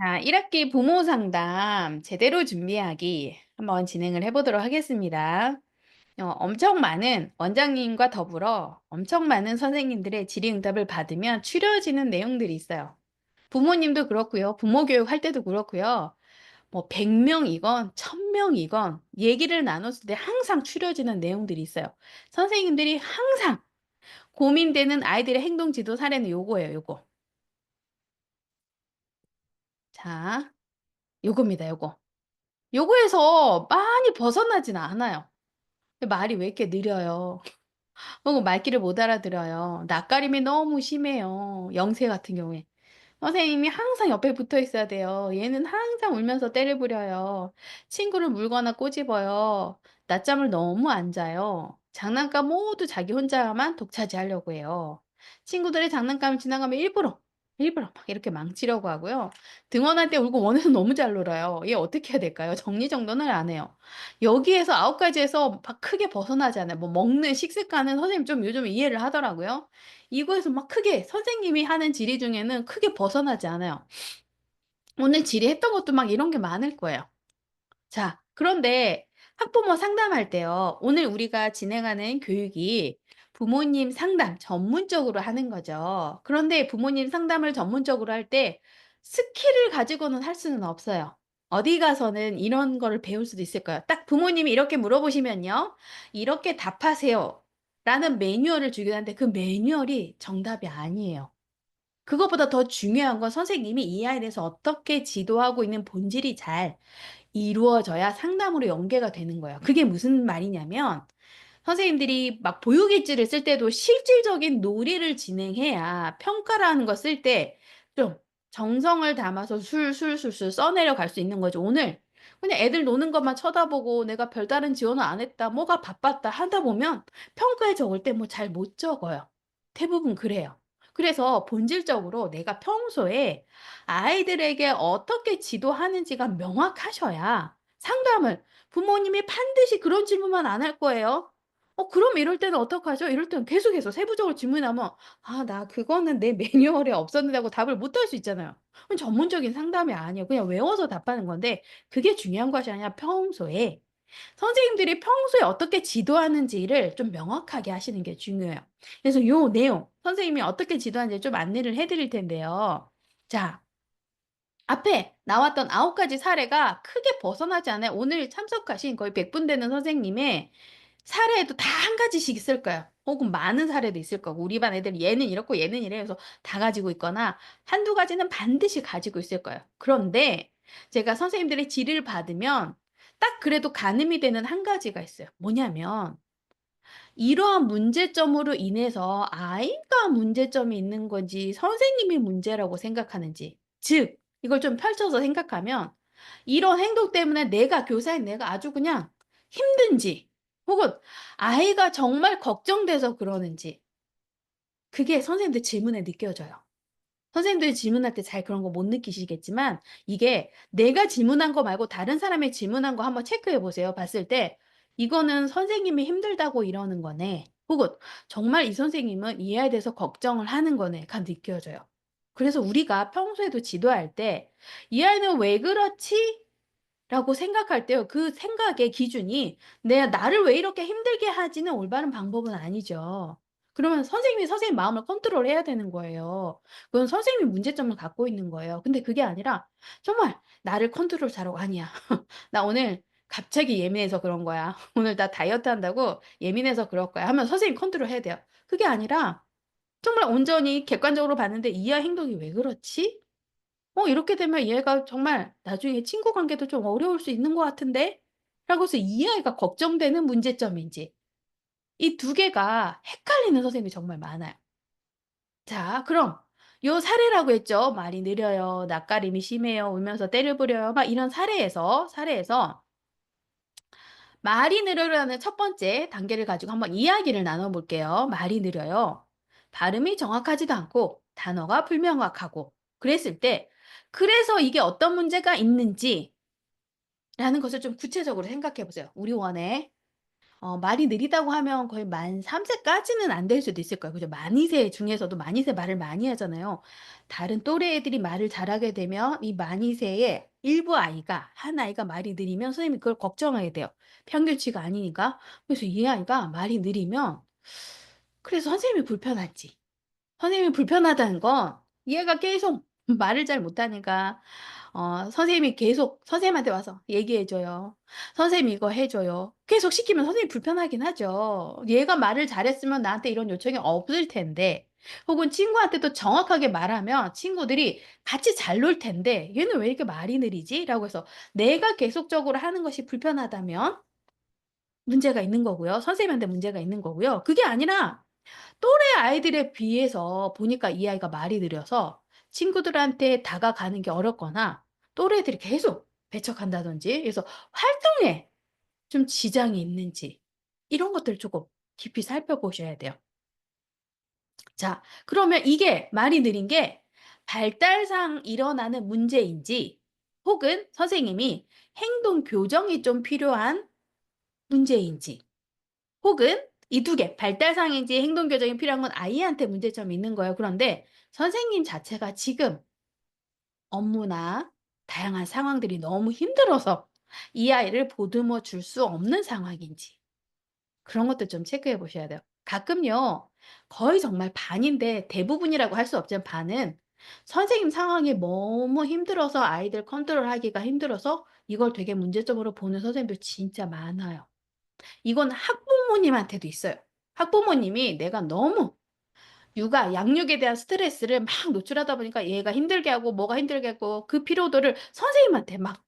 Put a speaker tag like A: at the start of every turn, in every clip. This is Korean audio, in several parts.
A: 자, 1학기 부모 상담 제대로 준비하기 한번 진행을 해보도록 하겠습니다. 엄청 많은 원장님과 더불어 엄청 많은 선생님들의 질의응답을 받으면 추려지는 내용들이 있어요. 부모님도 그렇고요. 부모 교육할 때도 그렇고요. 뭐 100명이건 1000명이건 얘기를 나눴을 때 항상 추려지는 내용들이 있어요. 선생님들이 항상 고민되는 아이들의 행동 지도 사례는 요거예요, 요거. 자, 요겁니다, 요거. 요거에서 많이 벗어나지는 않아요. 근데 말이 왜 이렇게 느려요? 혹은 말귀를 못 알아들어요. 낯가림이 너무 심해요. 영세 같은 경우에. 선생님이 항상 옆에 붙어 있어야 돼요. 얘는 항상 울면서 때를 부려요. 친구를 물거나 꼬집어요. 낮잠을 너무 안 자요. 장난감 모두 자기 혼자만 독차지하려고 해요. 친구들의 장난감을 지나가면 일부러 막 이렇게 망치려고 하고요. 등원할 때 울고 원에서 너무 잘 놀아요. 얘 어떻게 해야 될까요? 정리정돈을 안 해요. 여기에서 9가지에서 막 크게 벗어나지 않아요. 뭐 먹는 식습관은 선생님 좀 요즘 이해를 하더라고요. 이거에서 막 크게 선생님이 하는 질의 중에는 크게 벗어나지 않아요. 오늘 질의했던 것도 막 이런 게 많을 거예요. 자, 그런데 학부모 상담할 때요. 오늘 우리가 진행하는 교육이 부모님 상담 전문적으로 하는 거죠. 그런데 부모님 상담을 전문적으로 할 때 스킬을 가지고는 할 수는 없어요. 어디 가서는 이런 거를 배울 수도 있을 거예요. 딱 부모님이 이렇게 물어보시면요. 이렇게 답하세요. 라는 매뉴얼을 주긴 하는데 그 매뉴얼이 정답이 아니에요. 그것보다 더 중요한 건 선생님이 이 아이에 대해서 어떻게 지도하고 있는 본질이 잘 이루어져야 상담으로 연계가 되는 거예요. 그게 무슨 말이냐면 선생님들이 막 보육일지를 쓸 때도 실질적인 놀이를 진행해야 평가라는 거 쓸 때 좀 정성을 담아서 술술술술 써내려 갈 수 있는 거죠. 오늘 그냥 애들 노는 것만 쳐다보고 내가 별다른 지원을 안 했다, 뭐가 바빴다 하다 보면 평가에 적을 때 뭐 잘 못 적어요. 대부분 그래요. 그래서 본질적으로 내가 평소에 아이들에게 어떻게 지도하는지가 명확하셔야 상담을 부모님이 반드시 그런 질문만 안 할 거예요. 그럼 이럴 때는 어떡하죠? 이럴 때는 계속해서 세부적으로 질문하면 "아 나 그거는 내 매뉴얼에 없었는데." 하고 답을 못 할 수 있잖아요. 그건 전문적인 상담이 아니에요. 그냥 외워서 답하는 건데 그게 중요한 것이 아니라 평소에 선생님들이 평소에 어떻게 지도하는지를 좀 명확하게 하시는 게 중요해요. 그래서 요 내용 선생님이 어떻게 지도하는지 좀 안내를 해 드릴 텐데요. 자, 앞에 나왔던 9가지 사례가 크게 벗어나지 않아요. 오늘 참석하신 거의 100분 되는 선생님의 사례에도 다 한 가지씩 있을 거예요. 혹은 많은 사례도 있을 거고 우리 반 애들 얘는 이렇고 얘는 이래 해서 다 가지고 있거나 한두 가지는 반드시 가지고 있을 거예요. 그런데 제가 선생님들의 질의를 받으면 딱 그래도 가늠이 되는 한 가지가 있어요. 뭐냐면 이러한 문제점으로 인해서 아이가 문제점이 있는 건지 선생님이 문제라고 생각하는지. 즉 이걸 좀 펼쳐서 생각하면 이런 행동 때문에 내가 교사인 내가 아주 그냥 힘든지 혹은 아이가 정말 걱정돼서 그러는지 그게 선생님들 질문에 느껴져요. 선생님들이 질문할 때 잘 그런 거 못 느끼시겠지만 이게 내가 질문한 거 말고 다른 사람이 질문한 거 한번 체크해 보세요. 봤을 때 '이거는 선생님이 힘들다고 이러는 거네.' 혹은 '정말 이 선생님은 이 아이에 대해서 걱정을 하는 거네.'가 느껴져요. 그래서 우리가 평소에도 지도할 때 '이 아이는 왜 그렇지?' 라고 생각할 때요. 그 생각의 기준이 '내가 나를 왜 이렇게 힘들게 하지?'는 올바른 방법은 아니죠. 그러면 선생님이 선생님 마음을 컨트롤해야 되는 거예요. 그건 선생님이 문제점을 갖고 있는 거예요. 근데 그게 아니라 정말 나를 컨트롤 잘하고 "아니야. 나 오늘 갑자기 예민해서 그런 거야. 오늘 나 다이어트 한다고 예민해서 그럴 거야." 하면 선생님 컨트롤 해야 돼요. 그게 아니라 정말 온전히 객관적으로 봤는데 '이 아이 행동이 왜 그렇지?' 이렇게 되면 얘가 정말 나중에 친구 관계도 좀 어려울 수 있는 것 같은데? 라고서 이 아이가 걱정되는 문제점인지 이 두 개가 헷갈리는 선생님이 정말 많아요. 자, 그럼 요 사례라고 했죠. 말이 느려요. 낯가림이 심해요. 울면서 때를 부려요. 막 이런 사례에서 말이 느려라는 첫 번째 단계를 가지고 한번 이야기를 나눠 볼게요. 말이 느려요. 발음이 정확하지도 않고 단어가 불명확하고 그랬을 때 그래서 이게 어떤 문제가 있는지 라는 것을 좀 구체적으로 생각해 보세요. 우리 원에 말이 느리다고 하면 거의 만 3 세까지는 안 될 수도 있을 거예요. 그죠? 만 2세 중에서도 만 2세 말을 많이 하잖아요. 다른 또래 애들이 말을 잘하게 되면 이 만 2 세의 일부 아이가 한 아이가 말이 느리면 선생님이 그걸 걱정하게 돼요. 평균치가 아니니까. 그래서 이 아이가 말이 느리면 그래서 선생님이 불편하지. 선생님이 불편하다는 건 얘가 계속 말을 잘 못하니까 선생님이 계속 선생님한테 와서 "얘기해 줘요. 선생님 이거 해 줘요." 계속 시키면 선생님이 불편하긴 하죠. 얘가 말을 잘했으면 나한테 이런 요청이 없을 텐데 혹은 친구한테도 정확하게 말하면 친구들이 같이 잘 놀 텐데 '얘는 왜 이렇게 말이 느리지?'라고 해서 내가 계속적으로 하는 것이 불편하다면 문제가 있는 거고요. 선생님한테 문제가 있는 거고요. 그게 아니라 또래 아이들에 비해서 보니까 이 아이가 말이 느려서 친구들한테 다가가는 게 어렵거나 또래들이 계속 배척한다든지 그래서 활동에 좀 지장이 있는지 이런 것들을 조금 깊이 살펴보셔야 돼요. 자, 그러면 이게 말이 느린 게 발달상 일어나는 문제인지 혹은 선생님이 행동 교정이 좀 필요한 문제인지 혹은 이 두 개 발달상인지 행동 교정이 필요한 건 아이한테 문제점이 있는 거예요. 그런데 선생님 자체가 지금 업무나 다양한 상황들이 너무 힘들어서 이 아이를 보듬어 줄 수 없는 상황인지 그런 것도 좀 체크해 보셔야 돼요. 가끔요. 거의 정말 반인데 대부분이라고 할 수 없지만 반은 선생님 상황이 너무 힘들어서 아이들 컨트롤하기가 힘들어서 이걸 되게 문제점으로 보는 선생님들 진짜 많아요. 이건 학부모님한테도 있어요. 학부모님이 내가 너무 육아, 양육에 대한 스트레스를 막 노출하다 보니까 얘가 힘들게 하고 뭐가 힘들게 하고 그 피로도를 선생님한테 막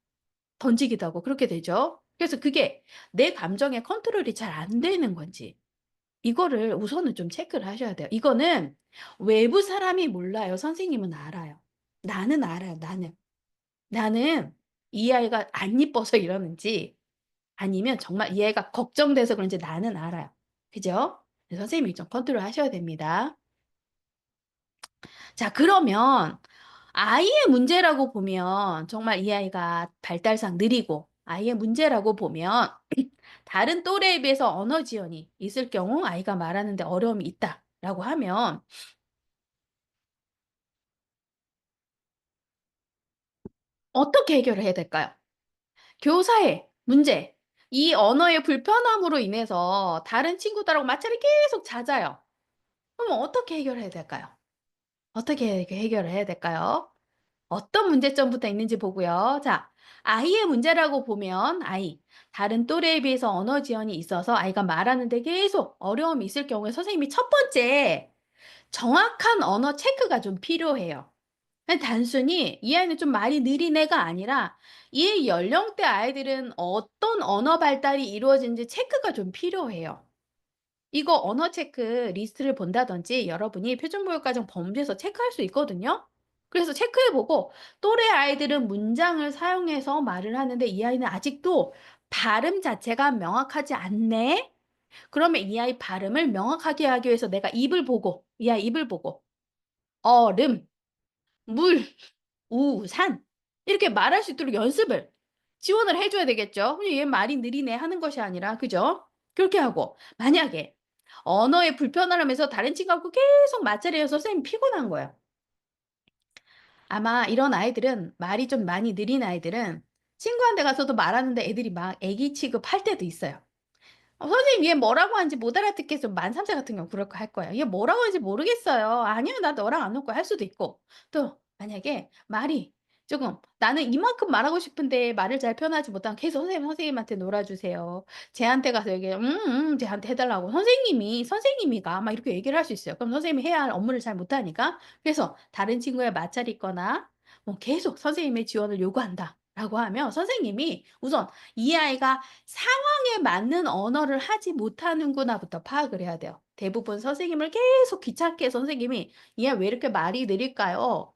A: 던지기도 하고 그렇게 되죠. 그래서 그게 내 감정의 컨트롤이 잘 안 되는 건지 이거를 우선은 좀 체크를 하셔야 돼요. 이거는 외부 사람이 몰라요. 선생님은 알아요. 나는 알아요, 나는. 나는 이 아이가 안 이뻐서 이러는지 아니면 정말 이 애가 걱정돼서 그런지 나는 알아요. 그죠? 그래서 선생님이 좀 컨트롤 하셔야 됩니다. 자, 그러면 아이의 문제라고 보면 정말 이 아이가 발달상 느리고 아이의 문제라고 보면 다른 또래에 비해서 언어 지연이 있을 경우 아이가 말하는데 어려움이 있다라고 하면 어떻게 해결을 해야 될까요? 교사의 문제, 이 언어의 불편함으로 인해서 다른 친구들하고 마찰이 계속 잦아요. 그럼 어떻게 해결해야 될까요? 어떻게 해결을 해야 될까요? 어떤 문제점부터 있는지 보고요. 자, 아이의 문제라고 보면 다른 또래에 비해서 언어 지연이 있어서 아이가 말하는데 계속 어려움이 있을 경우에 선생님이 첫 번째 정확한 언어 체크가 좀 필요해요. 그냥 단순히 이 아이는 좀 말이 느린 애가 아니라 이 연령대 아이들은 어떤 언어 발달이 이루어지는지 체크가 좀 필요해요. 이거 언어 체크 리스트를 본다든지 여러분이 표준교육과정 범주에서 체크할 수 있거든요. 그래서 체크해 보고 또래 아이들은 문장을 사용해서 말을 하는데 이 아이는 아직도 발음 자체가 명확하지 않네. 그러면 이 아이 발음을 명확하게 하기 위해서 내가 입을 보고 이 아이 입을 보고 얼음, 물, 우산 이렇게 말할 수 있도록 연습을 지원을 해 줘야 되겠죠. 그냥 '얘 말이 느리네.' 하는 것이 아니라 그죠? 그렇게 하고 만약에 언어의 불편을 하면서 다른 친구하고 계속 마찰이어서 선생님이 피곤한 거예요. 아마 이런 아이들은 말이 좀 많이 느린 아이들은 친구한테 가서도 말하는데 애들이 막 애기 취급할 때도 있어요. 선생님 얘 뭐라고 하는지 못 알아듣겠어. 만 3세 같은 경우 그럴 거 할 거예요. "얘 뭐라고 하는지 모르겠어요." "아니요. 나 너랑 안 놀 거야." 할 수도 있고 또 만약에 말이 조금 "나는 이만큼 말하고 싶은데 말을 잘 표현하지 못하면 계속 선생님한테 놀아 주세요." 쟤한테 가서 얘기해 쟤한테 해 달라고 선생님이가 막 이렇게 얘기를 할 수 있어요. 그럼 선생님이 해야 할 업무를 잘 못하니까 그래서 다른 친구의 마찰이 있거나 뭐 계속 "선생님의 지원을 요구한다."라고 하면 선생님이 우선 이 아이가 상황에 맞는 언어를 하지 못하는구나부터 파악을 해야 돼요. 대부분 선생님을 계속 귀찮게 해서 선생님이 "이 아이 왜 이렇게 말이 느릴까요?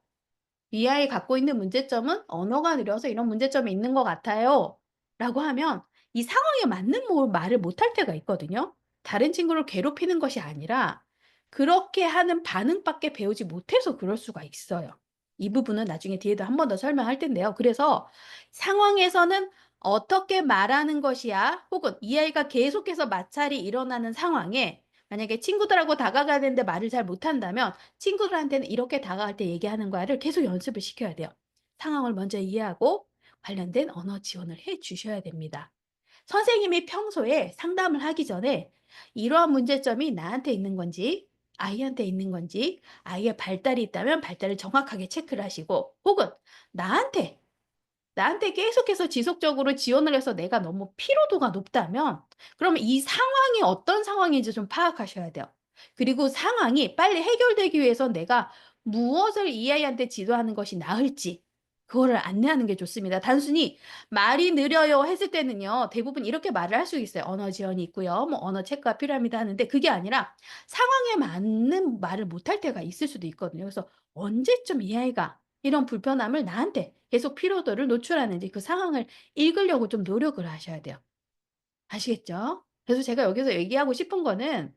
A: 이 아이 갖고 있는 문제점은 언어가 느려서 이런 문제점이 있는 것 같아요." 라고 하면 이 상황에 맞는 말을 못할 때가 있거든요. 다른 친구를 괴롭히는 것이 아니라 그렇게 하는 반응밖에 배우지 못해서 그럴 수가 있어요. 이 부분은 나중에 뒤에도 한 번 더 설명할 텐데요. 그래서 상황에서는 어떻게 말하는 것이야? 혹은 이 아이가 계속해서 마찰이 일어나는 상황에 만약에 친구들하고 다가가야 되는데 말을 잘 못한다면 친구들한테는 이렇게 다가갈 때 얘기하는 거야를 계속 연습을 시켜야 돼요. 상황을 먼저 이해하고 관련된 언어 지원을 해 주셔야 됩니다. 선생님이 평소에 상담을 하기 전에 이러한 문제점이 나한테 있는 건지 아이한테 있는 건지 아이의 발달이 있다면 발달을 정확하게 체크를 하시고 혹은 나한테 계속해서 지속적으로 지원을 해서 내가 너무 피로도가 높다면 그러면 이 상황이 어떤 상황인지 좀 파악하셔야 돼요. 그리고 상황이 빨리 해결되기 위해서 내가 무엇을 이 아이한테 지도하는 것이 나을지 그거를 안내하는 게 좋습니다. 단순히 "말이 느려요." 했을 때는요. 대부분 이렇게 말을 할 수 있어요. "언어 지원이 있고요. 뭐 언어 체크가 필요합니다." 하는데 그게 아니라 상황에 맞는 말을 못할 때가 있을 수도 있거든요. 그래서 언제쯤 이 아이가 이런 불편함을 나한테 계속 피로도를 노출하는지 그 상황을 읽으려고 좀 노력을 하셔야 돼요. 아시겠죠? 그래서 제가 여기서 얘기하고 싶은 거는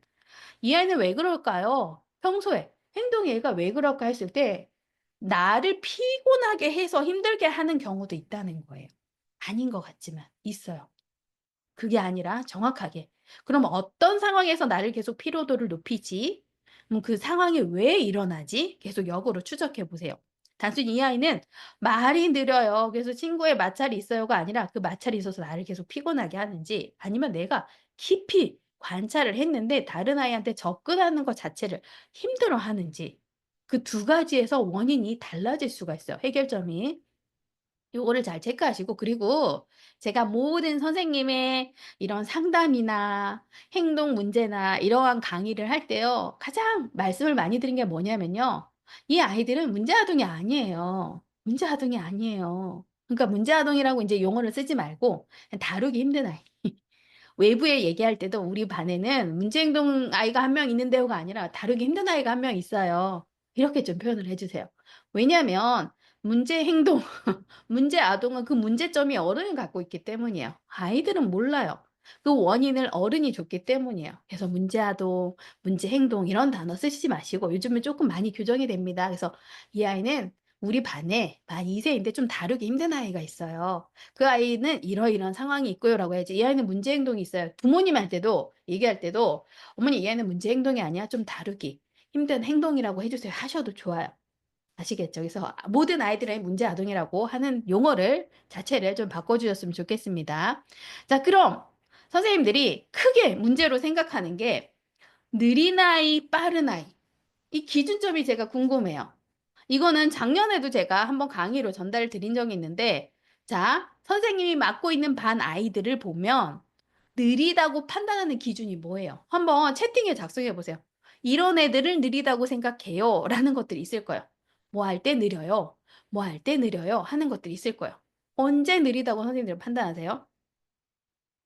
A: "이 아이는 왜 그럴까요?" 평소에 행동이 얘가 왜 그럴까 했을 때 나를 피곤하게 해서 힘들게 하는 경우도 있다는 거예요. 아닌 것 같지만 있어요. 그게 아니라 정확하게 그럼 어떤 상황에서 나를 계속 피로도를 높이지? 그 상황이 왜 일어나지? 계속 역으로 추적해 보세요. 단순히 이 아이는 말이 느려요. 그래서 친구의 마찰이 있어요가 아니라 그 마찰이 있어서 나를 계속 피곤하게 하는지 아니면 내가 깊이 관찰을 했는데 다른 아이한테 접근하는 것 자체를 힘들어 하는지 그 두 가지에서 원인이 달라질 수가 있어요, 해결점이. 요거를 잘 체크하시고 그리고 제가 모든 선생님의 이런 상담이나 행동 문제나 이러한 강의를 할 때요. 가장 말씀을 많이 드린 게 뭐냐면요. 이 아이들은 문제 아동이 아니에요. 문제 아동이 아니에요. 그러니까 문제 아동이라고 인제 용어를 쓰지 말고 그냥 다루기 힘든 아이. 외부에 얘기할 때도 우리 반에는 문제 행동 아이가 한 명 있는데요가 아니라 다루기 힘든 아이가 한 명 있어요. 이렇게 좀 표현을 해 주세요. 왜냐하면 문제 행동 문제 아동은 그 문제점이 어른이 갖고 있기 때문이에요. 아이들은 몰라요. 그 원인을 어른이 줬기 때문이에요. 그래서 문제 아동, 문제 행동 이런 단어 쓰시지 마시고 요즘은 조금 많이 교정이 됩니다. 그래서 이 아이는 우리 반에 만 2 세인데 좀 다루기 힘든 아이가 있어요. 그 아이는 이러이러한 상황이 있고요라고 해야지 이 아이는 문제 행동이 있어요. 부모님한테도 얘기할 때도 "어머니 이 아이는 문제 행동이 아니야. 좀 다루기 힘든 행동이라고 해 주세요." 하셔도 좋아요. 아시겠죠? 그래서 모든 아이들의 문제 아동이라고 하는 용어를 자체를 좀 바꿔 주셨으면 좋겠습니다. 자 그럼 선생님들이 크게 문제로 생각하는 게 느린 아이, 빠른 아이 이 기준점이 제가 궁금해요. 이거는 작년에도 제가 한번 강의로 전달을 드린 적이 있는데 자 선생님이 맡고 있는 반 아이들을 보면 느리다고 판단하는 기준이 뭐예요? 한번 채팅에 작성해 보세요. "이런 애들을 느리다고 생각해요." 라는 것들이 있을 거예요. "뭐 할 때 느려요." "뭐 할 때 느려요." 하는 것들이 있을 거예요. 언제 느리다고 선생님들은 판단하세요?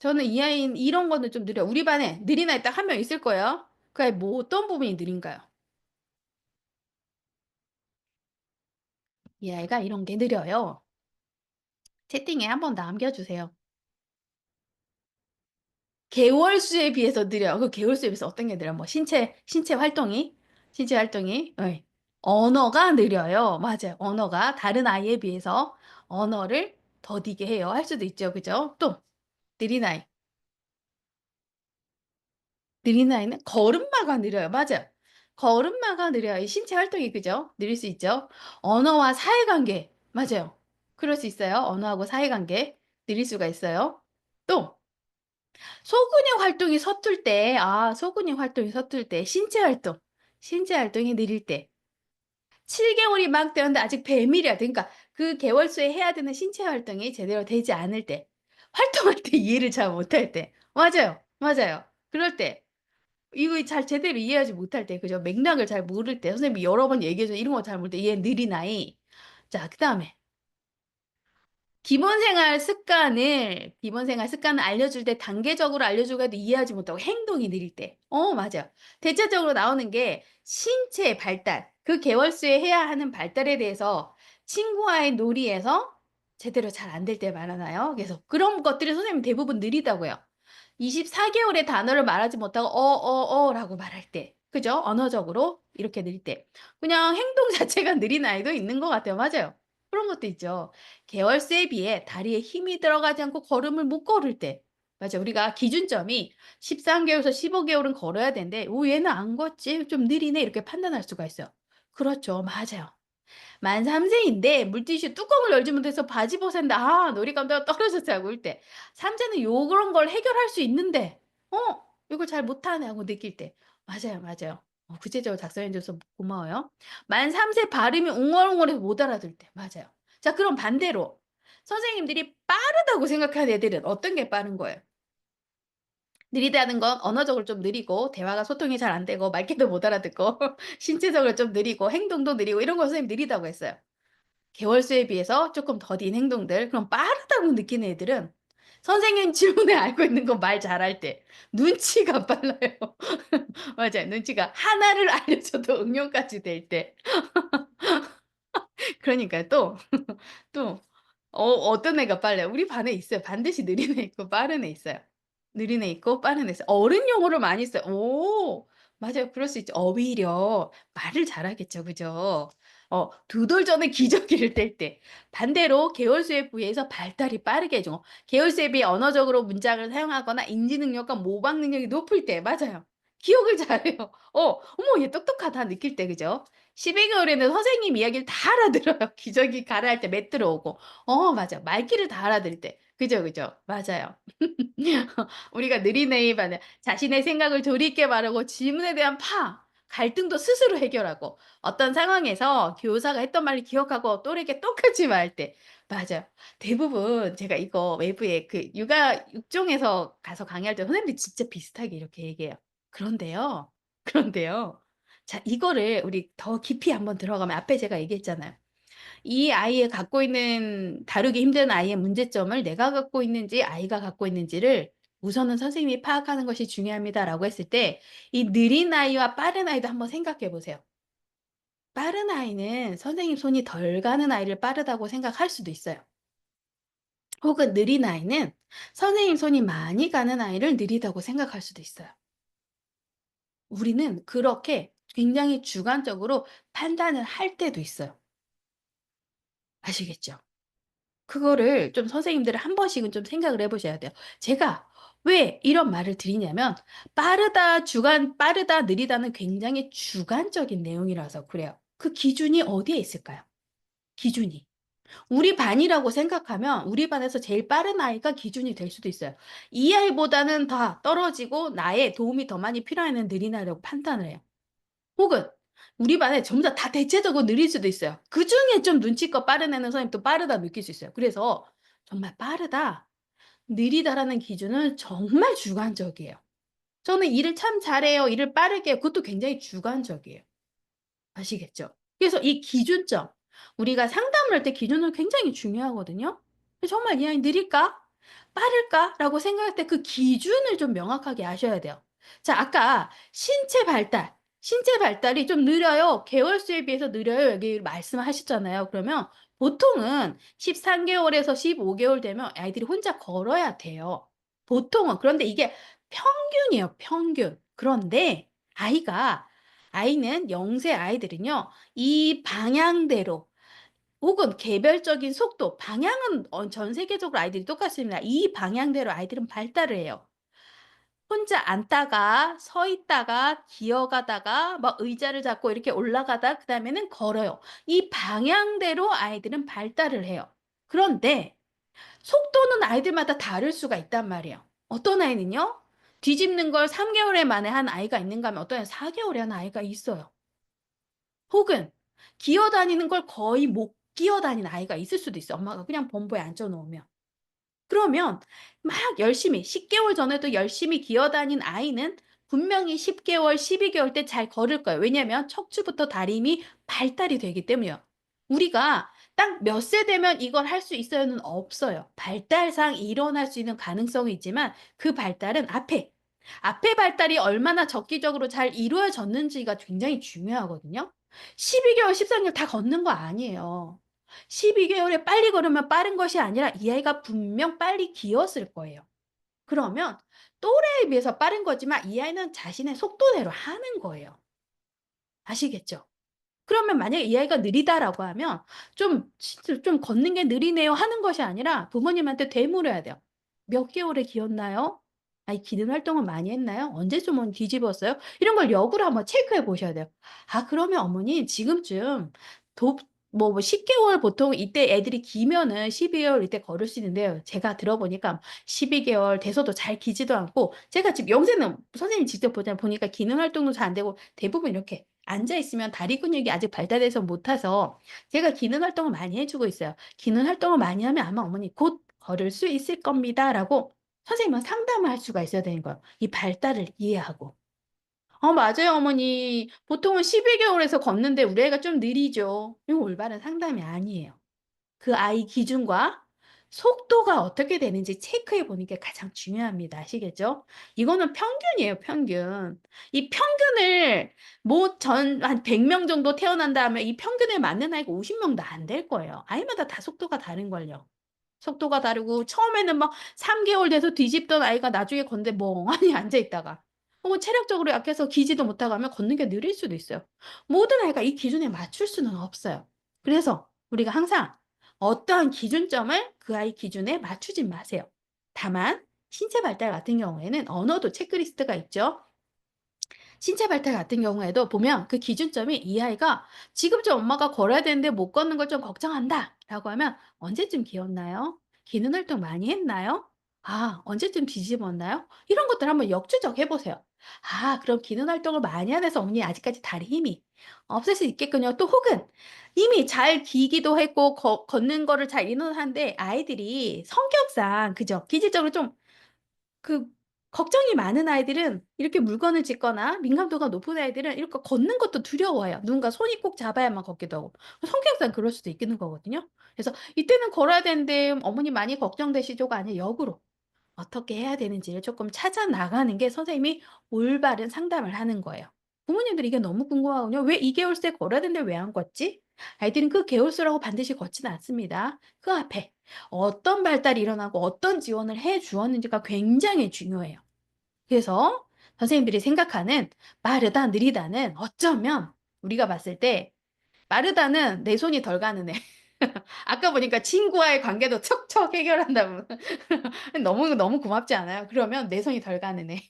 A: 저는 이 아이는 이런 거는 좀 느려 우리 반에 느린 아이 딱 한 명 있을 거예요. 그 아이 뭐 어떤 부분이 느린가요? "이 아이가 이런 게 느려요." 채팅에 한번 남겨 주세요. 개월수에 비해서 느려요. 그 개월수에 비해서 어떤 게 느려요? 뭐 신체 활동이 예. 언어가 느려요. 맞아요. 언어가 다른 아이에 비해서 언어를 더디게 해요. 할 수도 있죠. 그죠? 또 느린 아이. 느린 아이는 걸음마가 느려요. 맞아요. 걸음마가 느려요. 이 신체 활동이 그죠? 느릴 수 있죠. 언어와 사회관계. 맞아요. 그럴 수 있어요. 언어하고 사회관계 느릴 수가 있어요. 또 소근육 활동이 서툴 때 소근육 활동이 서툴 때 신체 활동이 느릴 때 7 개월이 막 되었는데 아직 배밀이야. 그러니까 그 개월수에 해야 되는 신체 활동이 제대로 되지 않을 때 활동할 때 이해를 잘 못할 때 맞아요. 맞아요. 그럴 때 이거 잘 제대로 이해하지 못할 때 그죠? 맥락을 잘 모를 때 선생님이 여러 번 얘기해 줘 이런 거 잘 모를 때 얘 느린 아이. 자 그다음에 기본 생활 습관을 알려줄 때 단계적으로 알려주고 해도 이해하지 못하고 행동이 느릴 때. 맞아요. 대체적으로 나오는 게 신체 발달, 그 개월수에 해야 하는 발달에 대해서 친구와의 놀이에서 제대로 잘 안 될 때 많아요. 그래서 그런 것들이 선생님 대부분 느리다고요. 24 개월의 단어를 말하지 못하고 라고 말할 때. 그죠? 언어적으로 이렇게 느릴 때. 그냥 행동 자체가 느린 아이도 있는 것 같아요. 맞아요. 그런 것도 있죠. 개월수에 비해 다리에 힘이 들어가지 않고 걸음을 못 걸을 때. 맞아. 우리가 기준점이 13개월에서 15개월은 걸어야 되는데 '오 얘는 안 걷지. 좀 느리네.' 이렇게 판단할 수가 있어요. 그렇죠. 맞아요. 만 3 세인데 물티슈 뚜껑을 열지 못해서 바지 벗었는데 '아 놀이감도가 떨어졌어.' 울 때. 3 세는 요런 걸 해결할 수 있는데 '어 이걸 잘 못하네.' 하고 느낄 때. 맞아요, 맞아요. 구체적으로 작성해 줘서 고마워요. 만 3세 발음이 웅얼웅얼해서 못 알아들 때. 맞아요. 자 그럼 반대로 선생님들이 빠르다고 생각하는 애들은 어떤 게 빠른 거예요? 느리다는 건 언어적으로 좀 느리고 대화가 소통이 잘 안 되고 말귀도 못 알아듣고 신체적으로 좀 느리고 행동도 느리고 이런 걸 선생님이 느리다고 했어요. 개월수에 비해서 쪼끔 더딘 행동들 그럼 빠르다고 느끼는 애들은 선생님 질문에 알고 있는 거 말 잘할 때 눈치가 빨라요. 맞아요. 눈치가 하나를 알려줘도 응용까지 될 때. 그러니까요. 또 어떤 애가 빨라요? 우리 반에 있어요. 반드시 느린 애 있고 빠른 애 있어요. 느린 애 있고 빠른 애 있어요. 어른 용어를 많이 써요. 오 맞아요. 그럴 수 있죠. 오히려 말을 잘하겠죠. 그죠? 두 돌 전에 기저귀를 뗄 때. 반대로 개월수에 비해서 발달이 빠르게 해줘 개월수에 비해 언어적으로 문장을 사용하거나 인지 능력과 모방 능력이 높을 때 맞아요. 기억을 잘해요. "어머 얘 똑똑하다." 느낄 때 그죠? 12 개월에는 선생님 이야기를 다 알아들어요. 기저귀 갈아할 때 매 들어오고. 맞아. 말귀를 다 알아들을 때. 그죠, 그죠. 맞아요. 우리가 느린 애에 반해 자신의 생각을 조리 있게 말하고 질문에 대한 갈등도 스스로 해결하고 어떤 상황에서 교사가 했던 말을 기억하고 또래에게 똑같이 말할 때 맞아요. 대부분 제가 이거 외부에 그 육아 육종에서 가서 강의할 때 선생님들이 진짜 비슷하게 이렇게 얘기해요. 그런데요, 그런데요. 자 이거를 우리 더 깊이 한번 들어가면 앞에 제가 얘기했잖아요. 이 아이의 갖고 있는 다루기 힘든 아이의 문제점을 내가 갖고 있는지 아이가 갖고 있는지를 우선은 선생님이 파악하는 것이 중요합니다라고 했을 때 이 느린 아이와 빠른 아이도 한번 생각해 보세요. 빠른 아이는 선생님 손이 덜 가는 아이를 빠르다고 생각할 수도 있어요. 혹은 느린 아이는 선생님 손이 많이 가는 아이를 느리다고 생각할 수도 있어요. 우리는 그렇게 굉장히 주관적으로 판단을 할 때도 있어요. 아시겠죠? 그거를 좀 선생님들은 한 번씩은 좀 생각을 해 보셔야 돼요. 제가 왜 이런 말을 드리냐면 빠르다, 느리다는 굉장히 주관적인 내용이라서 그래요. 그 기준이 어디에 있을까요? 기준이. 우리 반이라고 생각하면 우리 반에서 제일 빠른 아이가 기준이 될 수도 있어요. 이 아이보다는 다 떨어지고 나의 도움이 더 많이 필요한 애는 느린 아이라고 판단을 해요. 혹은 우리 반에 전부 다 대체적으로 느릴 수도 있어요. 그중에 좀 눈치껏 빠른 애는 선생님 또 빠르다 느낄 수 있어요. 그래서 정말 빠르다, 느리다라는 기준은 정말 주관적이에요. 저는 일을 참 잘해요. 일을 빠르게 해요. 그것도 굉장히 주관적이에요. 아시겠죠? 그래서 이 기준점 우리가 상담을 할 때 기준은 굉장히 중요하거든요. 정말 '이 아이 느릴까? 빠를까?'라고 생각할 때 그 기준을 좀 명확하게 아셔야 돼요. 자 아까 신체 발달이 좀 느려요. 개월수에 비해서 느려요. 여기 말씀하셨잖아요. 그러면 보통은 13 개월에서 15 개월 되면 아이들이 혼자 걸어야 돼요. 보통은. 그런데 이게 평균이에요, 평균. 그런데 아이가 아이는 0세 아이들은요. 이 방향대로 혹은 개별적인 속도 방향은 전 세계적으로 아이들이 똑같습니다. 이 방향대로 아이들은 발달을 해요. 혼자 앉다가 서 있다가 기어가다가 막 의자를 잡고 이렇게 올라가다 그다음에는 걸어요. 이 방향대로 아이들은 발달을 해요. 그런데 속도는 아이들마다 다를 수가 있단 말이에요. 어떤 아이는요. 뒤집는 걸 3 개월 만에 한 아이가 있는가 하면 어떤 애는 4 개월에 하는 아이가 있어요. 혹은 기어 다니는 걸 거의 못 기어 다니는 아이가 있을 수도 있어요, 엄마가 그냥 범퍼에 앉혀 놓으면. 그러면 막 열심히 10 개월 전에도 열심히 기어 다닌 아이는 분명히 10 개월, 12 개월 때 잘 걸을 거예요. 왜냐하면 척추부터 다림이 발달이 되기 때문이에요. 우리가 딱 몇 세 되면 이걸 할 수 있어요는 없어요. 발달상 일어날 수 있는 가능성이 있지만 그 발달은 앞에 발달이 얼마나 적기적으로 잘 이루어졌는지가 굉장히 중요하거든요. 12 개월, 13 개월 다 걷는 거 아니에요. 12 개월에 빨리 걸으면 빠른 것이 아니라 이 아이가 분명 빨리 기었을 거예요. 그러면 또래에 비해서 빠른 거지만 이 아이는 자신의 속도대로 하는 거예요. 아시겠죠? 그러면 만약에 이 아이가 느리다라고 하면 좀 진짜 "좀 걷는 게 느리네요." 하는 것이 아니라 부모님한테 되물어야 돼요. "몇 개월에 기었나요? 아이 기능 활동을 많이 했나요? 언제쯤 뒤집었어요?" 이런 걸 역으로 한번 체크해 보셔야 돼요. "아 그러면 어머니 지금쯤 돕" 10 개월 보통 이때 애들이 기면은 12 개월 이때 걸을 수 있는데요. 제가 들어보니까 12 개월 돼서도 잘 기지도 않고 제가 지금 영세는 선생님이 직접 보니까 기능 활동도 잘 안 되고 대부분 이렇게 앉아 있으면 다리 근육이 아직 발달해서 못해서 제가 기능 활동을 많이 해 주고 있어요. "기능 활동을 많이 하면 아마 어머니 곧 걸을 수 있을 겁니다."라고 선생님은 상담을 할 수가 있어야 되는 거예요, 이 발달을 이해하고. "어 맞아요 어머니. 보통은 12 개월에서 걷는데 우리 애가 좀 느리죠." 이건 올바른 상담이 아니에요. 그 아이 기준과 속도가 어떻게 되는지 체크해 보는 게 가장 중요합니다. 아시겠죠? 이거는 평균이에요, 평균. 이 평균을 뭐 한 100명 정도 태어난다 하면 이 평균에 맞는 아이가 50 명도 안 될 거예요. 아이마다 다 속도가 다른걸요. 속도가 다르고 처음에는 막 3 개월 돼서 뒤집던 아이가 나중에 걷는데 멍하니 앉아 있다가 혹은 체력적으로 약해서 기지도 못하고 하면 걷는 게 느릴 수도 있어요. 모든 아이가 이 기준에 맞출 수는 없어요. 그래서 우리가 항상 어떠한 기준점을 그 아이 기준에 맞추지 마세요. 다만 신체 발달 같은 경우에는 언어도 체크리스트가 있죠. 신체 발달 같은 경우에도 보면 그 기준점이 이 아이가 "지금 좀 엄마가 걸어야 되는데 못 걷는 걸 좀 걱정한다."라고 하면 "언제쯤 기었나요? 기능 활동 많이 했나요? 아 언제쯤 뒤집었나요?" 이런 것들 한번 역추적해 보세요. 아 그럼 기능 활동을 많이 안 해서 어머니 아직까지 다리 힘이 없을 수 있겠군요. 또 혹은 이미 잘 기기도 했고 걷는 거를 잘 이루는 한데 아이들이 성격상 그죠? 기질적으로 좀 그 걱정이 많은 아이들은 이렇게 물건을 짚거나 민감도가 높은 아이들은 이렇게 걷는 것도 두려워해요. 누군가 손이 꼭 잡아야만 걷기도 하고. 성격상 그럴 수도 있는 거거든요. 그래서 "이때는 걸어야 되는데 어머니 많이 걱정되시죠?"가 아니라 역으로 어떻게 해야 되는지를 쪼끔 찾아 나가는 게 선생님이 올바른 상담을 하는 거예요. 부모님들이 이게 너무 궁금하거든요. '왜 이 개월수에 걸어야 되는데 왜 안 걷지?' 아이들은 그 개월수라고 반드시 걷지는 않습니다. 그 앞에 어떤 발달이 일어나고 어떤 지원을 해 주었는지가 굉장히 중요해요. 그래서 선생님들이 생각하는 빠르다 느리다는 어쩌면 우리가 봤을 때 빠르다는 내 손이 덜 가는 애. 아까 보니까 친구와의 관계도 척척 해결한다고. 너무 고맙지 않아요? 그러면 내 손이 덜 가는 애.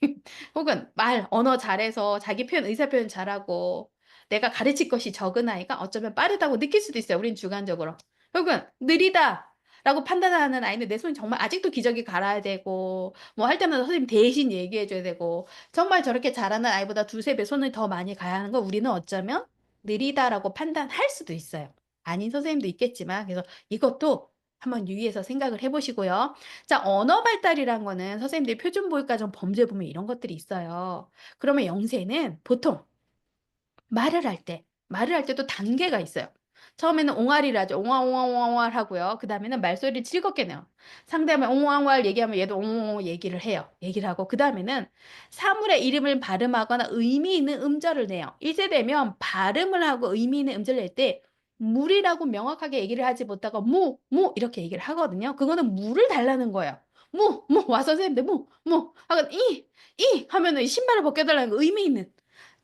A: 혹은 언어 잘해서 자기 표현, 의사 표현 잘하고 내가 가르칠 것이 적은 아이가 어쩌면 빠르다고 느낄 수도 있어요, 우린 주관적으로. 혹은 느리다라고 판단하는 아이는 내 손이 정말 아직도 기저귀 갈아야 되고 뭐 할 때마다 선생님이 대신 얘기해 줘야 되고 정말 저렇게 잘하는 아이보다 두세 배 손을 더 많이 가야 하는 걸 우리는 어쩌면 느리다라고 판단할 수도 있어요. 아닌 선생님도 있겠지만 그래서 이것도 한번 유의해서 생각을 해 보시고요. 자 언어 발달이란 거는 선생님들이 표준보호교과정 범주에 보면 이런 것들이 있어요. 그러면 영세는 보통 말을 할 때도 단계가 있어요. 처음에는 옹알이를 하죠. 옹알옹알옹알 하고요. 그다음에는 말소리를 즐겁게 내요. 상대하면 옹알옹알 얘기하면 얘도 옹옹 얘기를 해요. 얘기를 하고 그다음에는 사물의 이름을 발음하거나 의미 있는 음절을 내요. 이제 되면 발음을 하고 의미 있는 음절을 낼 때 물이라고 명확하게 얘기를 하지 못하고 무 이렇게 얘기를 하거든요. 그거는 물을 달라는 거예요. 무 와 선생님들 무 하고 이 하면은 신발을 벗겨 달라는 거 의미 있는.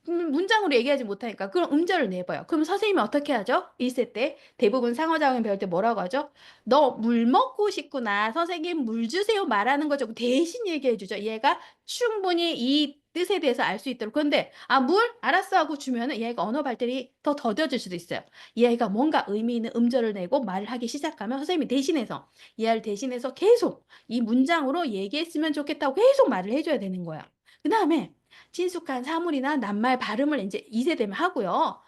A: 문장으로 얘기하지 못하니까 그럼 음절을 내봐요. 그럼 선생님이 어떻게 하죠? 있을 때 대부분 상호작용 배울 때 뭐라고 하죠? "너 물 먹고 싶구나. 선생님 물 주세요." 말하는 거죠. 대신 얘기해 주죠. 얘가 충분히 이 뜻에 대해서 알 수 있도록. 그런데 "아 물? 알았어." 하고 주면은 이 아이가 언어 발달이 더 더뎌질 수도 있어요. 이 아이가 뭔가 의미 있는 음절을 내고 말을 하기 시작하면 선생님이 대신해서 이 아이를 대신해서 계속 이 문장으로 얘기했으면 좋겠다고 계속 말을 해 줘야 되는 거예요. 그다음에 친숙한 사물이나 낱말 발음을 인제 2 세대면 하고요.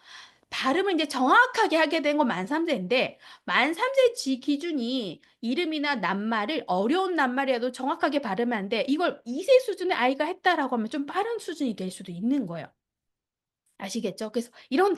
A: 발음을 인제 정확하게 하게 된 건 만 3 세인데 만 3세 기준이 이름이나 낱말을 어려운 낱말이라도 정확하게 발음하는데 이걸 2세 수준의 아이가 했다라고 하면 좀 빠른 수준이 될 수도 있는 거예요. 아시겠죠? 그래서 이런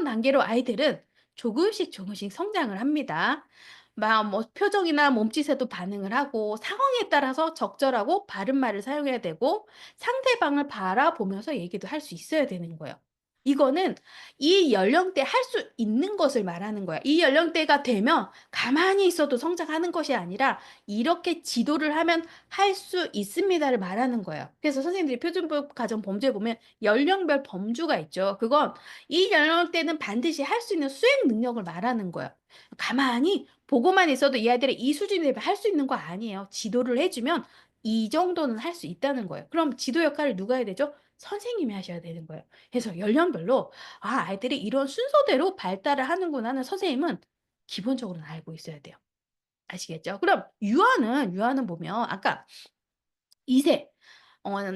A: 단계로 아이들은 조금씩 조금씩 성장을 합니다. 막 표정이나 몸짓에도 반응을 하고 상황에 따라서 적절하고 바른 말을 사용해야 되고 상대방을 바라보면서 얘기도 할 수 있어야 되는 거예요. 이거는 이 연령대 할 수 있는 것을 말하는 거야. 이 연령대가 되면 가만히 있어도 성장하는 것이 아니라 이렇게 지도를 하면 할 수 있습니다를 말하는 거예요. 그래서 선생님들이 표준교육 가정 범주에 보면 연령별 범주가 있죠. 그건 이 연령대는 반드시 할 수 있는 수행 능력을 말하는 거예요. 가만히 보고만 있어도 이 아이들이 이 수준이 되면 할 수 있는 거 아니에요. 지도를 해주면 이 정도는 할 수 있다는 거예요. 그럼 지도 역할을 누가 해야 되죠? 선생님이 하셔야 되는 거예요. 그래서 연령별로 아이들이 이런 순서대로 발달을 하는구나는 선생님은 기본적으로는 알고 있어야 돼요. 아시겠죠? 그럼 유아는 보면 아까 2 세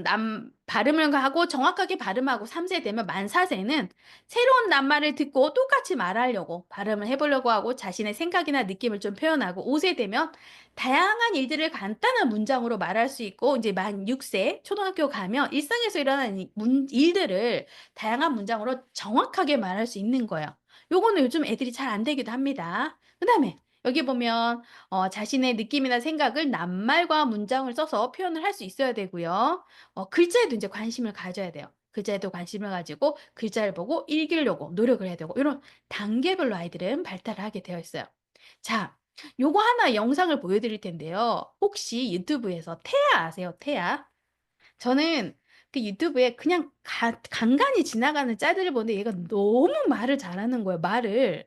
A: 남 발음을 하고 정확하게 발음하고 3세 되면 만 4 세는 새로운 낱말을 듣고 똑같이 말하려고 발음을 해 보려고 하고 자신의 생각이나 느낌을 좀 표현하고 5세 되면 다양한 일들을 간단한 문장으로 말할 수 있고 이제 만 6세 초등학교 가면 일상에서 일어나는 일들을 다양한 문장으로 정확하게 말할 수 있는 거예요. 요거는 요즘 애들이 잘 안 되기도 합니다. 그다음에 여기 보면 자신의 느낌이나 생각을 낱말과 문장을 써서 표현을 할 수 있어야 되고요. 글자에도 인제 관심을 가져야 돼요. 글자에도 관심을 가지고 글자를 보고 읽으려고 노력을 해야 되고 요런 단계별로 아이들은 발달을 하게 되어 있어요. 자, 요거 하나 영상을 보여 드릴 텐데요. 혹시 유튜브에서 태아 아세요? 태아? 저는 그 유튜브에 그냥 간간이 지나가는 짤들을 보는데 얘가 너무 말을 잘하는 거예요, 말을.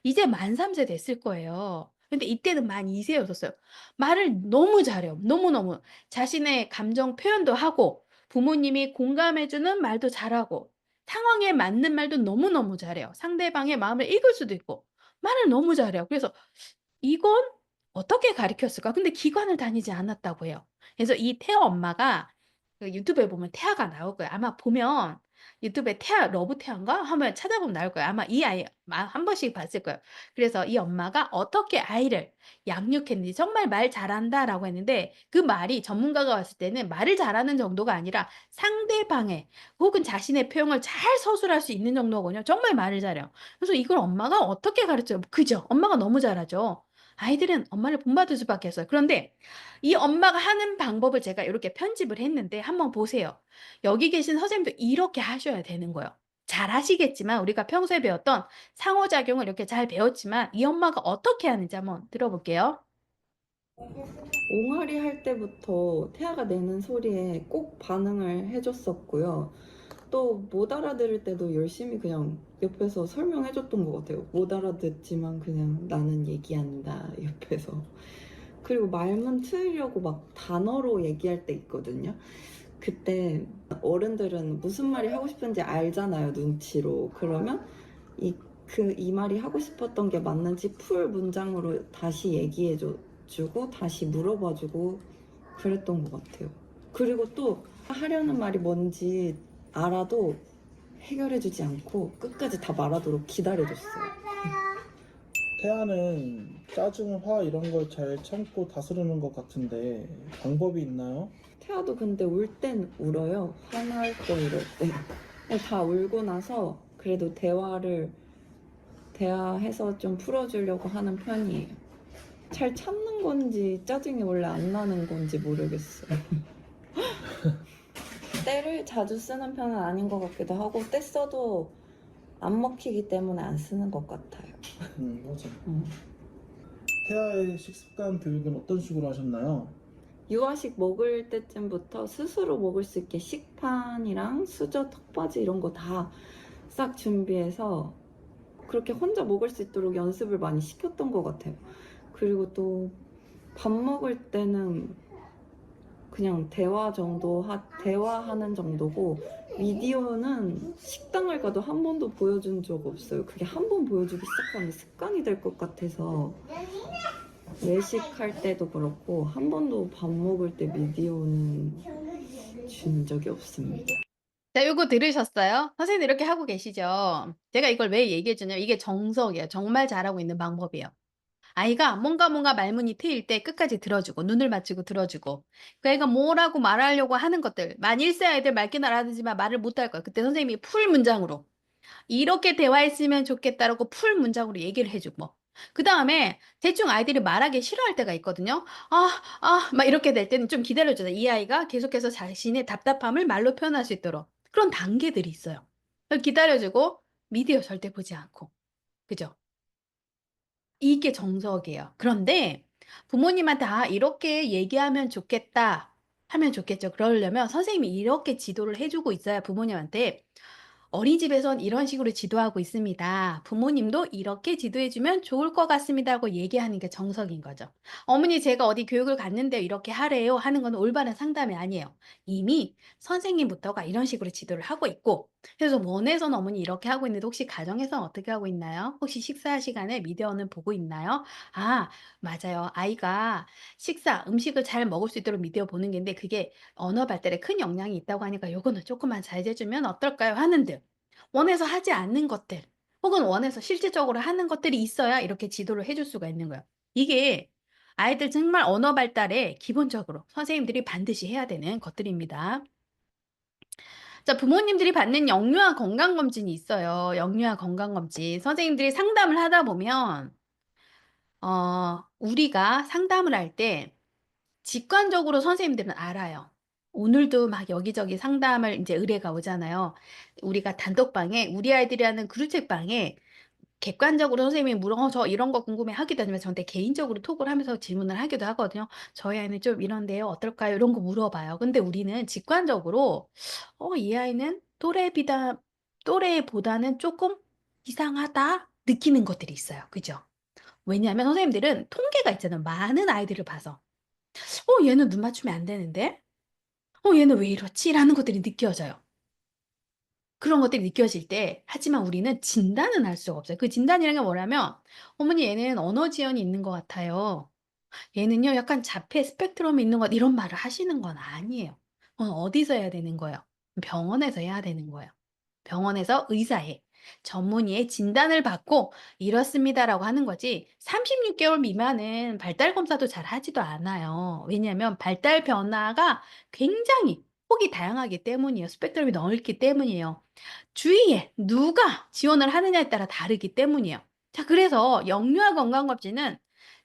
A: 이제 만 3세 됐을 거예요. 근데 이때는 만 2 세였었어요. 말을 너무 잘해요. 너무너무. 자신의 감정 표현도 하고 부모님이 공감해 주는 말도 잘하고 상황에 맞는 말도 너무너무 잘해요. 상대방의 마음을 읽을 수도 있고 말을 너무 잘해요. 그래서 '이건 어떻게 가르쳤을까?' 근데 기관을 다니지 않았다고 해요. 그래서 이 태아 엄마가 그 유튜브에 보면 태아가 나올 거예요. 아마 보면 유튜브에 태아 러브 태아인가 하면 찾아보면 나올 거예요. 아마 이 아이 한 번씩 봤을 거예요. 그래서 이 엄마가 어떻게 아이를 양육했는지 "정말 말 잘한다."라고 했는데 그 말이 전문가가 봤을 때는 말을 잘하는 정도가 아니라 상대방의 혹은 자신의 표현을 잘 서술할 수 있는 정도거든요. 정말 말을 잘해요. 그래서 이걸 엄마가 어떻게 가르쳐요? 그죠? 엄마가 너무 잘하죠. 아이들은 엄마를 본받을 수밖에 없어요. 그런데 이 엄마가 하는 방법을 제가 요렇게 편집을 했는데 한번 보세요. 여기 계신 선생님도 이렇게 하셔야 되는 거예요. 잘하시겠지만 우리가 평소에 배웠던 상호작용을 이렇게 잘 배웠지만 이 엄마가 어떻게 하는지 한번 들어볼게요.
B: 옹알이 할 때부터 태아가 내는 소리에 꼭 반응을 해줬었고요. 또 못 알아들을 때도 열심히 그냥 옆에서 설명해줬던 것 같아요. 못 알아듣지만 그냥 나는 얘기한다, 옆에서. 그리고 말문 트이려고 막 단어로 얘기할 때 있거든요. 그때 어른들은 무슨 말이 하고 싶은지 알잖아요, 눈치로. 그러면 이 말이 하고 싶었던 게 맞는지 풀 문장으로 다시 얘기해주고 다시 물어봐주고 그랬던 것 같아요. 그리고 또 하려는 말이 뭔지 알아도 해결해주지 않고 끝까지 다 말하도록 기다려줬어요.
C: 태아는 짜증, 화 이런 걸 잘 참고 다스리는 것 같은데 방법이 있나요?
B: 태아도 근데 울 땐 울어요. 화날 때 이럴 때. 다 울고 나서 그래도 대화해서 좀 풀어주려고 하는 편이에요. 잘 참는 건지 짜증이 원래 안 나는 건지 모르겠어요. 때를 자주 쓰는 편은 아닌 것 같기도 하고 때 써도 안 먹히기 때문에 안 쓰는 것 같아요.
C: 맞아.
B: 음.
C: 태아의 식습관 교육은 어떤 식으로 하셨나요?
B: 유아식 먹을 때쯤부터 스스로 먹을 수 있게 식판이랑 수저, 턱받이 이런 거 다 싹 준비해서 그렇게 혼자 먹을 수 있도록 연습을 많이 시켰던 것 같아요. 그리고 또 밥 먹을 때는 그냥 대화하는 정도고 미디어는 식당을 가도 한 번도 보여준 적 없어요. 그게 한 번 보여주기 시작하면 습관이 될 것 같아서 외식할 때도 그렇고 한 번도 밥 먹을 때 미디어는 준 적이 없습니다.
A: 자, 요거 들으셨어요? 선생님도 이렇게 하고 계시죠? 제가 이걸 왜 얘기해 주냐면 이게 정석이에요. 정말 잘하고 있는 방법이에요. 아이가 뭔가 말문이 트일 때 끝까지 들어주고 눈을 맞추고 들어주고 그 애가 뭐라고 말하려고 하는 것들 만 1세 아이들 말귀는 알아듣지만 말을 못할 거야. 그때 선생님이 풀 문장으로 "이렇게 대화했으면 좋겠다."라고 풀 문장으로 얘기를 해 주고 그다음에 대충 아이들이 말하기 싫어할 때가 있거든요. 막 이렇게 될 때는 좀 기다려 줘요. 이 아이가 계속해서 자신의 답답함을 말로 표현할 수 있도록. 그런 단계들이 있어요. 기다려주고 미디어 절대 보지 않고. 그죠? 이게 정석이에요. 그런데 부모님한테 "아 이렇게 얘기하면 좋겠다." 하면 좋겠죠. 그러려면 선생님이 이렇게 지도를 해 주고 있어야 부모님한테 "어린이집에선 이런 식으로 지도하고 있습니다. 부모님도 이렇게 지도해 주면 좋을 것 같습니다."고 얘기하는 게 정석인 거죠. "어머니 제가 어디 교육을 갔는데 이렇게 하래요." 하는 건 올바른 상담이 아니에요. 이미 선생님부터가 이런 식으로 지도를 하고 있고 그래서 원에서는 "어머니 이렇게 하고 있는데 혹시 가정에서는 어떻게 하고 있나요? 혹시 식사 시간에 미디어는 보고 있나요?" "아 맞아요. 아이가 음식을 잘 먹을 수 있도록 미디어 보는 게 인데 그게 언어 발달에 큰 영향이 있다고 하니까 요거는 쪼끔만 자제해 주면 어떨까요?" 하는 등 원해서 하지 않는 것들 혹은 원해서 실질적으로 하는 것들이 있어야 이렇게 지도를 해줄 수가 있는 거예요. 이게 아이들 정말 언어 발달에 기본적으로 선생님들이 반드시 해야 되는 것들입니다. 자 부모님들이 받는 영유아 건강검진이 있어요. 영유아 건강검진. 선생님들이 상담을 하다 보면 우리가 상담을 할 때 직관적으로 선생님들은 알아요. 오늘도 막 여기저기 상담을 인제 의뢰가 오잖아요. 우리가 단톡방에 우리 아이들이 하는 그루책방에 객관적으로 선생님이 저 이런 거 궁금해 하기도 하지만 저한테 개인적으로 톡을 하면서 질문을 하기도 하거든요. "저희 아이는 좀 이런데요. 어떨까요?" 이런 거 물어봐요. 근데 우리는 직관적으로 이 아이는 또래보다는 쪼끔 이상하다.' 느끼는 것들이 있어요. 그죠? 왜냐하면 선생님들은 통계가 있잖아요. 많은 아이들을 봐서. 얘는 눈 맞추면 안 되는데? 얘는 왜 이렇지?'라는 것들이 느껴져요. 그런 것들이 느껴질 때 하지만 우리는 진단은 할 수가 없어요. 그 진단이라는 게 뭐냐면 "어머니 얘는 언어 지연이 있는 것 같아요. 얘는요 약간 자폐 스펙트럼이 있는 것" 이런 말을 하시는 건 아니에요. 그건 어디서 해야 되는 거예요? 병원에서 해야 되는 거예요. 병원에서 의사의 전문의의 진단을 받고 "이렇습니다."라고 하는 거지 36 개월 미만은 발달 검사도 잘 하지도 않아요. 왜냐하면 발달 변화가 굉장히 폭이 다양하기 때문이에요. 스펙트럼이 넓기 때문이에요. 주위에 누가 지원을 하느냐에 따라 다르기 때문이에요. 자 그래서 영유아 건강검진은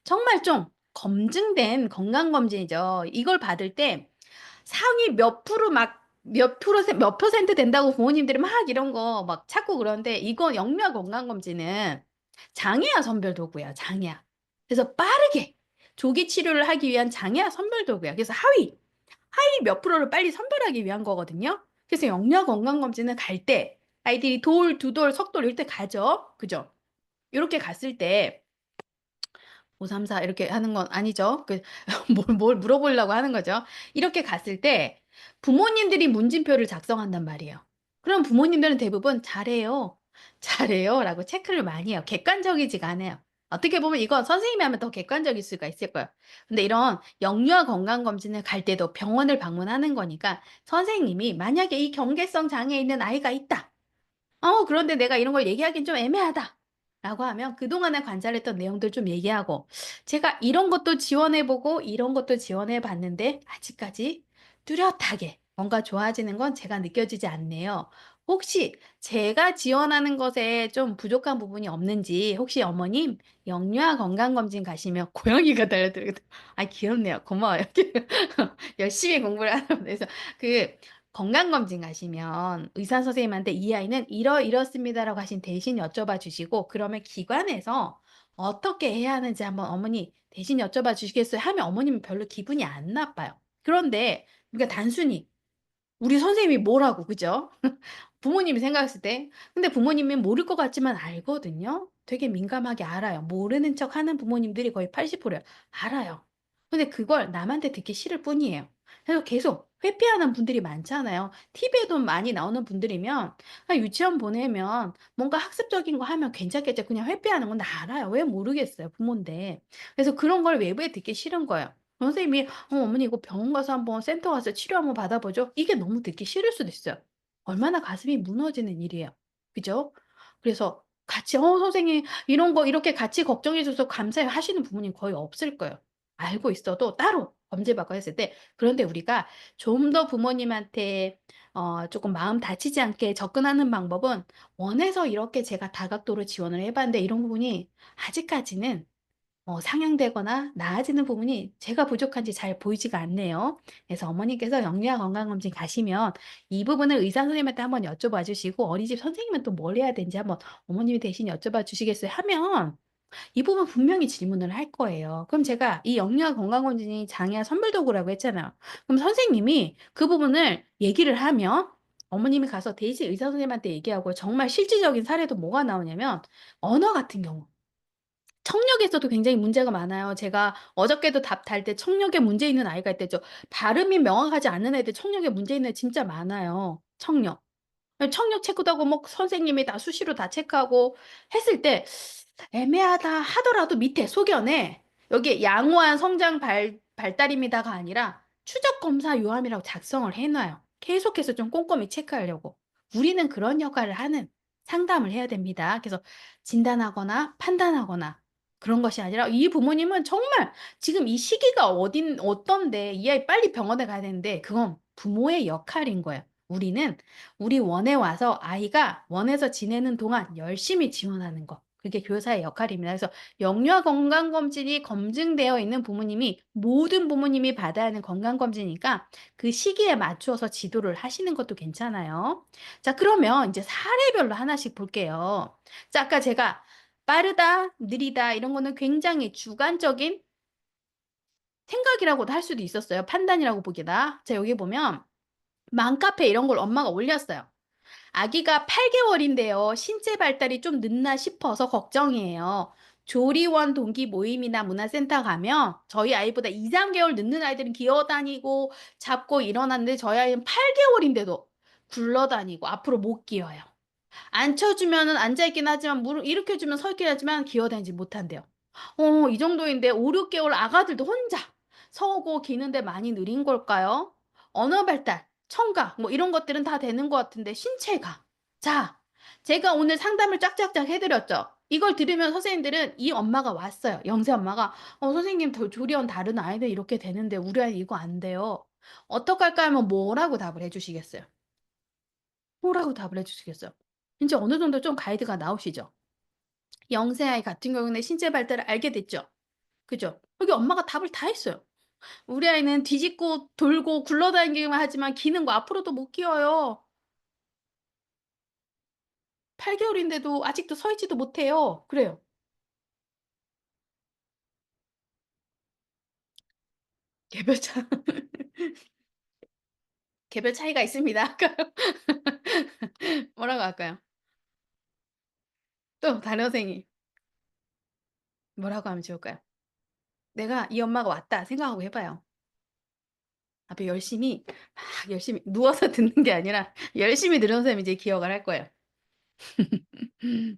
A: 정말 좀 검증된 건강검진이죠. 이걸 받을 때 상위 몇 프로 막 몇 퍼센트 된다고 부모님들이 막 이런 거 막 찾고 그러는데 이거 영유아 건강검진은 장애아 선별 도구예요, 장애아. 그래서 빠르게 조기 치료를 하기 위한 장애아 선별 도구예요. 그래서 하위 몇 프로를 빨리 선별하기 위한 거거든요. 그래서 영유아 건강검진을 갈 때 아이들이 돌, 두 돌, 석 돌 이럴 때 가죠. 그죠? 요렇게 갔을 때 5, 3, 4 이렇게 하는 건 아니죠. 뭘 물어보려고 하는 거죠. 이렇게 갔을 때 부모님들이 문진표를 작성한단 말이에요. 그럼 부모님들은 대부분 "잘해요. 잘해요."라고 체크를 많이 해요. 객관적이지가 않아요. 어떻게 보면 이건 선생님이 하면 더 객관적일 수가 있을 거예요. 근데 이런 영유아 건강검진을 갈 때도 병원을 방문하는 거니까 선생님이 만약에 이 경계성 장애에 있는 아이가 있다. 그런데 내가 이런 걸 얘기하기는 좀 애매하다."라고 하면 그동안에 관찰했던 내용들 좀 얘기하고 "제가 이런 것도 지원해 보고 이런 것도 지원해 봤는데 아직까지 뚜렷하게 뭔가 좋아지는 건 제가 느껴지지 않네요. 혹시 제가 지원하는 것에 좀 부족한 부분이 없는지 혹시 어머님 영유아 건강검진 가시면" 고양이가 달려들거든. 아 귀엽네요. 고마워요. 열심히 공부를 하나 보네. 그래서 그 건강검진 가시면 의사 선생님한테 "이 아이는 이렇습니다."라고 하신 대신 여쭤봐 주시고 그러면 기관에서 어떻게 해야 하는지 한번 "어머니 대신 여쭤봐 주시겠어요?" 하면 어머님은 별로 기분이 안 나빠요. 그런데 그러니까 단순히 우리 선생님이 뭐라고 그죠? 부모님이 생각했을 때. 근데 부모님은 모를 것 같지만 알거든요. 되게 민감하게 알아요. 모르는 척하는 부모님들이 거의 80% 예요. 알아요. 근데 그걸 남한테 듣기 싫을 뿐이에요. 그래서 계속 회피하는 분들이 많잖아요. TV에도 많이 나오는 분들이면 유치원 보내면 뭔가 학습적인 거 하면 괜찮겠죠. 그냥 회피하는 건 다 알아요. 왜 모르겠어요, 부모인데. 그래서 그런 걸 외부에 듣기 싫은 거예요. 선생님이 어머니 이거 병원 가서 한번 센터 가서 치료 한번 받아보죠." 이게 너무 듣기 싫을 수도 있어요. 얼마나 가슴이 무너지는 일이에요. 그죠? 그래서 같이 선생님 이런 거 이렇게 같이 걱정해 줘서 감사해요." 하시는 부모님 거의 없을 거예요. 알고 있어도 따로 검진받고 했을 때 그런데 우리가 좀 더 부모님한테 쪼끔 마음 다치지 않게 접근하는 방법은 원해서 이렇게 제가 다각도로 지원을 해 봤는데 이런 부분이 아직까지는 상향되거나 나아지는 부분이 제가 부족한지 잘 보이지가 않네요. 그래서 어머니께서 영유아 건강검진 가시면 이 부분을 의사 선생님한테 한번 여쭤봐 주시고 어린이집 선생님은 또 뭘 해야 되는지 한번 어머님이 대신 여쭤봐 주시겠어요? 하면 이 부분 분명히 질문을 할 거예요. 그럼 제가 이 영유아 건강검진이 장애아 선별도구라고 했잖아요. 그럼 선생님이 그 부분을 얘기를 하면 어머님이 가서 대신 의사 선생님한테 얘기하고 정말 실질적인 사례도 뭐가 나오냐면 언어 같은 경우. 청력에서도 굉장히 문제가 많아요. 제가 어저께도 답 달 때 청력에 문제 있는 아이가 있대죠. 발음이 명확하지 않은 애들 청력에 문제 있는 애 진짜 많아요. 청력. 청력 체크도 하고 뭐 선생님이 다 수시로 다 체크하고 했을 때 애매하다 하더라도 밑에 소견에 여기 양호한 성장 발달입니다가 아니라 추적 검사 요함이라고 작성을 해 놔요. 계속해서 좀 꼼꼼히 체크하려고. 우리는 그런 역할을 하는 상담을 해야 됩니다. 그래서 진단하거나 판단하거나 그런 것이 아니라 이 부모님은 정말 지금 이 시기가 어떤데 이 아이 빨리 병원에 가야 되는데 그건 부모의 역할인 거예요. 우리는 우리 원에 와서 아이가 원에서 지내는 동안 열심히 지원하는 거. 그게 교사의 역할입니다. 그래서 영유아 건강검진이 검증되어 있는 부모님이 모든 부모님이 받아야 하는 건강검진이니까 그 시기에 맞추어서 지도를 하시는 것도 괜찮아요. 자, 그러면 이제 사례별로 하나씩 볼게요. 자, 아까 제가 빠르다, 느리다 이런 거는 굉장히 주관적인 생각이라고도 할 수도 있었어요. 판단이라고 보기다. 자, 여기 보면 맘카페 이런 걸 엄마가 올렸어요. 아기가 8개월인데요. 신체 발달이 좀 늦나 싶어서 걱정이에요. 조리원 동기 모임이나 문화센터 가면 저희 아이보다 2, 3개월 늦는 아이들은 기어다니고 잡고 일어났는데 저희 아이는 8개월인데도 굴러다니고 앞으로 못 기어요. 앉혀주면은 앉아있긴 하지만 무릎 일으켜주면 서 있긴 하지만 기어다니지 못한대요. 이 정도인데 5, 6개월 아가들도 혼자 서고 기는데 많이 느린 걸까요? 언어 발달, 청각 뭐 이런 것들은 다 되는 것 같은데 신체가. 자, 제가 오늘 상담을 쫙쫙쫙 해드렸죠. 이걸 들으면 선생님들은 이 엄마가 왔어요. 영세 엄마가 선생님 더 조리원 다른 아이들 이렇게 되는데 우리 아이 이거 안 돼요. 어떡할까 하면 뭐라고 답을 해주시겠어요? 뭐라고 답을 해주시겠어요? 이제 어느 정도 좀 가이드가 나오시죠? 영세 아이 같은 경우는 신체 발달을 알게 됐죠? 그죠? 여기 엄마가 답을 다 했어요. 우리 아이는 뒤집고 돌고 굴러다니기만 하지만 기는 거 앞으로도 못 기어요. 8개월인데도 아직도 서 있지도 못해요. 그래요. 개별 차 개별 차이가 있습니다. 할까요? 뭐라고 할까요? 또 다른 선생님 뭐라고 하면 좋을까요? 내가 이 엄마가 왔다 생각하고 해 봐요. 앞에 열심히 막 열심히 누워서 듣는 게 아니라 열심히 들은 선생님이 이제 기억을 할 거예요.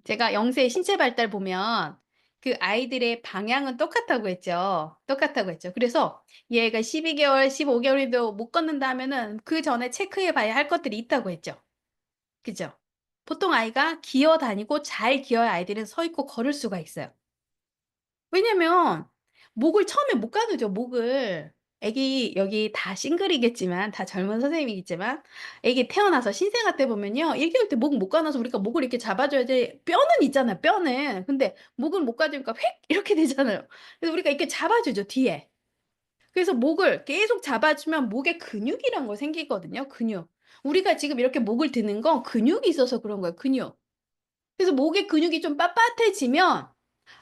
A: 제가 영세 신체 발달 보면 그 아이들의 방향은 똑같다고 했죠. 똑같다고 했죠. 그래서 얘가 12개월, 15개월인데도 못 걷는다 하면은 그 전에 체크해 봐야 할 것들이 있다고 했죠. 그죠? 보통 아이가 기어 다니고 잘 기어야 아이들은 서 있고 걸을 수가 있어요. 왜냐면 목을 처음에 못 가누죠, 목을. 애기 여기 다 싱글이겠지만 다 젊은 선생님이겠지만 애기 태어나서 신생아 때 보면요. 1 개월 때 목 못 가눠서 우리가 목을 이렇게 잡아 줘야지 뼈는 있잖아요, 뼈는. 근데 목을 못 가지니까 휙 이렇게 되잖아요. 그래서 우리가 이렇게 잡아 주죠, 뒤에. 그래서 목을 계속 잡아 주면 목에 근육이란 거 생기거든요, 근육. 우리가 지금 이렇게 목을 드는 건 근육이 있어서 그런 거예요, 근육. 그래서 목에 근육이 좀 빳빳해지면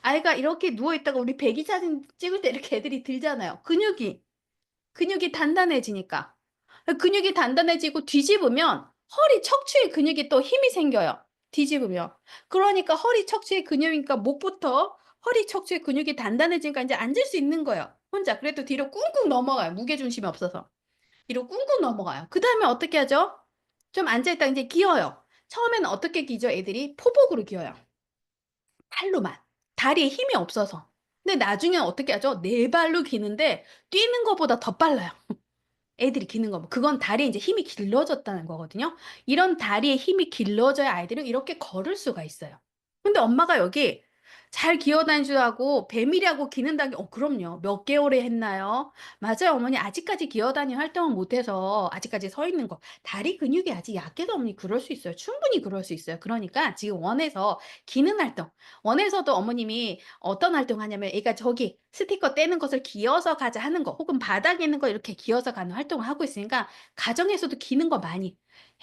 A: 아이가 이렇게 누워 있다가 우리 배기 사진 찍을 때 이렇게 애들이 들잖아요. 근육이 단단해지니까. 근육이 단단해지고 뒤집으면 허리 척추의 근육이 또 힘이 생겨요. 뒤집으면. 그러니까 허리 척추의 근육이니까 목부터 허리 척추의 근육이 단단해지니까 이제 앉을 수 있는 거예요. 혼자. 그래도 뒤로 꿍꿍 넘어가요. 무게 중심이 없어서. 뒤로 꿍꿍 넘어가요. 그다음에 어떻게 하죠? 좀 앉아 있다가 이제 기어요. 처음에는 어떻게 기죠? 애들이 포복으로 기어요. 팔로만. 다리에 힘이 없어서. 근데 나중에는 어떻게 하죠? 네 발로 기는데 뛰는 것보다 더 빨라요. 애들이 기는 거. 그건 다리에 이제 힘이 길러졌다는 거거든요. 이런 다리에 힘이 길러져야 아이들은 이렇게 걸을 수가 있어요. 근데 엄마가 여기 잘 기어다니지도 하고 배밀이하고 기는다는 게 그럼요. 몇 개월에 했나요? 맞아요 어머니. 아직까지 기어다니는 활동을 못 해서 아직까지 서 있는 거. 다리 근육이 아직 약해서 어머니 그럴 수 있어요. 충분히 그럴 수 있어요. 그러니까 지금 원에서 기는 활동, 원에서도 어머님이 어떤 활동하냐면 애가 저기 스티커 떼는 것을 기어서 가자 하는 거 혹은 바닥에 있는 거 이렇게 기어서 가는 활동을 하고 있으니까 가정에서도 기는 거 많이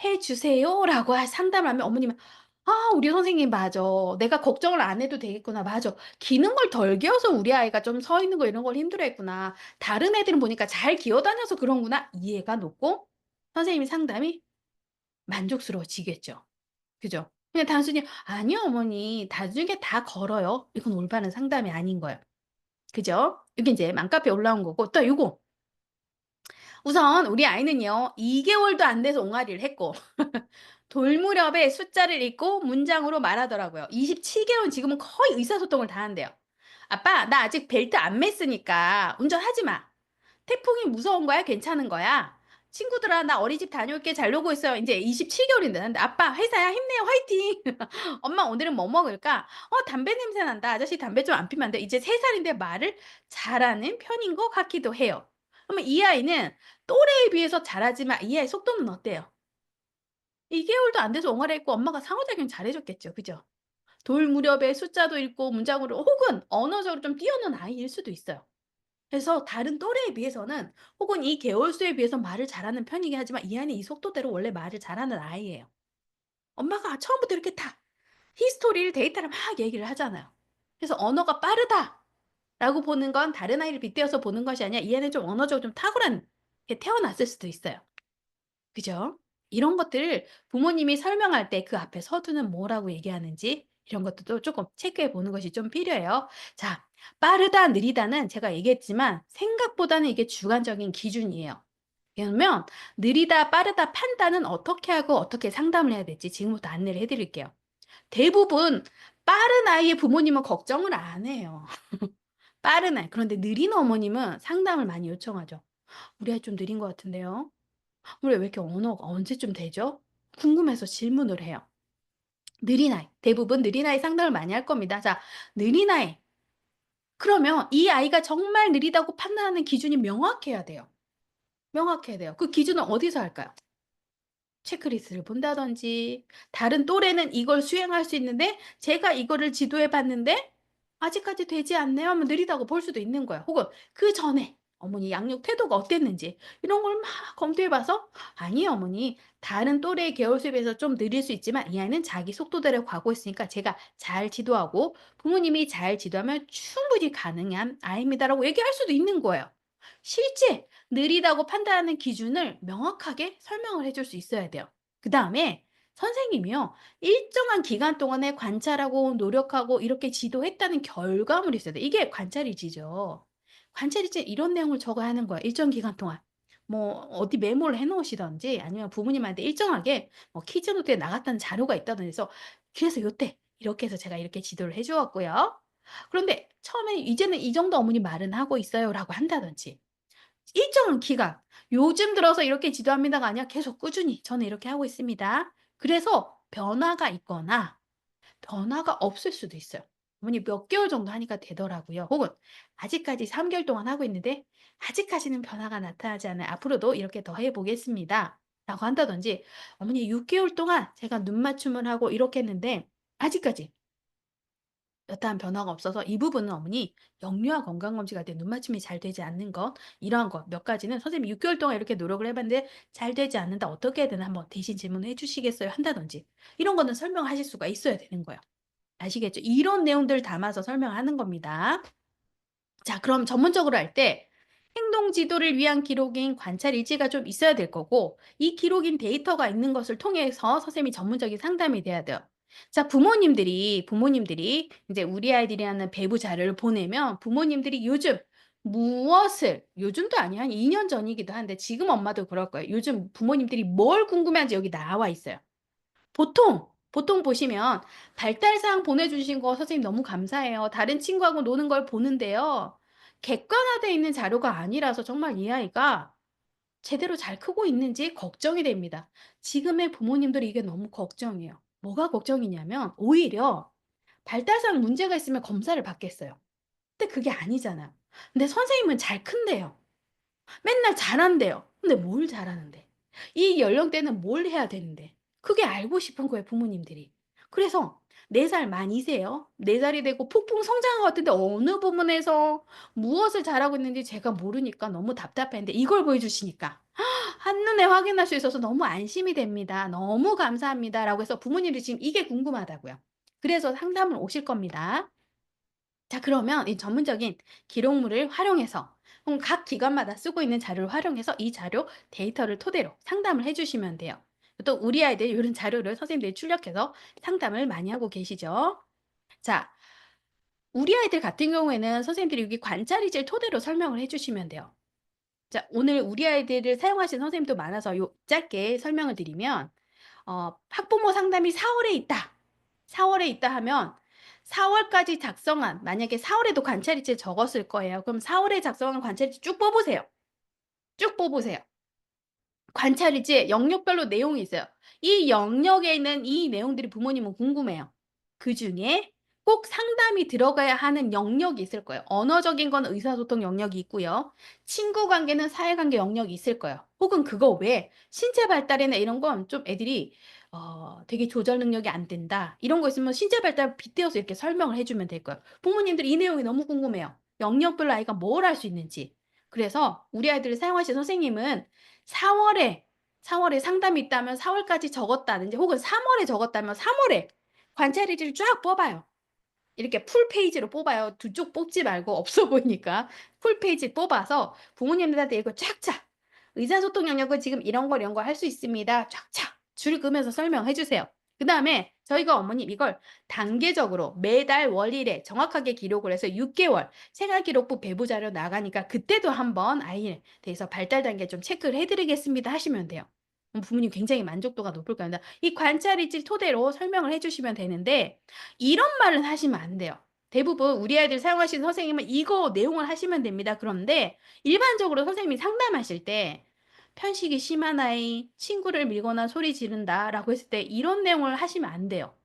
A: 해 주세요라고 상담을 하면 어머님은 "아 우리 선생님 맞아. 내가 걱정을 안 해도 되겠구나. 맞아. 기는 걸 덜 기어서 우리 아이가 좀 서 있는 거 이런 걸 힘들어했구나. 다른 애들은 보니까 잘 기어 다녀서 그런구나." 이해가 높고 선생님이 상담이 만족스러워지겠죠. 그죠? 그냥 단순히 "아니요 어머니. 나중에 다 걸어요." 이건 올바른 상담이 아닌 거예요. 그죠? 이게 인제 맘카페에 올라온 거고 또 요거 우선 우리 아이는요 2 개월도 안 돼서 옹알이를 했고 돌 무렵에 숫자를 읽고 문장으로 말하더라고요. 27개월은 지금은 거의 의사소통을 다 한대요. "아빠 나 아직 벨트 안 맸으니까 운전하지 마. 태풍이 무서운 거야? 괜찮은 거야? 친구들아 나 어린이집 다녀올게. 잘 놀고 있어요." 인제 27개월인데 근데 "아빠 회사야 힘내요. 화이팅. 엄마 오늘은 뭐 먹을까? 담배 냄새 난다. 아저씨 담배 좀 안 피면 안 돼?" 이제 3 살인데 말을 잘하는 편인 것 같기도 해요. 그러면 이 아이는 또래에 비해서 잘하지만 이 아이 속도는 어때요? 2 개월도 안 돼서 옹알이 했고 엄마가 상호작용 잘해 줬겠죠. 그죠? 돌 무렵에 숫자도 읽고 문장으로 혹은 언어적으로 좀 뛰어난 아이일 수도 있어요. 그래서 다른 또래에 비해서는 혹은 이 개월수에 비해서 말을 잘하는 편이긴 하지만 이 아이는 이 속도대로 원래 말을 잘하는 아이예요. 엄마가 처음부터 이렇게 다 히스토리를 데이터를 막 얘기를 하잖아요. 그래서 '언어가 빠르다.'라고 보는 건 다른 아이를 빗대어서 보는 것이 아니라 이 애는 좀 언어적으로 좀 탁월한 게 태어났을 수도 있어요. 그죠? 이런 것들을 부모님이 설명할 때 그 앞에 서두는 뭐라고 얘기하는지 이런 것들도 조금 체크해 보는 것이 좀 필요해요. 자, 빠르다, 느리다는 제가 얘기했지만 생각보다는 이게 주관적인 기준이에요. 그러면 느리다, 빠르다 판단은 어떻게 하고 어떻게 상담을 해야 될지 지금부터 안내를 해 드릴게요. 대부분 빠른 아이의 부모님은 걱정을 안 해요. 빠른 아이. 그런데 느린 어머님은 상담을 많이 요청하죠. "우리 아이 좀 느린 것 같은데요." 왜 이렇게 언어가 언제쯤 되죠? 궁금해서 질문을 해요. 느린 아이, 대부분 느린 아이 상담을 많이 할 겁니다. 자, 느린 아이. 그러면 이 아이가 정말 느리다고 판단하는 기준이 명확해야 돼요. 명확해야 돼요. 그 기준은 어디서 할까요? 체크리스트를 본다든지 다른 또래는 이걸 수행할 수 있는데 제가 이거를 지도해 봤는데 아직까지 되지 않네요 하면 느리다고 볼 수도 있는 거예요. 혹은 그전에 어머니 양육 태도가 어땠는지 이런 걸 막 검토해 봐서 "아니에요 어머니. 다른 또래의 개월수에 비해서 좀 느릴 수 있지만 이 아이는 자기 속도대로 가고 있으니까 제가 잘 지도하고 부모님이 잘 지도하면 충분히 가능한 아이입니다."라고 얘기할 수도 있는 거예요. 실제 느리다고 판단하는 기준을 명확하게 설명을 해줄 수 있어야 돼요. 그다음에 선생님이요. 일정한 기간 동안에 관찰하고 노력하고 이렇게 지도했다는 결과물이 있어야 돼요. 이게 관찰일지죠. 관찰일지에 이런 내용을 적어야 하는 거예요. 일정 기간 동안. 뭐 어디 메모를 해 놓으시든지 아니면 부모님한테 일정하게 뭐 키즈노트에 나갔다는 자료가 있다든지 해서 그래서 요때 이렇게 해서 제가 이렇게 지도를 해 주었고요. 그런데 처음에 "이제는 이 정도 어머니 말은 하고 있어요."라고 한다든지 일정한 기간 "요즘 들어서 이렇게 지도합니다."가 아니라 계속 꾸준히 "저는 이렇게 하고 있습니다." 그래서 변화가 있거나 변화가 없을 수도 있어요. 어머니 몇 개월 정도 하니까 되더라고요. 혹은 "아직까지 3 개월 동안 하고 있는데 아직까지는 변화가 나타나지 않아요. 앞으로도 이렇게 더 해 보겠습니다."라고 한다든지 "어머니 6 개월 동안 제가 눈 맞춤을 하고 이렇게 했는데 아직까지 여타한 변화가 없어서 이 부분은 어머니 영유아 건강검진할 때 눈 맞춤이 잘 되지 않는 것 이러한 것 몇 가지는 선생님이 6 개월 동안 이렇게 노력을 해 봤는데 잘 되지 않는다. 어떻게 해야 되나 한번 대신 질문해 주시겠어요?" 한다든지 이런 거는 설명하실 수가 있어야 되는 거예요. 아시겠죠? 이런 내용들을 담아서 설명하는 겁니다. 자 그럼 전문적으로 할 때 행동 지도를 위한 기록인 관찰 일지가 좀 있어야 될 거고 이 기록인 데이터가 있는 것을 통해서 선생님이 전문적인 상담이 돼야 돼요. 자 부모님들이 이제 우리 아이들이 하는 배부 자료를 보내면 부모님들이 요즘 무엇을 요즘도 아니야 한 2년 전이기도 한데 지금 엄마도 그럴 거예요. 요즘 부모님들이 뭘 궁금해하는지 여기 나와 있어요. 보통 보시면 "발달사항 보내주신 거 선생님 너무 감사해요. 다른 친구하고 노는 걸 보는데요." 객관화되어 있는 자료가 아니라서 정말 이 아이가 제대로 잘 크고 있는지 걱정이 됩니다. 지금의 부모님들이 이게 너무 걱정이에요. 뭐가 걱정이냐면 오히려 발달상 문제가 있으면 검사를 받겠어요. 근데 그게 아니잖아요. 근데 선생님은 잘 큰대요. 맨날 잘한대요. 근데 뭘 잘하는데? 이 연령대는 뭘 해야 되는데? 그게 알고 싶은 거예요, 부모님들이. 그래서 4살 만이세요. 4살이 되고 폭풍 성장한 것 같은데 어느 부분에서 무엇을 잘하고 있는지 제가 모르니까 너무 답답했는데 이걸 보여주시니까 한눈에 확인할 수 있어서 너무 안심이 됩니다. 너무 감사합니다. 라고 해서 부모님들이 지금 이게 궁금하다고요. 그래서 상담을 오실 겁니다. 자, 그러면 이 전문적인 기록물을 활용해서 혹은 각 기관마다 쓰고 있는 자료를 활용해서 이 자료 데이터를 토대로 상담을 해 주시면 돼요. 또 우리 아이들 이런 자료를 선생님들이 출력해서 상담을 많이 하고 계시죠. 자, 우리 아이들 같은 경우에는 선생님들이 여기 관찰이질 토대로 설명을 해 주시면 돼요. 자, 오늘 우리 아이들을 사용하신 선생님도 많아서 요 짧게 설명을 드리면 학부모 상담이 4 월에 있다. 4 월에 있다 하면 4 월까지 작성한, 만약에 4 월에도 관찰일지를 적었을 거예요. 그럼 4 월에 작성한 관찰일지 쭉 뽑으세요. 쭉 뽑으세요. 관찰일지에 영역별로 내용이 있어요. 이 영역에 있는 이 내용들이 부모님은 궁금해요. 그중에 꼭 상담이 들어가야 하는 영역이 있을 거예요. 언어적인 건 의사소통 영역이 있고요. 친구 관계는 사회관계 영역이 있을 거예요. 혹은 그거 외에 신체 발달이나 이런 건 좀 애들이 되게 조절 능력이 안 된다. 이런 거 있으면 신체 발달 빗대어서 이렇게 설명을 해 주면 될 거예요. 부모님들이 이 내용이 너무 궁금해요. 영역별로 아이가 뭘 할 수 있는지. 그래서 우리 아이들을 사용하신 선생님은 4 월에 4 월에 상담이 있다면 4 월까지 적었다든지 혹은 3 월에 적었다면 3 월에 관찰일지를 쫙 뽑아요. 이렇게 풀 페이지로 뽑아요. 두 쪽 뽑지 말고 없어 보이니까 풀 페이지 뽑아서 부모님들한테 이거 쫙쫙 의사소통 영역은 지금 이런 거 할 수 있습니다. 쫙쫙 줄 그으면서 설명해 주세요. 그다음에 저희가 어머님 이걸 단계적으로 매달 월일에 정확하게 기록을 해서 6개월 생활기록부 배부 자료 나가니까 그때도 한번 아이에 대해서 발달 단계 좀 체크를 해 드리겠습니다 하시면 돼요. 부모님 굉장히 만족도가 높을 겁니다. 이 관찰일지 토대로 설명을 해 주시면 되는데 이런 말은 하시면 안 돼요. 대부분 우리 아이들 사용하시는 선생님은 이거 내용을 하시면 됩니다. 그런데 일반적으로 선생님이 상담하실 때 편식이 심한 아이, 친구를 밀거나 소리 지른다라고 했을 때 이런 내용을 하시면 안 돼요.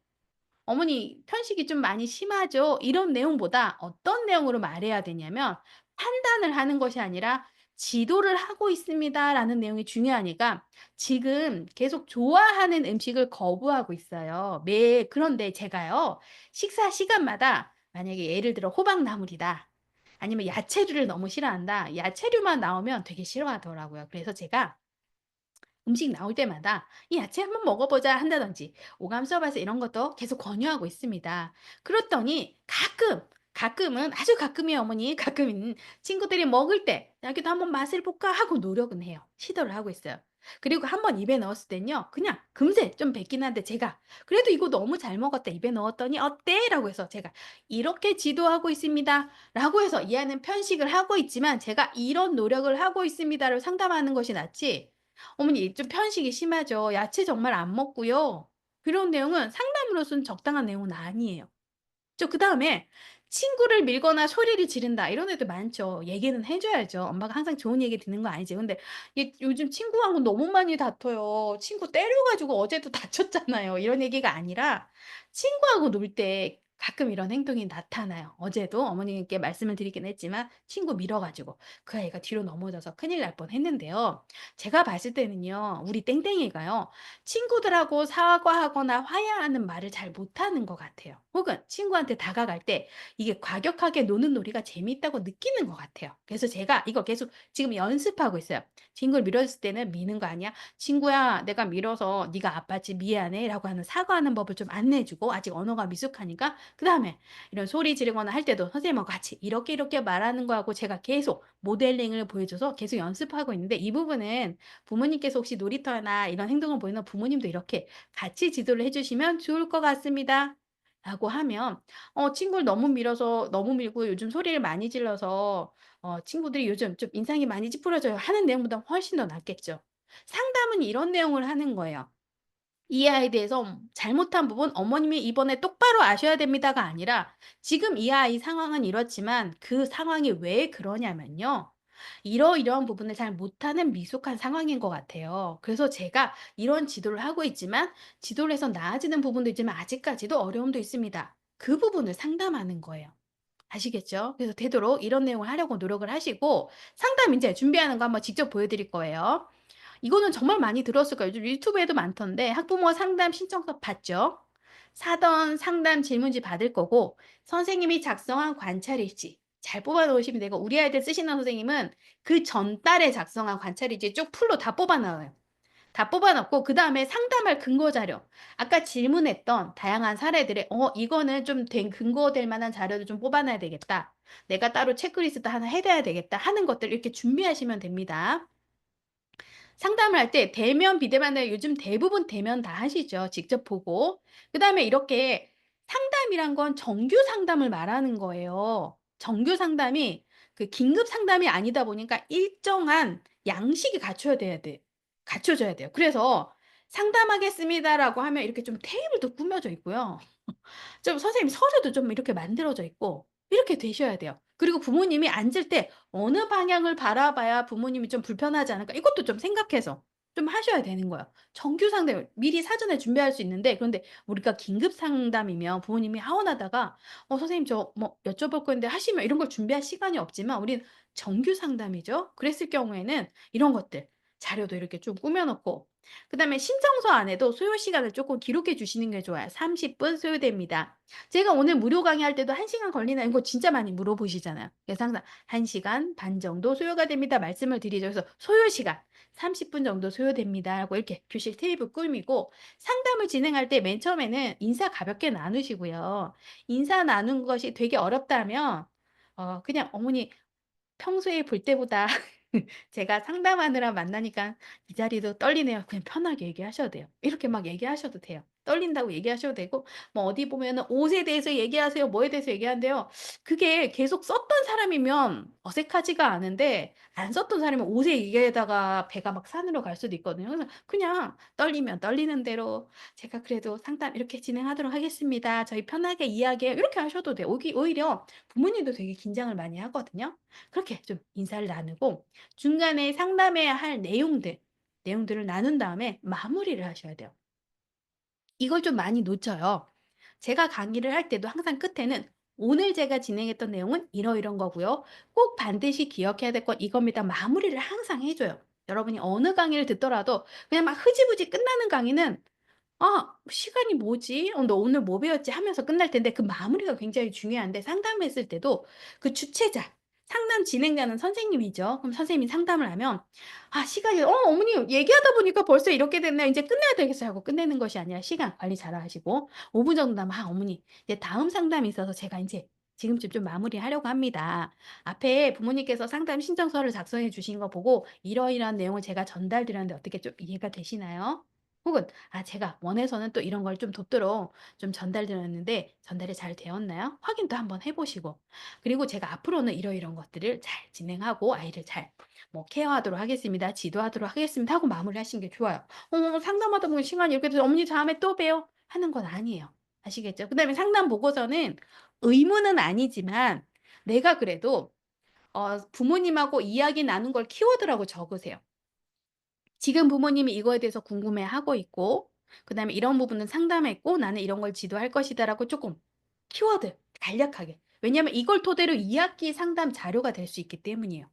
A: 어머니 편식이 좀 많이 심하죠? 이런 내용보다 어떤 내용으로 말해야 되냐면 판단을 하는 것이 아니라 "지도를 하고 있습니다."라는 내용이 중요하니까 지금 계속 좋아하는 음식을 거부하고 있어요. 그런데 제가요. 식사 시간마다 만약에 예를 들어 호박나물이다. 아니면 야채류를 너무 싫어한다. 야채류만 나오면 되게 싫어하더라고요. 그래서 제가 음식 나올 때마다 "이 야채 한번 먹어보자." 한다든지 오감 서바스 이런 것도 계속 권유하고 있습니다. 그랬더니 가끔은 아주 가끔이에요 어머니. 가끔은 친구들이 먹을 때 "자기도 한번 맛을 볼까?" 하고 노력은 해요. 시도를 하고 있어요. 그리고 한번 입에 넣었을 땐요. 그냥 금세 좀 뱉긴 한데 제가 "그래도 이거 너무 잘 먹었다. 입에 넣었더니 어때?" 라고 해서 제가 "이렇게 지도하고 있습니다."라고 해서 이 아이는 편식을 하고 있지만 제가 "이런 노력을 하고 있습니다."를 상담하는 것이 낫지 "어머니 좀 편식이 심하죠. 야채 정말 안 먹고요." 그런 내용은 상담으로서는 적당한 내용은 아니에요. 그다음에 친구를 밀거나 소리를 지른다 이런 애들 많죠. 얘기는 해 줘야죠. 엄마가 항상 좋은 얘기 듣는 거 아니지. 근데 얘 요즘 친구하고 너무 많이 다퉈요. 친구 때려 가지고 어제도 다쳤잖아요. 이런 얘기가 아니라 친구하고 놀 때 가끔 이런 행동이 나타나요. 어제도 어머님께 말씀을 드리긴 했지만 친구 밀어 가지고 그 아이가 뒤로 넘어져서 큰일 날 뻔했는데요. 제가 봤을 때는요. 우리 땡땡이가요. 친구들하고 사과하거나 화해하는 말을 잘 못하는 것 같아요. 혹은 친구한테 다가갈 때 이게 과격하게 노는 놀이가 재미있다고 느끼는 것 같아요. 그래서 제가 이거 계속 지금 연습하고 있어요. 친구를 밀었을 때는 미는 거 아니야. 친구야, 내가 밀어서 네가 아팠지 미안해. 라고 하는 사과하는 법을 좀 안내해 주고 아직 언어가 미숙하니까 그 다음에 이런 소리 지르거나 할 때도 선생님하고 같이 이렇게 말하는 거하고 제가 계속 모델링을 보여줘서 계속 연습하고 있는데 이 부분은 부모님께서 혹시 놀이터나 이런 행동을 보이는 부모님도 이렇게 같이 지도를 해 주시면 좋을 것 같습니다. 라고 하면 친구를 너무 밀어서 너무 밀고 요즘 소리를 많이 질러서 친구들이 요즘 좀 인상이 많이 찌푸려져요 하는 내용보다 훨씬 더 낫겠죠. 상담은 이런 내용을 하는 거예요. 이 아이에 대해서 잘못한 부분 어머님이 이번에 똑바로 아셔야 됩니다가 아니라 지금 이 아이 상황은 이렇지만 그 상황이 왜 그러냐면요. 이러이러한 부분을 잘 못하는 미숙한 상황인 것 같아요. 그래서 제가 이런 지도를 하고 있지만 지도를 해서 나아지는 부분도 있지만 아직까지도 어려움도 있습니다. 그 부분을 상담하는 거예요. 아시겠죠? 그래서 되도록 이런 내용을 하려고 노력을 하시고 상담 인제 준비하는 거 한번 직접 보여 드릴 거예요. 이거는 정말 많이 들었을 거예요. 요즘 유튜브에도 많던데 학부모 상담 신청서 받죠? 사전 상담 질문지 받을 거고 선생님이 작성한 관찰일지 잘 뽑아 놓으시면 되고 우리 아이들 쓰시는 선생님은 그 전달에 작성한 관찰일지 쭉 풀로 다 뽑아 놔요. 다 뽑아 놓고 그다음에 상담할 근거 자료. 아까 질문했던 다양한 사례들에 이거는 좀 된 근거 될 만한 자료를 좀 뽑아 놔야 되겠다. 내가 따로 체크리스트 하나 해 둬야 되겠다 하는 것들 이렇게 준비하시면 됩니다. 상담을 할 때 대면, 비대면에 요즘 대부분 대면 다 하시죠. 직접 보고. 그다음에 이렇게 상담이란 건 정규 상담을 말하는 거예요. 정규 상담이 그 긴급 상담이 아니다 보니까 일정한 양식이 갖춰져야 돼요. 그래서 "상담하겠습니다."라고 하면 이렇게 좀 테이블도 꾸며져 있고요. 좀 선생님 서류도 좀 이렇게 만들어져 있고 이렇게 되셔야 돼요. 그리고 부모님이 앉을 때 어느 방향을 바라봐야 부모님이 좀 불편하지 않을까 이것도 좀 생각해서 좀 하셔야 되는 거예요. 정규 상담을 미리 사전에 준비할 수 있는데 그런데 우리가 긴급 상담이면 부모님이 하원하다가 선생님 저 뭐 여쭤볼 건데." 하시면 이런 걸 준비할 시간이 없지만 우린 정규 상담이죠. 그랬을 경우에는 이런 것들 자료도 이렇게 좀 꾸며 놓고 그다음에 신청서 안에도 소요 시간을 쪼끔 기록해 주시는 게 좋아요. 30분 소요됩니다. 제가 오늘 무료 강의할 때도 1 시간 걸리나요? 이거 진짜 많이 물어보시잖아요. 그래서 항상 1 시간 반 정도 소요가 됩니다 말씀을 드리죠. 그래서 소요 시간 30분 정도 소요됩니다라고 이렇게 교실 테이블 꾸미고 상담을 진행할 때 맨 처음에는 인사 가볍게 나누시고요. 인사 나눈 것이 되게 어렵다면 그냥 "어머니 평소에 볼 때보다 제가 상담하느라 만나니까 이 자리도 떨리네요." 그냥 편하게 얘기하셔도 돼요. 이렇게 막 얘기하셔도 돼요. 떨린다고 얘기하셔도 되고 뭐 어디 보면은 "옷에 대해서 얘기하세요." 뭐에 대해서 얘기하는데요. 그게 계속 썼던 사람이면 어색하지가 않은데 안 썼던 사람이면 옷에 얘기하다가 배가 막 산으로 갈 수도 있거든요. 그래서 그냥 떨리면 떨리는 대로 "제가 그래도 상담 이렇게 진행하도록 하겠습니다. 저희 편하게 이야기해요." 이렇게 하셔도 돼요. 오히려 부모님도 되게 긴장을 많이 하거든요. 그렇게 좀 인사를 나누고 중간에 상담해야 할 내용들을 나눈 다음에 마무리를 하셔야 돼요. 이걸 좀 많이 놓쳐요. 제가 강의를 할 때도 항상 끝에는 "오늘 제가 진행했던 내용은 이러이런 거고요. 꼭 반드시 기억해야 될 건 이겁니다." 마무리를 항상 해 줘요. 여러분이 어느 강의를 듣더라도 그냥 막 흐지부지 끝나는 강의는 '아 시간이 뭐지? 너 오늘 뭐 배웠지?' 하면서 끝날 텐데 그 마무리가 굉장히 중요한데 상담했을 때도 그 주체자, 상담 진행자는 선생님이죠. 그럼 선생님이 상담을 하면 시간이 어머니 얘기하다 보니까 벌써 이렇게 됐네요. 인제 끝내야 되겠어요." 하고 끝내는 것이 아니라 시간 관리 잘 하시고 5분 정도 남으면 어머니 이제 다음 상담이 있어서 제가 인제 지금쯤 좀 마무리하려고 합니다. 앞에 부모님께서 상담 신청서를 작성해 주신 거 보고 이러이러한 내용을 제가 전달 드렸는데 어떻게 좀 이해가 되시나요?" 혹은 제가 원해서는 또 이런 걸 좀 돕도록 좀 전달 드렸는데 전달이 잘 되었나요?" 확인도 한번 해 보시고 그리고 제가 앞으로는 이러이러한 것들을 잘 진행하고 아이를 잘 뭐 케어하도록 하겠습니다. 지도하도록 하겠습니다 하고 마무리하시는 게 좋아요. 상담하다 보면 시간이 이렇게 돼서 "어머니 다음에 또 봬요." 하는 건 아니에요. 아시겠죠? 그다음에 상담 보고서는 의무는 아니지만 내가 그래도 부모님하고 이야기 나눈 걸 키워드라고 적으세요. 지금 부모님이 이거에 대해서 궁금해하고 있고 그다음에 "이런 부분은 상담했고 나는 이런 걸 지도할 것이다."라고 쪼끔 키워드 간략하게. 왜냐하면 이걸 토대로 2 학기 상담 자료가 될 수 있기 때문이에요.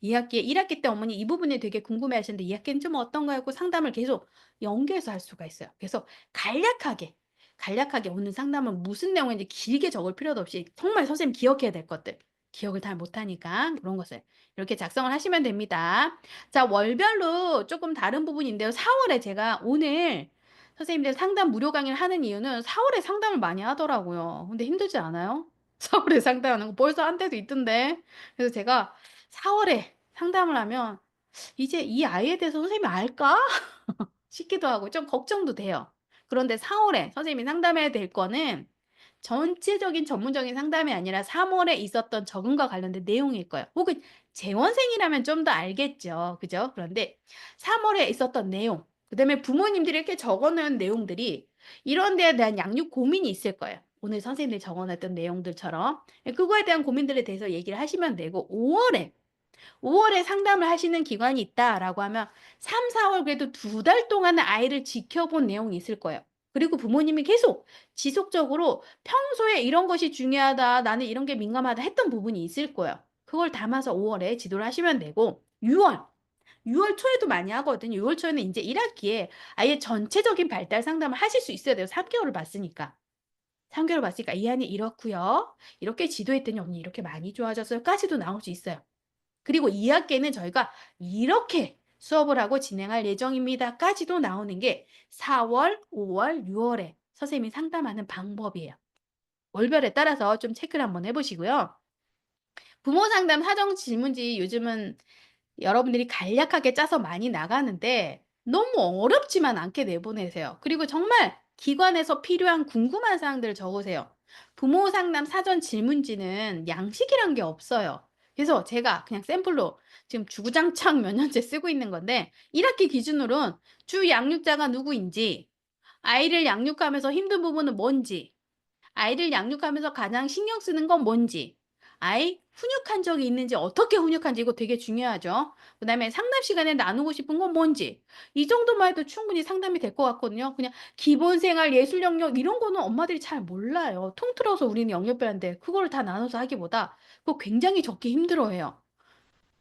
A: 2 학기에 1 학기 때 어머니 이 부분에 되게 궁금해하시는데 2 학기는 좀 어떤가요? 하고 상담을 계속 연계해서 할 수가 있어요. 그래서 간략하게 오늘 상담은 무슨 내용인지 길게 적을 필요도 없이 정말 선생님이 기억해야 될 것들, 기억을 잘 못하니까 그런 것을 이렇게 작성을 하시면 됩니다. 자 월별로 쪼끔 다른 부분인데요. 4 월에 제가 오늘 선생님들 상담 무료 강의를 하는 이유는 4 월에 상담을 많이 하더라고요. 근데 힘들지 않아요? 4 월에 상담하는 거 벌써 한 때도 있던데. 그래서 제가 4 월에 상담을 하면 '이제 이 아이에 대해서 선생님이 알까?' 싶기도 하고 좀 걱정도 돼요. 그런데 4 월에 선생님이 상담해야 될 거는 전체적인 전문적인 상담이 아니라 3 월에 있었던 적응과 관련된 내용일 거예요. 혹은 재원생이라면 좀 더 알겠죠. 그죠? 그런데 3 월에 있었던 내용, 그다음에 부모님들이 이렇게 적어 놓은 내용들이 이런 데에 대한 양육 고민이 있을 거예요. 오늘 선생님들이 적어 놨던 내용들처럼. 그거에 대한 고민들에 대해서 얘기를 하시면 되고 5 월에 상담을 하시는 기관이 있다라고 하면 3-4월 그래도 2달 동안은 아이를 지켜본 내용이 있을 거예요. 그리고 부모님이 계속 지속적으로 평소에 이런 것이 중요하다, 나는 이런 게 민감하다 했던 부분이 있을 거예요. 그걸 담아서 5 월에 지도를 하시면 되고 6월 초에도 많이 하거든요. 6월 초에는 인제 1 학기에 아예 전체적인 발달 상담을 하실 수 있어야 돼요. 3 개월을 봤으니까. 3 개월을 봤으니까 "이 안이 이렇고요. 이렇게 지도했더니 언니 이렇게 많이 좋아졌어요."까지도 나올 수 있어요. 그리고 2 학기에는 저희가 "이렇게 수업을 하고 진행할 예정입니다."까지도 나오는 게 4 월, 5 월, 6 월에 선생님이 상담하는 방법이에요. 월별에 따라서 좀 체크를 한번 해 보시고요. 부모 상담 사전 질문지 요즘은 여러분들이 간략하게 짜서 많이 나가는데 너무 어렵지만 않게 내보내세요. 그리고 정말 기관에서 필요한 궁금한 사항들을 적으세요. 부모 상담 사전 질문지는 양식이란 게 없어요. 그래서 제가 그냥 샘플로 지금 주구장창 몇 년째 쓰고 있는 건데 1 학기 기준으로는 주 양육자가 누구인지, 아이를 양육하면서 힘든 부분은 뭔지, 아이를 양육하면서 가장 신경 쓰는 건 뭔지, 아이 훈육한 적이 있는지, 어떻게 훈육한지 이거 되게 중요하죠. 그다음에 상담 시간에 나누고 싶은 건 뭔지. 이 정도만 해도 충분히 상담이 될 것 같거든요. 그냥 기본 생활, 예술 영역 이런 거는 엄마들이 잘 몰라요. 통틀어서 우리는 영역별인데 그거를 다 나눠서 하기보다 그거 굉장히 적기 힘들어해요.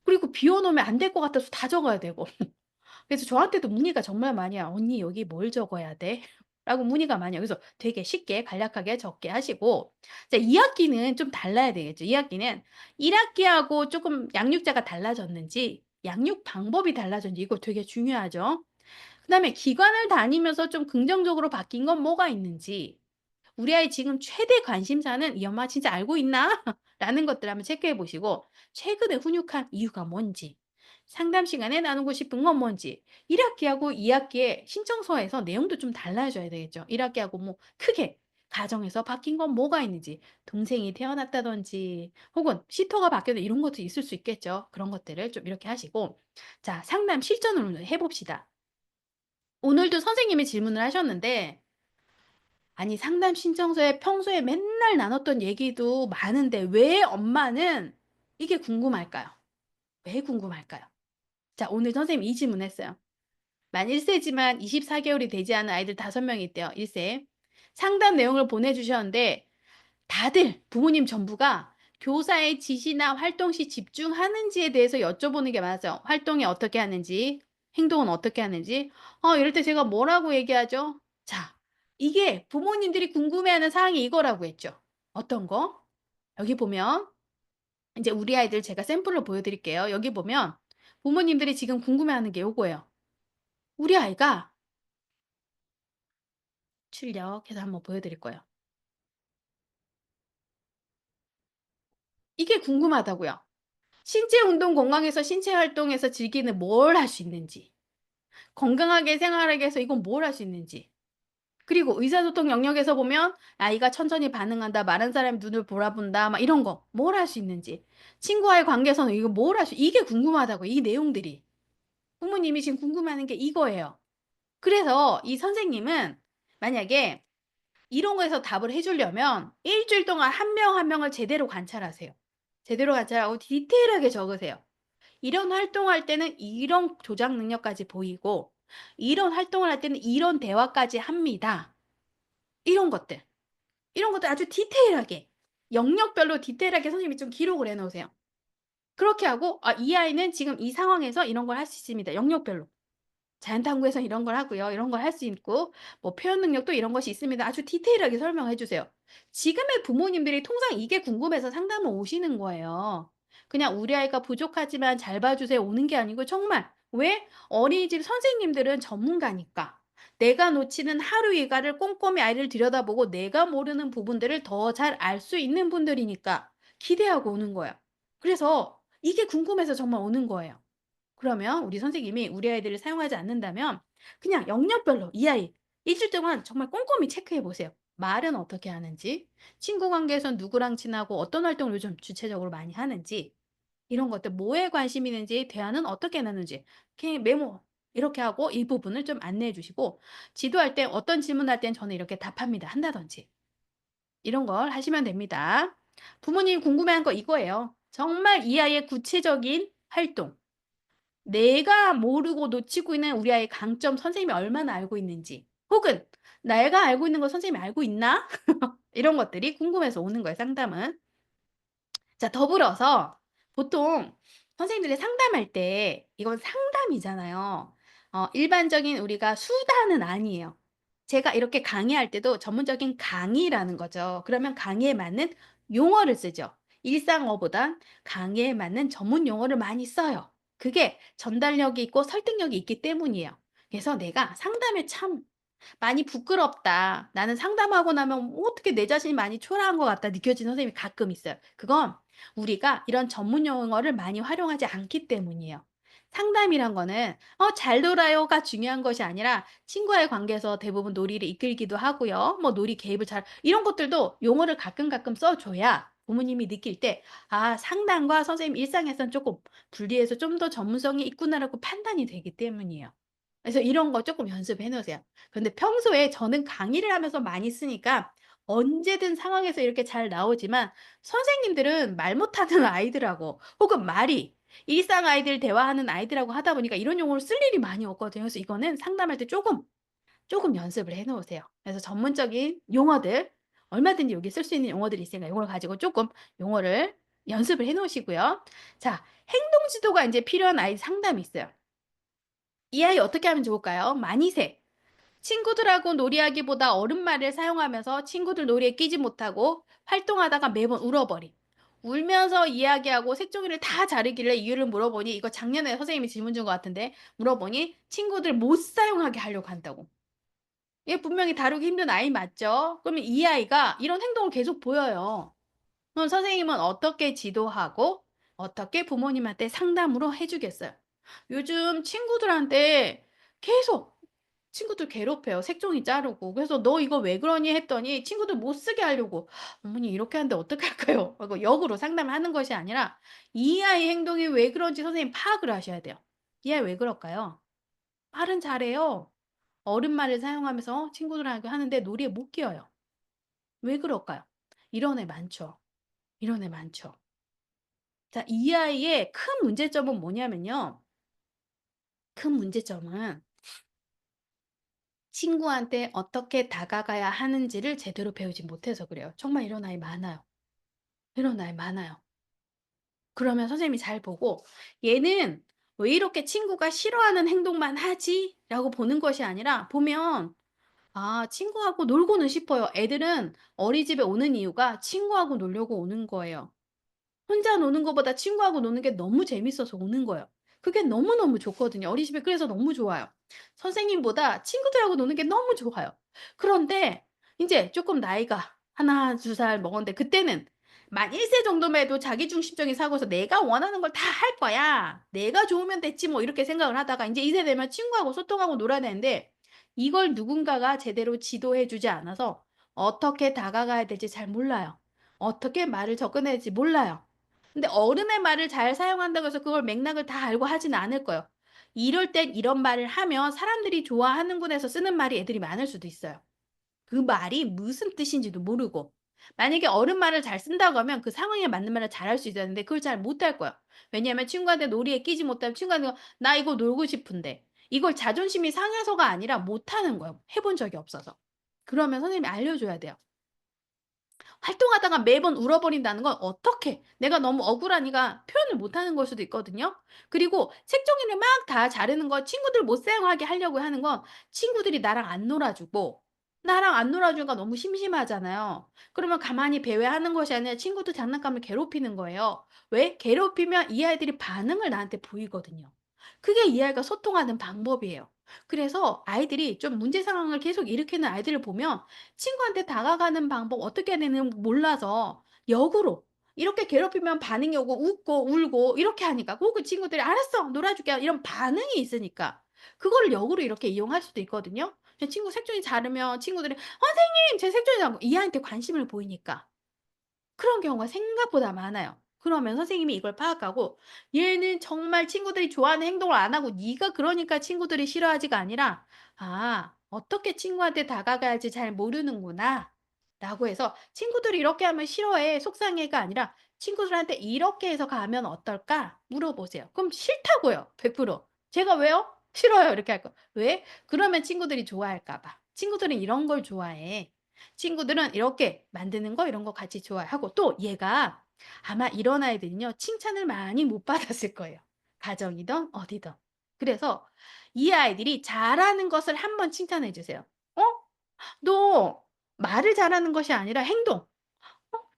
A: 그리고 비워 놓으면 안 될 것 같아서 다 적어야 되고. 그래서 저한테도 문의가 정말 많이 와요. "언니 여기 뭘 적어야 돼?" 라고 문의가 많이 와요. 그래서 되게 쉽게 간략하게 적게 하시고 자 2 학기는 좀 달라야 되겠죠. 2 학기는 1 학기하고 쪼끔 양육자가 달라졌는지 양육 방법이 달라졌는지 이거 되게 중요하죠. 그다음에 기관을 다니면서 좀 긍정적으로 바뀐 건 뭐가 있는지 우리 아이 지금 최대 관심사는 '이 엄마 진짜 알고 있나?' 라는 것들을 한번 체크해 보시고 최근에 훈육한 이유가 뭔지 상담 시간에 나누고 싶은 건 뭔지 1 학기하고 2 학기에 신청서에서 내용도 좀 달라져야 되겠죠. 1 학기하고 뭐 크게 가정에서 바뀐 건 뭐가 있는지 동생이 태어났다든지 혹은 시터가 바뀌었다 이런 것도 있을 수 있겠죠. 그런 것들을 좀 이렇게 하시고 자 상담 실전을 오늘 해 봅시다. 오늘도 선생님이 질문을 하셨는데 아니 상담 신청서에 평소에 맨날 나눴던 얘기도 많은데 왜 엄마는 이게 궁금할까요? 왜 궁금할까요? 자 오늘 선생님이 이 질문했어요. 만 1 세지만 24 개월이 되지 않은 아이들 5 명이 있대요, 1 세. 상담 내용을 보내주셨는데 다들 부모님 전부가 교사의 지시나 활동 시 집중하는지에 대해서 여쭤보는 게 많았어요. 활동이 어떻게 하는지, 행동은 어떻게 하는지. 이럴 때 제가 뭐라고 얘기하죠? 자, 이게 부모님들이 궁금해하는 사항이 이거라고 했죠. 어떤 거? 여기 보면 이제 우리 아이들 제가 샘플로 보여드릴게요. 여기 보면 부모님들이 지금 궁금해하는 게 요거예요. 우리 아이가 출력해서 한번 보여드릴 거예요. 이게 궁금하다고요. 신체 운동 건강해서 신체 활동에서 즐기는 뭘 할 수 있는지, 건강하게 생활하기 위해서 이건 뭘 할 수 있는지, 그리고 의사소통 영역에서 보면 아이가 천천히 반응한다, 마른 사람의 눈을 바라본다, 막 이런 거 뭘 할 수 있는지, 친구와의 관계에서는 이거 뭘 할 수 이게 궁금하다고 이 내용들이. 부모님이 지금 궁금해하는 게 이거예요. 그래서 이 선생님은 만약에 이런 거에서 답을 해 주려면 1 주일 동안 한 명 한 명을 제대로 관찰하세요. 제대로 관찰하고 디테일하게 적으세요. 이런 활동할 때는 이런 조작 능력까지 보이고 이런 활동을 할 때는 이런 대화까지 합니다. 이런 것들. 이런 것들 아주 디테일하게 영역별로 디테일하게 선생님이 좀 기록을 해 놓으세요. 그렇게 하고 '아 이 아이는 지금 이 상황에서 이런 걸 할 수 있습니다.' 영역별로. 자연탐구에서 이런 걸 하고요. 이런 걸 할 수 있고 뭐 표현 능력도 이런 것이 있습니다. 아주 디테일하게 설명해 주세요. 지금의 부모님들이 통상 이게 궁금해서 상담을 오시는 거예요. 그냥 "우리 아이가 부족하지만 잘 봐 주세요." 오는 게 아니고 정말 왜? 어린이집 선생님들은 전문가니까. 내가 놓치는 하루 일과를 꼼꼼히 아이를 들여다보고 내가 모르는 부분들을 더 잘 알 수 있는 분들이니까 기대하고 오는 거예요. 그래서 이게 궁금해서 정말 오는 거예요. 그러면 우리 선생님이 우리 아이들을 사용하지 않는다면 그냥 영역별로 이 아이 1 주일 동안 정말 꼼꼼히 체크해 보세요. 말은 어떻게 하는지, 친구 관계에선 누구랑 친하고 어떤 활동을 요즘 주체적으로 많이 하는지 이런 것들 뭐에 관심이 있는지, 대화는 어떻게 나누는지 이렇게 메모 이렇게 하고 이 부분을 좀 안내해 주시고 지도할 때 어떤 질문할 땐 저는 이렇게 답합니다. 한다든지. 이런 걸 하시면 됩니다. 부모님이 궁금해하는 거 이거예요. 정말 이 아이의 구체적인 활동 내가 모르고 놓치고 있는 우리 아이의 강점 선생님이 얼마나 알고 있는지 혹은 내가 알고 있는 거 선생님이 알고 있나? 이런 것들이 궁금해서 오는 거예요, 상담은. 자, 더불어서 보통 선생님들이 상담할 때 이건 상담이잖아요. 일반적인 우리가 수다는 아니에요. 제가 이렇게 강의할 때도 전문적인 강의라는 거죠. 그러면 강의에 맞는 용어를 쓰죠. 일상어보단 강의에 맞는 전문 용어를 많이 써요. 그게 전달력이 있고 설득력이 있기 때문이에요. 그래서 내가 상담에 참 많이 부끄럽다. 나는 상담하고 나면 뭐 어떻게 내 자신이 많이 초라한 것 같다 느껴지는 선생님이 가끔 있어요. 그건 우리가 이런 전문 용어를 많이 활용하지 않기 때문이에요. 상담이란 거는 잘 놀아요가 중요한 것이 아니라 친구와의 관계에서 대부분 놀이를 이끌기도 하고요. 뭐 놀이 개입을 잘 이런 것들도 용어를 가끔 써줘야 부모님이 느낄 때 상담과 선생님 일상에서는 조금 분리해서 좀 더 전문성이 있구나라고 판단이 되기 때문이에요. 그래서 이런 거 조금 연습해 놓으세요. 근데 평소에 저는 강의를 하면서 많이 쓰니까 언제든 상황에서 이렇게 잘 나오지만 선생님들은 말 못하는 아이들하고 혹은 말이 일상 아이들 대화하는 아이들하고 하다 보니까 이런 용어를 쓸 일이 많이 없거든요. 그래서 이거는 상담할 때 조금 연습을 해 놓으세요. 그래서 전문적인 용어들 얼마든지 여기 쓸 수 있는 용어들이 있으니까 이걸 가지고 조금 용어를 연습을 해 놓으시고요. 자, 행동 지도가 인제 필요한 아이 상담이 있어요. 이 아이 어떻게 하면 좋을까요? 많이새. 친구들하고 놀이하기보다 어른말을 사용하면서 친구들 놀이에 끼지 못하고 활동하다가 매번 울어버림. 울면서 이야기하고 색종이를 다 자르길래 이유를 물어보니 이거 작년에 선생님이 질문 준 것 같은데 물어보니 친구들 못 사용하게 하려고 한다고. 얘 분명히 다루기 힘든 아이 맞죠? 그러면 이 아이가 이런 행동을 계속 보여요. 그럼 선생님은 어떻게 지도하고 어떻게 부모님한테 상담으로 해 주겠어요? 요즘 친구들한테 계속 친구들 괴롭혀요. 색종이 자르고. 그래서 "너 이거 왜 그러니?" 했더니 친구들 못 쓰게 하려고 "어머니 이렇게 하는데 어떡할까요?" 하고 역으로 상담을 하는 것이 아니라 이 아이 행동이 왜 그런지 선생님 파악을 하셔야 돼요. 이 아이 왜 그럴까요? 말은 잘해요. 어른 말을 사용하면서 친구들하고 하는데 놀이에 못 끼어요. 왜 그럴까요? 이런 애 많죠. 이런 애 많죠. 자, 이 아이의 큰 문제점은 뭐냐면요. 큰 문제점은 친구한테 어떻게 다가가야 하는지를 제대로 배우지 못해서 그래요. 정말 이런 아이 많아요. 이런 아이 많아요. 그러면 선생님이 잘 보고 '얘는 왜 이렇게 친구가 싫어하는 행동만 하지?' 라고 보는 것이 아니라 보면 친구하고 놀고는 싶어요. 애들은 어린이집에 오는 이유가 친구하고 놀려고 오는 거예요. 혼자 노는 것보다 친구하고 노는 게 너무 재밌어서 오는 거예요. 그게 너무너무 좋거든요. 어린이집에 그래서 너무 좋아요. 선생님보다 친구들하고 노는 게 너무 좋아요. 그런데 인제 쪼끔 나이가 하나, 두 살 먹었는데 그때는 만 1세 정도만 해도 자기중심적인 사고에서 '내가 원하는 걸 다 할 거야. 내가 좋으면 됐지 뭐.' 이렇게 생각을 하다가 인제 2세 되면 친구하고 소통하고 놀아야 되는데 이걸 누군가가 제대로 지도해 주지 않아서 어떻게 다가가야 될지 잘 몰라요. 어떻게 말을 접근해야 될지 몰라요. 근데 어른의 말을 잘 사용한다고 해서 그걸 맥락을 다 알고 하지는 않을 거예요. 이럴 땐 이런 말을 하면 사람들이 좋아하는군 해서 쓰는 말이 애들이 많을 수도 있어요. 그 말이 무슨 뜻인지도 모르고. 만약에 어른 말을 잘 쓴다고 하면 그 상황에 맞는 말을 잘할 수 있었는데 그걸 잘 못할 거야. 왜냐하면 친구한테 놀이에 끼지 못하면 친구한테 "나 이거 놀고 싶은데." 이걸 자존심이 상해서가 아니라 못하는 거예요, 해본 적이 없어서. 그러면 선생님이 알려줘야 돼요. 활동하다가 매번 울어버린다는 건 어떻게 내가 너무 억울하니까 표현을 못하는 걸 수도 있거든요. 그리고 색종이를 막 다 자르는 거 친구들 못 사용하게 하려고 하는 건 친구들이 나랑 안 놀아주고 나랑 안 놀아주니까 너무 심심하잖아요. 그러면 가만히 배회하는 것이 아니라 친구들 장난감을 괴롭히는 거예요. 왜? 괴롭히면 이 아이들이 반응을 나한테 보이거든요. 그게 이 아이가 소통하는 방법이에요. 그래서 아이들이 좀 문제 상황을 계속 일으키는 아이들을 보면 친구한테 다가가는 방법 어떻게 해야 되는 몰라서 역으로 이렇게 괴롭히면 반응이 오고 웃고 울고 이렇게 하니까 그 친구들이 "알았어. 놀아 줄게." 이런 반응이 있으니까 그거를 역으로 이렇게 이용할 수도 있거든요. 제 친구 색종이 자르면 친구들이 "선생님 제 색종이 자르고." 이 아이한테 관심을 보이니까. 그런 경우가 생각보다 많아요. 그러면 선생님이 이걸 파악하고 얘는 정말 친구들이 좋아하는 행동을 안 하고 네가 그러니까 친구들이 싫어하지가 아니라 '아 어떻게 친구한테 다가가야지 잘 모르는구나.' 라고 해서 '친구들이 이렇게 하면 싫어해. 속상해.'가 아니라 '친구들한테 이렇게 해서 가면 어떨까?' 물어보세요. 그럼 싫다고요. 100%. 제가 "왜요?" "싫어요." 이렇게 할 거. 왜? 그러면 친구들이 좋아할까 봐. 친구들은 이런 걸 좋아해. 친구들은 이렇게 만드는 거 이런 거 같이 좋아하고 또 얘가 아마 이런 아이들은요. 칭찬을 많이 못 받았을 거예요. 가정이든 어디든. 그래서 이 아이들이 잘하는 것을 한번 칭찬해 주세요. "어? 너 말을 잘하는 것이 아니라 행동.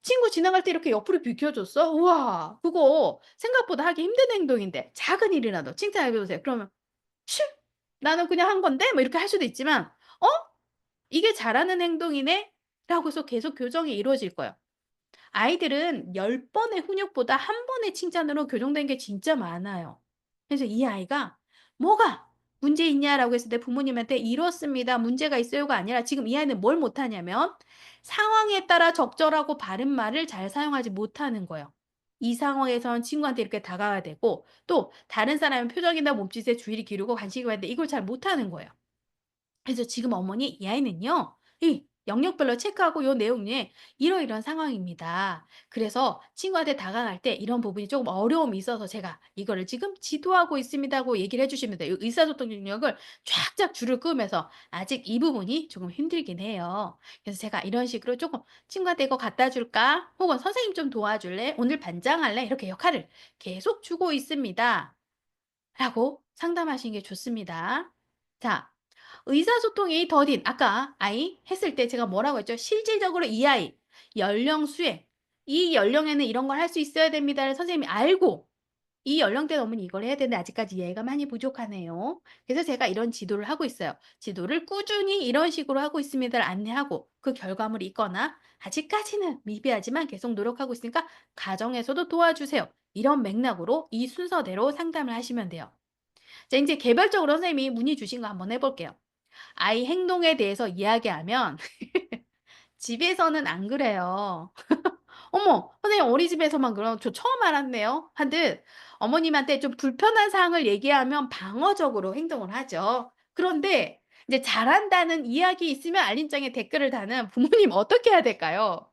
A: 친구 지나갈 때 이렇게 옆으로 비켜줬어? 우와. 그거 생각보다 하기 힘든 행동인데 작은 일이라도 칭찬해 보세요." 그러면 "치, 나는 그냥 한 건데." 뭐 이렇게 할 수도 있지만 "어? 이게 잘하는 행동이네." 라고 해서 계속 교정이 이루어질 거예요. 아이들은 10 번의 훈육보다 한 번의 칭찬으로 교정된 게 진짜 많아요. 그래서 이 아이가 "뭐가 문제 있냐?"라고 했을 때 부모님한테 "이렇습니다. 문제가 있어요."가 아니라 지금 이 아이는 뭘 못하냐면 상황에 따라 적절하고 바른 말을 잘 사용하지 못하는 거예요. 이 상황에선 친구한테 이렇게 다가가야 되고 또 다른 사람의 표정이나 몸짓에 주의를 기울이고 관심을 가야 되는데 이걸 잘 못하는 거예요. 그래서 지금 어머니 이 아이는요. 이 영역별로 체크하고 요 내용에 이러이러한 상황입니다. 그래서 친구한테 다가갈 때 이런 부분이 조금 어려움이 있어서 제가 이거를 지금 지도하고 있습니다고 얘기를 해 주시면 돼요. 의사소통 능력을 쫙쫙 줄을 그으면서 아직 이 부분이 조금 힘들긴 해요. 그래서 제가 이런 식으로 조금 "친구한테 이거 갖다 줄까?" 혹은 "선생님 좀 도와줄래?" "오늘 반장할래?" 이렇게 역할을 계속 주고 있습니다. 라고 상담하시는 게 좋습니다. 자, 의사소통이 더딘 아까 아이 했을 때 제가 뭐라고 했죠? 실질적으로 이 아이 연령 수에 이 연령에는 이런 걸 할 수 있어야 됩니다를 선생님이 알고 이 연령대 넘으면 이걸 해야 되는데 아직까지 이해가 많이 부족하네요. 그래서 제가 이런 지도를 하고 있어요. 지도를 꾸준히 이런 식으로 하고 있습니다를 안내하고 그 결과물이 있거나 아직까지는 미비하지만 계속 노력하고 있으니까 가정에서도 도와주세요. 이런 맥락으로 이 순서대로 상담을 하시면 돼요. 자, 이제 개별적으로 선생님이 문의 주신 거 한번 해볼게요. 아이 행동에 대해서 이야기하면 집에서는 안 그래요. 어머, 선생님 어린이집에서만 그럼 저 처음 알았네요. 한듯 어머님한테 좀 불편한 사항을 얘기하면 방어적으로 행동을 하죠. 그런데 이제 잘한다는 이야기 있으면 알림장에 댓글을 다는 부모님 어떻게 해야 될까요?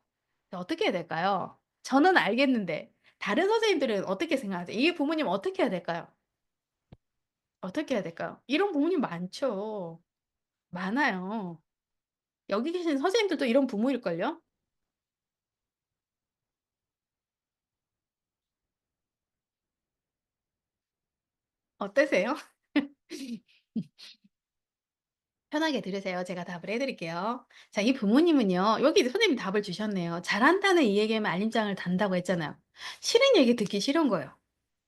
A: 어떻게 해야 될까요? 저는 알겠는데 다른 선생님들은 어떻게 생각하세요? 이 부모님 어떻게 해야 될까요? 어떻게 해야 될까요? 이런 부모님 많죠. 많아요. 여기 계신 선생님들도 이런 부모일걸요? 어떠세요? 편하게 들으세요. 제가 답을 해 드릴게요. 자, 이 부모님은요. 여기 선생님이 답을 주셨네요. 잘한다는 이야기하면 알림장을 단다고 했잖아요. 싫은 얘기 듣기 싫은 거예요.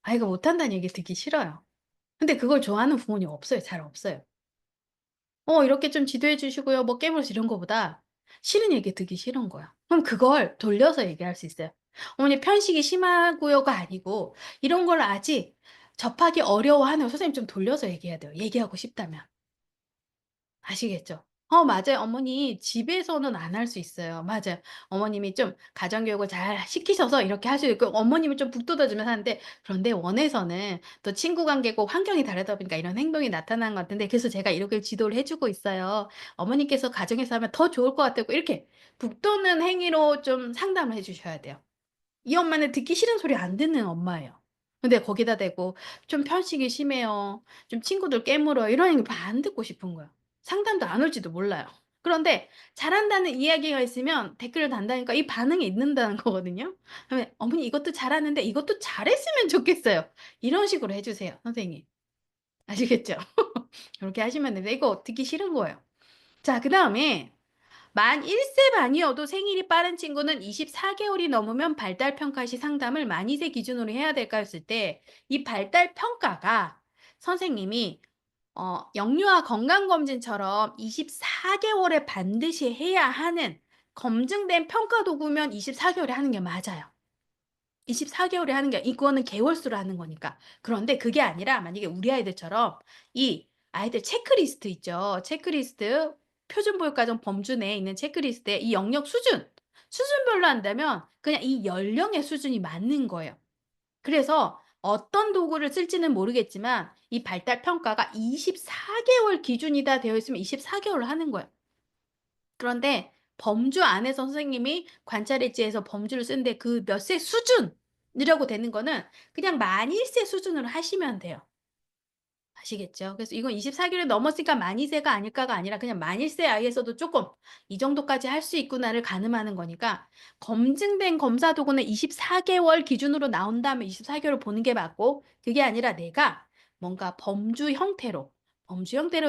A: 아이가 못한다는 얘기 듣기 싫어요. 근데 그걸 좋아하는 부모님 없어요. 잘 없어요. 이렇게 좀 지도해 주시고요. 뭐 깨물어서 이런 거보다 싫은 얘기 듣기 싫은 거야. 그럼 그걸 돌려서 얘기할 수 있어요. "어머니 편식이 심하고요."가 아니고 "이런 걸 아직 접하기 어려워하네요." 선생님 좀 돌려서 얘기해야 돼요, 얘기하고 싶다면. 아시겠죠? 맞아요. 어머니 집에서는 안 할 수 있어요. 맞아요. 어머님이 좀 가정교육을 잘 시키셔서 이렇게 할 수 있고 어머님은 좀 북돋아 주면서 하는데 그런데 원에서는 또 친구 관계고 환경이 다르다 보니까 이런 행동이 나타나는 것 같은데 그래서 제가 이렇게 지도를 해 주고 있어요. 어머니께서 가정에서 하면 더 좋을 것 같다고 이렇게 북돋는 행위로 좀 상담을 해 주셔야 돼요. 이 엄마는 듣기 싫은 소리 안 듣는 엄마예요. 근데 거기다 대고 "좀 편식이 심해요. 좀 친구들 깨물어요." 이러니까 안 듣고 싶은 거예요. 상담도 안 올지도 몰라요. 그런데 잘한다는 이야기가 있으면 댓글을 단다니까 이 반응이 있는다는 거거든요. 그러면 "어머니 이것도 잘하는데 이것도 잘했으면 좋겠어요." 이런 식으로 해 주세요, 선생님. 아시겠죠? 요렇게 하시면 됩니다. 이거 듣기 싫은 거예요. 자, 그다음에 만 1세 반이어도 생일이 빠른 친구는 24 개월이 넘으면 발달 평가 시 상담을 만 2세 기준으로 해야 될까 했을 때 이 발달 평가가 선생님이 영유아 건강 검진처럼 24 개월에 반드시 해야 하는 검증된 평가 도구면 24 개월에 하는 게 맞아요. 24 개월에 하는 게 이거는 개월수로 하는 거니까. 그런데 그게 아니라 만약에 우리 아이들처럼 이 아이들 체크리스트 있죠. 체크리스트 표준보육가정 범주 내에 있는 체크리스트에 이 영역 수준별로 한다면 그냥 이 연령의 수준이 맞는 거예요. 그래서 어떤 도구를 쓸지는 모르겠지만 이 발달 평가가 24 개월 기준이다 되어 있으면 24 개월로 하는 거예요. 그런데 범주 안에서 선생님이 관찰일지에서 범주를 쓰는데 그 몇 세 수준이라고 되는 거는 그냥 만 1세 수준으로 하시면 돼요. 아시겠죠? 그래서 이건 24개월이 넘었으니까 만이세가 아닐까가 아니라 그냥 만일세 아이에서도 조금 '이 정도까지 할 수 있구나.'를 가늠하는 거니까 검증된 검사 도구는 24개월 기준으로 나온 다음에 24개월을 보는 게 맞고 그게 아니라 내가 뭔가 범주 형태로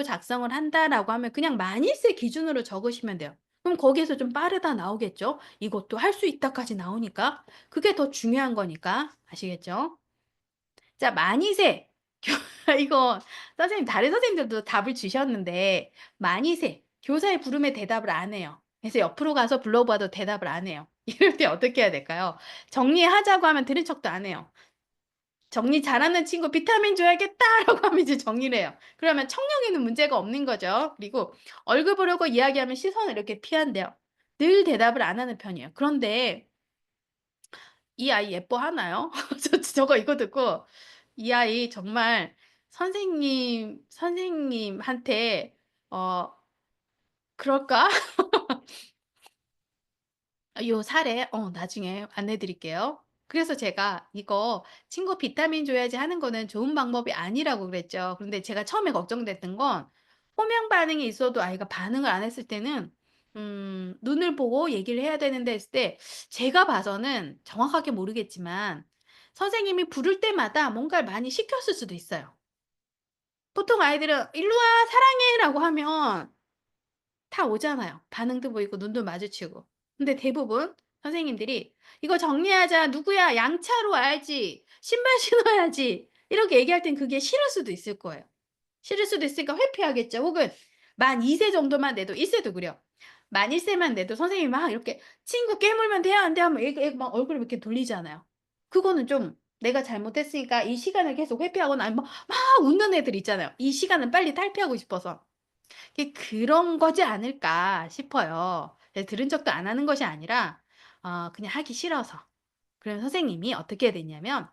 A: 작성을 한다라고 하면 그냥 만일세 기준으로 적으시면 돼요. 그럼 거기에서 좀 빠르다 나오겠죠? 이것도 할 수 있다까지 나오니까. 그게 더 중요한 거니까. 아시겠죠? 자, 만이세. 이거 선생님 다른 선생님들도 답을 주셨는데 만이세 교사의 부름에 대답을 안 해요. 그래서 옆으로 가서 불러봐도 대답을 안 해요. 이럴 때 어떻게 해야 될까요? 정리하자고 하면 들은 척도 안 해요. "정리 잘하는 친구 비타민 줘야겠다."라고 하면 이제 정리를 해요. 그러면 청력에는 문제가 없는 거죠. 그리고 얼굴 보려고 이야기하면 시선을 이렇게 피한대요. 늘 대답을 안 하는 편이에요. 그런데 이 아이 예뻐하나요? 저거 이거 듣고 이 아이 정말 선생님한테 어 그럴까? 요 사례 나중에 안내 드릴게요. 그래서 제가 이거 "친구 비타민 줘야지." 하는 거는 좋은 방법이 아니라고 그랬죠. 그런데 제가 처음에 걱정됐던 건 호명 반응이 있어도 아이가 반응을 안 했을 때는 눈을 보고 얘기를 해야 되는데 했을 때 제가 봐서는 정확하게 모르겠지만 선생님이 부를 때마다 뭔가를 많이 시켰을 수도 있어요. 보통 아이들은 "일로 와. 사랑해."라고 하면 다 오잖아요. 반응도 보이고 눈도 마주치고. 근데 대부분 선생님들이 "이거 정리하자. 누구야? 양차로 와야지. 신발 신어야지." 이렇게 얘기할 땐 그게 싫을 수도 있을 거예요. 싫을 수도 있으니까 회피하겠죠. 혹은 만 2세 정도만 돼도 1 세도 그래요. 만 1 세만 돼도 선생님이 막 이렇게 "친구 깨물면 돼요? 안 돼요?" 하면 애가 막 얼굴을 이렇게 돌리잖아요. 그거는 좀 내가 잘못했으니까 이 시간을 계속 회피하거나 아니면 막 웃는 애들 있잖아요. 이 시간은 빨리 탈피하고 싶어서. 이게 그런 거지 않을까 싶어요. 예, 들은 척도 안 하는 것이 아니라 그냥 하기 싫어서. 그럼 선생님이 어떻게 해야 되냐면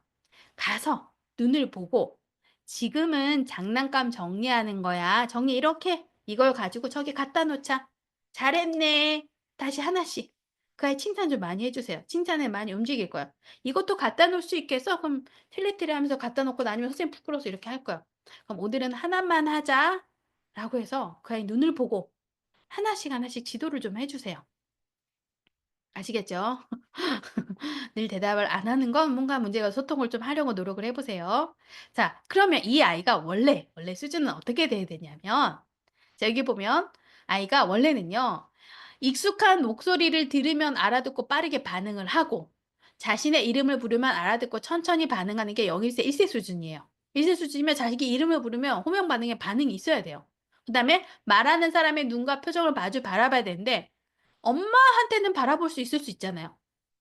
A: 가서 눈을 보고 "지금은 장난감 정리하는 거야. 정리 이렇게 해. 이걸 가지고 저기 갖다 놓자. 잘했네." 다시 하나씩. 그 아이 칭찬 좀 많이 해 주세요. 칭찬에 많이 움직일 거야. "이것도 갖다 놓을 수 있겠어?" 그럼 틸리틸리 하면서 갖다 놓고 나면 선생님 부끄러워서 이렇게 할 거야. "그럼 오늘은 하나만 하자."라고 해서 그 아이 눈을 보고 하나씩 하나씩 지도를 좀 해 주세요. 아시겠죠? 늘 대답을 안 하는 건 뭔가 문제가 소통을 좀 하려고 노력을 해 보세요. 자, 그러면 이 아이가 원래 수준은 어떻게 돼야 되냐면 자, 여기 보면 아이가 원래는요. 익숙한 목소리를 들으면 알아듣고 빠르게 반응을 하고 자신의 이름을 부르면 알아듣고 천천히 반응하는 게 0 세, 1세 수준이에요. 1세 수준이면 자기 이름을 부르면 호명 반응에 반응이 있어야 돼요. 그다음에 말하는 사람의 눈과 표정을 마주 바라봐야 되는데 엄마한테는 바라볼 수 있을 수 있잖아요.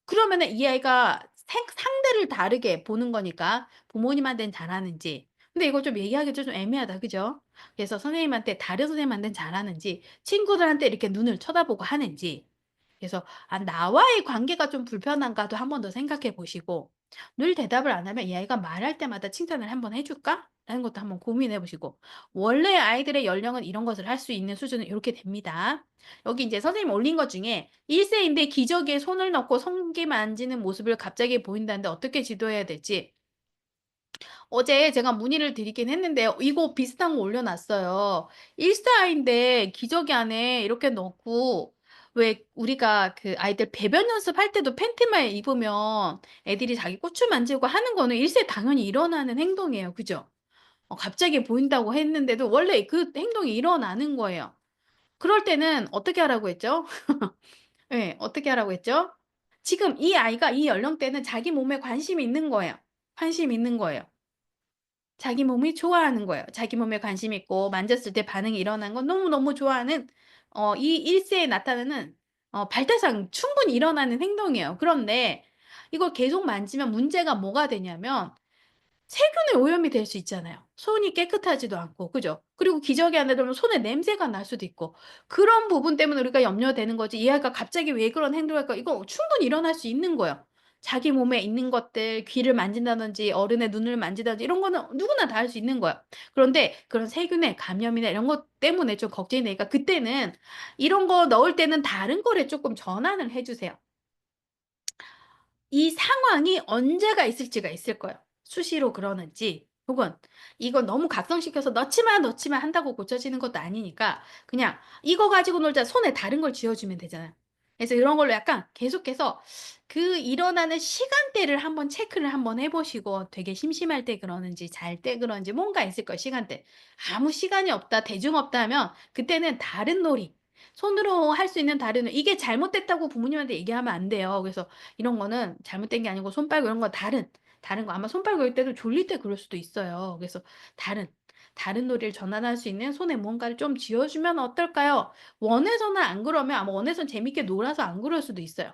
A: 그러면은 이 아이가 상대를 다르게 보는 거니까 부모님한테는 잘하는지 근데 이거 좀 얘기하기도 좀 애매하다. 그죠? 그래서 선생님한테 다른 선생님한테는 잘하는지 친구들한테 이렇게 눈을 쳐다보고 하는지 그래서 나와의 관계가 좀 불편한가도 한 번 더 생각해 보시고 늘 대답을 안 하면 이 아이가 말할 때마다 칭찬을 한번 해 줄까? 라는 것도 한번 고민해 보시고 원래 아이들의 연령은 이런 것을 할 수 있는 수준은 이렇게 됩니다. 여기 이제 선생님 올린 것 중에 1 세인데 기저귀에 손을 넣고 성기 만지는 모습을 갑자기 보인다는데 어떻게 지도해야 될지 어제 제가 문의를 드리긴 했는데요. 이거 비슷한 거 올려 놨어요. 1 살인데 기저귀 안에 이렇게 넣고 왜 우리가 그 아이들 배변 연습할 때도 팬티만 입으면 애들이 자기 고추 만지고 하는 거는 1 세에 당연히 일어나는 행동이에요. 그죠? 갑자기 보인다고 했는데도 원래 그 행동이 일어나는 거예요. 그럴 때는 어떻게 하라고 했죠? 예. 어떻게 하라고 했죠? 지금 이 아이가 이 연령대는 자기 몸에 관심이 있는 거예요. 관심이 있는 거예요. 자기 몸이 좋아하는 거예요. 자기 몸에 관심 있고 만졌을 때 반응이 일어나는 건 너무너무 좋아하는 이 1 세에 나타나는 발달상 충분히 일어나는 행동이에요. 그런데 이걸 계속 만지면 문제가 뭐가 되냐면 세균에 오염이 될 수 있잖아요. 손이 깨끗하지도 않고. 그죠? 그리고 기저귀 안에 들면 손에 냄새가 날 수도 있고. 그런 부분 때문에 우리가 염려되는 거지 이 아이가 갑자기 왜 그런 행동을 할까 이거 충분히 일어날 수 있는 거예요. 자기 몸에 있는 것들 귀를 만진다든지 어른의 눈을 만지다든지 이런 거는 누구나 다 할 수 있는 거야. 그런데 그런 세균의 감염이나 이런 것 때문에 좀 걱정이 되니까 그때는 이런 거 넣을 때는 다른 거를 쪼끔 전환을 해 주세요. 이 상황이 언제가 있을지가 있을 거예요. 수시로 그러는지 혹은 이거 너무 각성시켜서 넣지 마 한다고 고쳐지는 것도 아니니까 그냥 이거 가지고 놀자 손에 다른 걸 쥐어주면 되잖아요. 그래서 이런 걸로 약간 계속해서 그 일어나는 시간대를 한번 체크를 한번 해보시고 되게 심심할 때 그러는지 잘 때 그러는지 뭔가 있을 거예요. 시간대. 아무 시간이 없다, 대중 없다 하면 그때는 다른 놀이. 손으로 할 수 있는 다른 이게 잘못됐다고 부모님한테 얘기하면 안 돼요. 그래서 이런 거는 잘못된 게 아니고 손 빨고 이런 거 다른 거 아마 손 빨고 올 때도 졸릴 때 그럴 수도 있어요. 그래서 다른 다른 놀이를 전환할 수 있는 손에 뭔가를 좀 쥐어주면 어떨까요? 원에서는 안 그러면 아마 원에서는 재밌게 놀아서 안 그럴 수도 있어요.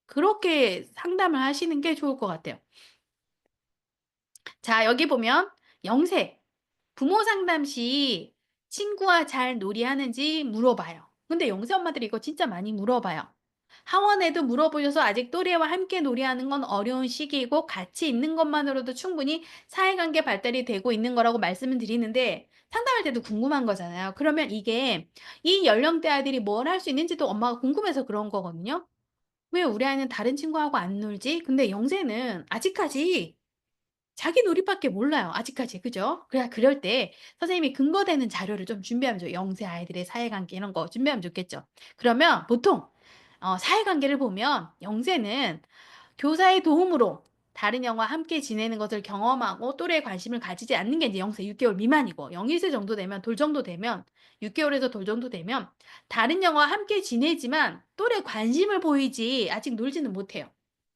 A: 그렇게 상담을 하시는 게 좋을 것 같아요. 자, 여기 보면 영세. 부모 상담 시 친구와 잘 놀이하는지 물어봐요. 근데 영세 엄마들이 이거 진짜 많이 물어봐요. 하원에도 물어보셔서 아직 또래와 함께 놀이하는 건 어려운 시기이고 같이 있는 것만으로도 충분히 사회관계 발달이 되고 있는 거라고 말씀을 드리는데 상담할 때도 궁금한 거잖아요. 그러면 이게 이 연령대 아이들이 뭘 할 수 있는지도 엄마가 궁금해서 그런 거거든요. 왜 우리 아이는 다른 친구하고 안 놀지? 근데 영세는 아직까지 자기 놀이밖에 몰라요. 아직까지. 그죠? 그럴 때 선생님이 근거되는 자료를 좀 준비하면 좋아요. 영세 아이들의 사회관계 이런 거 준비하면 좋겠죠. 그러면 보통 사회관계를 보면 영세는 교사의 도움으로 다른 영과 함께 지내는 것을 경험하고 또래에 관심을 가지지 않는 게 이제 영세 6개월 미만이고 0, 1세 정도 되면 돌 정도 되면 6개월에서 돌 정도 되면 다른 영과 함께 지내지만 또래 관심을 보이지 아직 놀지는 못해요.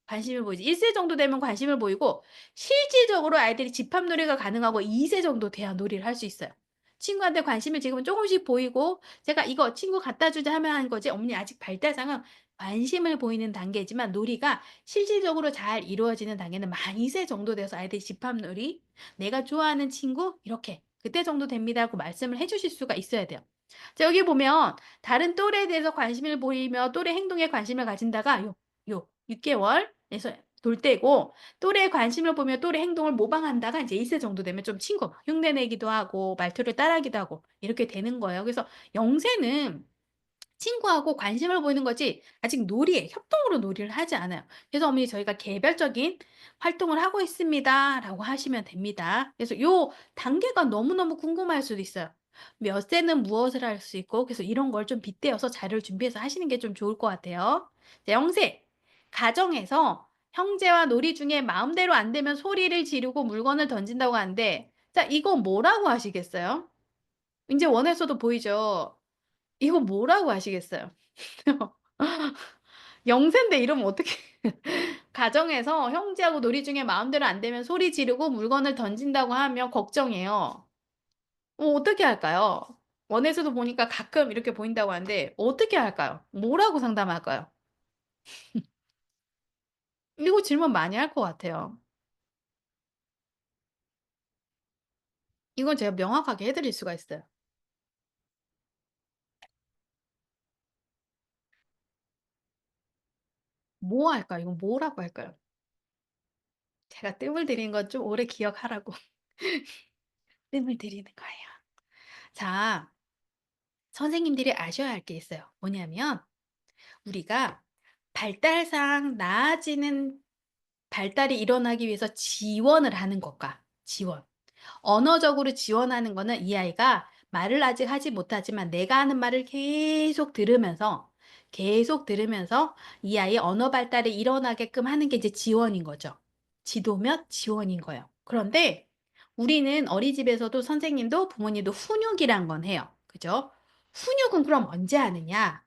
A: 관심을 보이지. 1세 정도 되면 관심을 보이고 실질적으로 아이들이 집합놀이가 가능하고 2세 정도 돼야 놀이를 할 수 있어요. 친구한테 관심을 지금은 조금씩 보이고 제가 이거 친구 갖다 주자 하면 하는 거지 어머니 아직 발달상은 관심을 보이는 단계지만 놀이가 실질적으로 잘 이루어지는 단계는 만 2세 정도 돼서 아이들이 집합놀이 내가 좋아하는 친구 이렇게 그때 정도 됩니다 하고 말씀을 해주실 수가 있어야 돼요. 자, 여기 보면 다른 또래에 대해서 관심을 보이며 또래 행동에 관심을 가진다가 요 6개월에서 돌 때고 또래에 관심을 보며 또래 행동을 모방한다가 이제 1세 정도 되면 좀 친구 흉내 내기도 하고 말투를 따라하기도 하고 이렇게 되는 거예요. 그래서 영세는 친구하고 관심을 보이는 거지 아직 놀이에 협동으로 놀이를 하지 않아요. 그래서 어머니 저희가 개별적인 활동을 하고 있습니다라고 하시면 됩니다. 그래서 요 단계가 너무너무 궁금할 수도 있어요. 몇 세는 무엇을 할 수 있고 그래서 이런 걸 좀 빗대어서 자료를 준비해서 하시는 게 좀 좋을 것 같아요. 자, 영세 가정에서 형제와 놀이 중에 마음대로 안 되면 소리를 지르고 물건을 던진다고 하는데 자, 이거 뭐라고 하시겠어요? 이제 원에서도 보이죠? 이거 뭐라고 하시겠어요? 영세인데 이러면 어떻게 가정에서 형제하고 놀이 중에 마음대로 안 되면 소리 지르고 물건을 던진다고 하면 걱정해요. 어떻게 할까요? 원에서도 보니까 가끔 이렇게 보인다고 하는데 어떻게 할까요? 뭐라고 상담할까요? 이거 질문 많이 할 것 같아요. 이건 제가 명확하게 해드릴 수가 있어요. 뭐 할까요? 이건 뭐라고 할까요? 제가 뜸을 들이는 건 좀 오래 기억하라고 뜸을 들이는 거예요. 자, 선생님들이 아셔야 할 게 있어요. 뭐냐면 우리가 발달상 나아지는 발달이 일어나기 위해서 지원을 하는 것과 지원. 언어적으로 지원하는 거는 이 아이가 말을 아직 하지 못하지만 내가 하는 말을 계속 들으면서 이 아이의 언어 발달이 일어나게끔 하는 게 이제 지원인 거죠. 지도면 지원인 거예요. 그런데 우리는 어린이집에서도 선생님도 부모님도 훈육이란 건 해요. 그죠? 훈육은 그럼 언제 하느냐?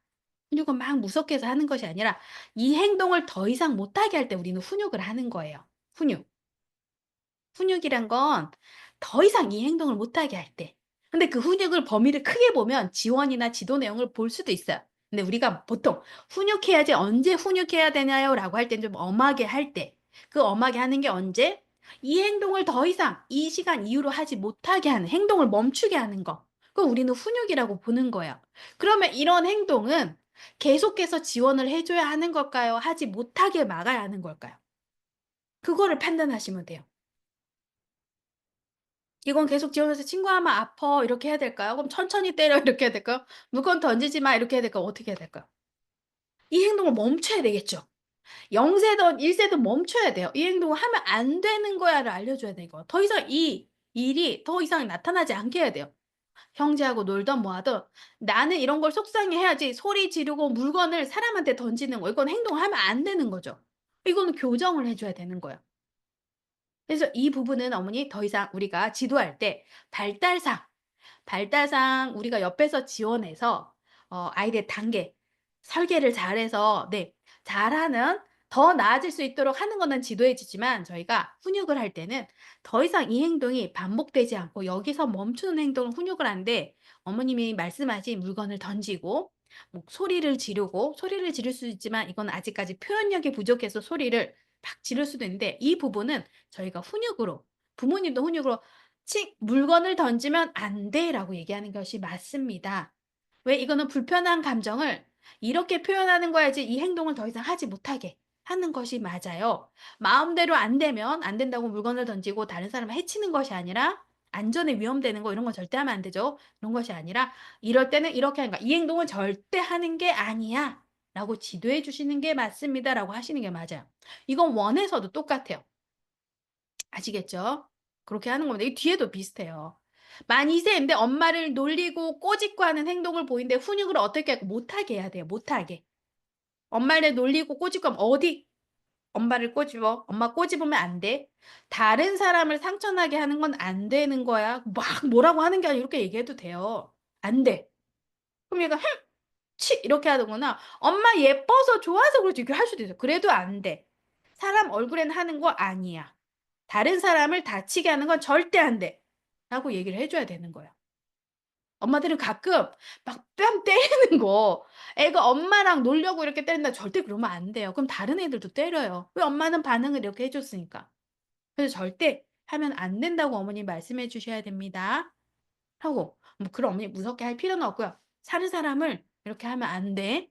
A: 훈육은 막 무섭게 해서 하는 것이 아니라 이 행동을 더 이상 못하게 할 때 우리는 훈육을 하는 거예요. 훈육. 훈육이란 건 더 이상 이 행동을 못하게 할 때. 근데 그 훈육을 범위를 크게 보면 지원이나 지도 내용을 볼 수도 있어요. 근데 우리가 보통 훈육해야지 언제 훈육해야 되나요? 라고 할 땐 좀 엄하게 할 때. 그 엄하게 하는 게 언제? 이 행동을 더 이상 이 시간 이후로 하지 못하게 하는 행동을 멈추게 하는 거. 그거 우리는 훈육이라고 보는 거예요. 그러면 이런 행동은 계속해서 지원을 해줘야 하는 걸까요? 하지 못하게 막아야 하는 걸까요? 그거를 판단하시면 돼요. 이건 계속 지원해서 "친구하면 아파." 이렇게 해야 될까요? 그럼 "천천히 때려." 이렇게 해야 될까요? "물건 던지지 마." 이렇게 해야 될까요? 어떻게 해야 될까요? 이 행동을 멈춰야 되겠죠. 0세든 1세든 멈춰야 돼요. "이 행동을 하면 안 되는 거야."를 알려줘야 되고 더 이상 이 일이 더 이상 나타나지 않게 해야 돼요. 형제하고 놀던 뭐 하든 나는 이런 걸 속상해해야지 소리 지르고 물건을 사람한테 던지는 거 이건 행동을 하면 안 되는 거죠. 이거는 교정을 해 줘야 되는 거예요. 그래서 이 부분은 어머니 더 이상 우리가 지도할 때 발달상 우리가 옆에서 지원해서 아이들 단계 설계를 잘해서 네 잘하는 더 나아질 수 있도록 하는 거는 지도해 주지만 저희가 훈육을 할 때는 더 이상 이 행동이 반복되지 않고 여기서 멈추는 행동은 훈육을 하는데 어머님이 말씀하신 물건을 던지고 뭐 소리를 지를 수 있지만 이건 아직까지 표현력이 부족해서 소리를 막 지를 수도 있는데 이 부분은 저희가 훈육으로 부모님도 훈육으로 물건을 던지면 안 돼."라고 얘기하는 것이 맞습니다. 왜 이거는 불편한 감정을 이렇게 표현하는 거야지 이 행동을 더 이상 하지 못하게 하는 것이 맞아요. 마음대로 안 되면 안 된다고 물건을 던지고 다른 사람을 해치는 것이 아니라 안전에 위험되는 거 이런 건 절대 하면 안 되죠. 그런 것이 아니라 "이럴 때는 이렇게 하는 거야. 이 행동은 절대 하는 게 아니야."라고 지도해 주시는 게 맞습니다."라고 하시는 게 맞아요. 이건 원에서도 똑같아요. 아시겠죠? 그렇게 하는 겁니다. 이 뒤에도 비슷해요. 만 2 세인데 엄마를 놀리고 꼬집고 하는 행동을 보이는데 훈육을 어떻게 하고 못하게 해야 돼요, 못하게. 엄마를 놀리고 꼬집고 하면 "어디 엄마를 꼬집어. 엄마 꼬집으면 안 돼. 다른 사람을 상처 나게 하는 건 안 되는 거야." 막 뭐라고 하는 게 아니라 이렇게 얘기해도 돼요. "안 돼." 그럼 얘가 "흠. 치." 이렇게 하거나 "엄마 예뻐서 좋아서 그러지." 이렇게 할 수도 있어요. "그래도 안 돼. 사람 얼굴엔 하는 거 아니야." 다른 사람을 다치게 하는 건 절대 안 돼. 라고 얘기를 해 줘야 되는 거예요. 엄마들은 가끔 막 뺨 때리는 거 애가 엄마랑 놀려고 이렇게 때린다 절대 그러면 안 돼요. 그럼 다른 애들도 때려요. 왜 엄마는 반응을 이렇게 해 줬으니까. 그래서 절대 하면 안 된다고 어머님 말씀해 주셔야 됩니다. 하고 뭐 그런 어머니 무섭게 할 필요는 없고요. 사는 사람을 이렇게 하면 안 돼.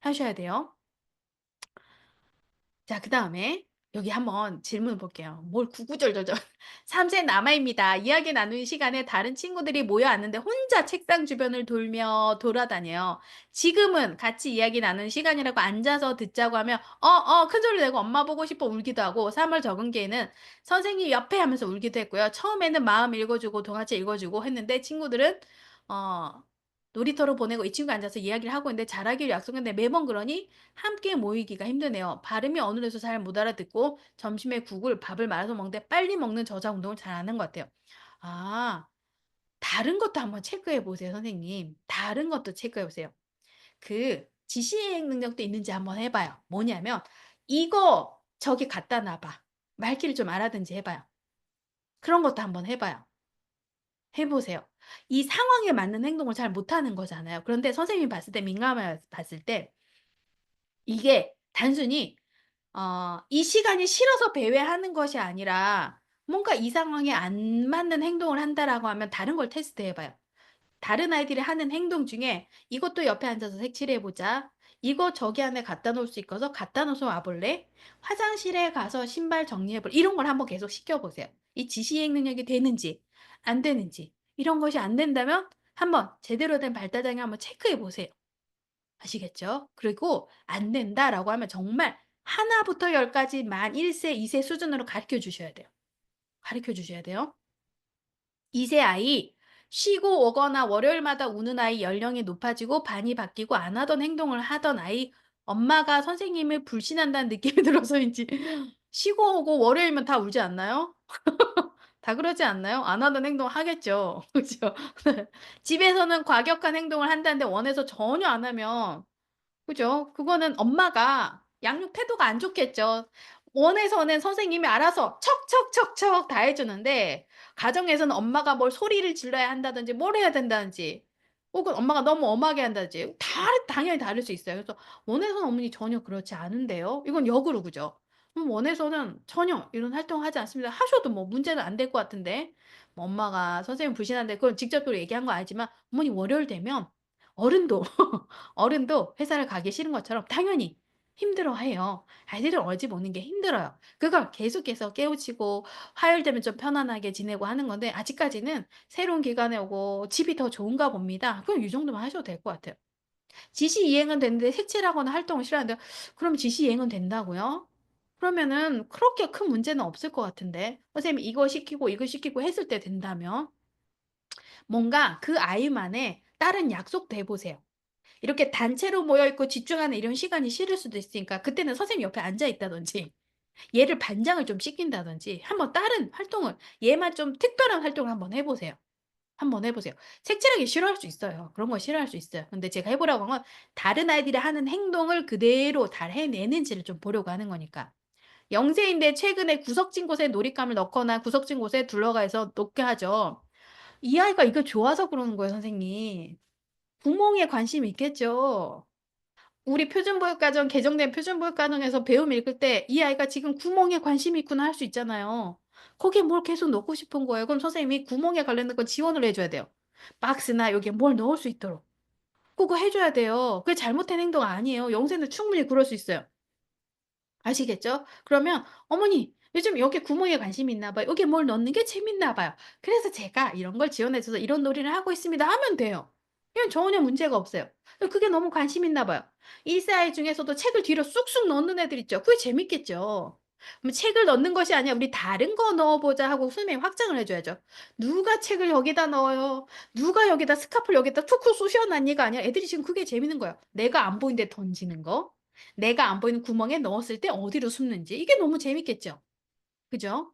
A: 하셔야 돼요. 자 그다음에 여기 한번 질문을 볼게요. 뭘 구구절절절 3세 남아입니다. 이야기 나누는 시간에 다른 친구들이 모여 앉는데 혼자 책상 주변을 돌아다녀요. 지금은 같이 이야기 나누는 시간이라고 앉아서 듣자고 하면 큰 소리 내고 엄마 보고 싶어 울기도 하고 3월 적은 기에는 선생님 옆에 하면서 울기도 했고요. 처음에는 마음 읽어주고 동화책 읽어주고 했는데 친구들은 어 놀이터로 보내고 이 친구가 앉아서 이야기를 하고 있는데 잘하기로 약속했는데 매번 그러니 함께 모이기가 힘드네요. 발음이 어눌해서 잘 못 알아듣고 점심에 국을 밥을 말아서 먹는데 빨리 먹는 저자 운동을 잘 안 하는 것 같아요. 아, 다른 것도 한번 체크해 보세요, 선생님. 다른 것도 체크해 보세요. 그 지시행 능력도 있는지 한번 해 봐요. 뭐냐면 "이거 저기 갖다 놔 봐." 말귀를 좀 알아듣는지 해 봐요. 그런 것도 한번 해 봐요. 해 보세요. 이 상황에 맞는 행동을 잘 못하는 거잖아요. 그런데 선생님이 봤을 때 민감해 봤을 때 이게 단순히 이 시간이 싫어서 배회하는 것이 아니라 뭔가 이 상황에 안 맞는 행동을 한다라고 하면 다른 걸 테스트해 봐요. 다른 아이들이 하는 행동 중에 "이것도 옆에 앉아서 색칠해 보자." "이거 저기 안에 갖다 놓을 수 있어서 갖다 놓아서 와 볼래?" "화장실에 가서 신발 정리해 볼래?" 이런 걸 한번 계속 시켜 보세요. 이 지시행 능력이 되는지 안 되는지. 이런 것이 안 된다면 한번 제대로 된 발달장애 한번 체크해 보세요. 아시겠죠? 그리고 "안 된다."라고 하면 정말 하나 부터 열 까지 만 1 세, 2세 수준으로 가르쳐 주셔야 돼요. 가르쳐 주셔야 돼요. 2세 아이 쉬고 오거나 월요일마다 우는 아이 연령이 높아지고 반이 바뀌고 안 하던 행동을 하던 아이 엄마가 선생님을 불신한다는 느낌이 들어서인지 쉬고 오고 월요일이면 다 울지 않나요? 다 그러지 않나요? 안 하던 행동 하겠죠. 그죠? 집에서는 과격한 행동을 한다는데 원에서 전혀 안 하면 그죠? 그거는 엄마가 양육 태도가 안 좋겠죠. 원에서는 선생님이 알아서 척척척척 다 해 주는데 가정에서는 엄마가 뭘 소리를 질러야 한다든지 뭘 해야 된다든지 혹은 엄마가 너무 엄하게 한다든지 당연히 다를 수 있어요. 그래서 원에서는 어머니 전혀 그렇지 않은데요. 이건 역으로 그죠? 원에서는 전혀 이런 활동을 하지 않습니다. 하셔도 뭐 문제는 안 될 것 같은데 뭐 엄마가 선생님 불신한데 그건 직접적으로 얘기한 거 아니지만 어머니 월요일 되면 어른도 어른도 회사를 가기 싫은 것처럼 당연히 힘들어해요. 아이들은 어집 오는 게 힘들어요. 그걸 계속해서 깨우치고 화요일 되면 좀 편안하게 지내고 하는 건데 아직까지는 새로운 기간에 오고 집이 더 좋은가 봅니다. 그럼 이 정도만 하셔도 될 것 같아요. 지시 이행은 됐는데 색칠하거나 활동을 싫어하는데 그럼 지시 이행은 된다고요? 그러면은 그렇게 큰 문제는 없을 것 같은데. 선생님이 이거 시키고 이거 시키고 했을 때 된다면 뭔가 그 아이만의 다른 약속도 해 보세요. 이렇게 단체로 모여 있고 집중하는 이런 시간이 싫을 수도 있으니까 그때는 선생님 옆에 앉아 있다든지 얘를 반장을 좀 시킨다든지 한번 다른 활동을 얘만 좀 특별한 활동을 한번 해 보세요. 한번 해 보세요. 색칠하기 싫어할 수 있어요. 그런 거 싫어할 수 있어요. 근데 제가 해 보라고 한 건 다른 아이들이 하는 행동을 그대로 잘 해내는지를 좀 보려고 하는 거니까. 영세인데 최근에 구석진 곳에 놀잇감을 넣거나 구석진 곳에 둘러가서 놓게 하죠. 이 아이가 이거 좋아서 그러는 거예요, 선생님. 구멍에 관심이 있겠죠. 우리 표준보육과정 개정된 표준보육과정에서 배움 읽을 때 이 아이가 지금 구멍에 관심이 있구나 할 수 있잖아요. 거기에 뭘 계속 넣고 싶은 거예요. 그럼 선생님이 구멍에 관련된 건 지원을 해 줘야 돼요. 박스나 여기에 뭘 넣을 수 있도록. 그거 해 줘야 돼요. 그게 잘못된 행동 아니에요. 영세는 충분히 그럴 수 있어요. 아시겠죠? 그러면 "어머니 요즘 여기 구멍에 관심이 있나 봐요. 여기에 뭘 넣는 게 재밌나 봐요. 그래서 제가 이런 걸 지원해 줘서 이런 놀이를 하고 있습니다." 하면 돼요. 이건 전혀 문제가 없어요. 그게 너무 관심 있나 봐요. 이 사이 중에서도 책을 뒤로 쑥쑥 넣는 애들 있죠. 그게 재밌겠죠. 그럼 책을 넣는 것이 아니라 "우리 다른 거 넣어 보자." 하고 선생님이 확장을 해 줘야죠. "누가 책을 여기다 넣어요? 누가 여기다 스카프를 여기다 툭툭 쑤셔 놨니?"가 아니라 애들이 지금 그게 재밌는 거예요. 내가 안 보이는데 던지는 거. 내가 안 보이는 구멍에 넣었을 때 어디로 숨는지 이게 너무 재밌겠죠. 그죠?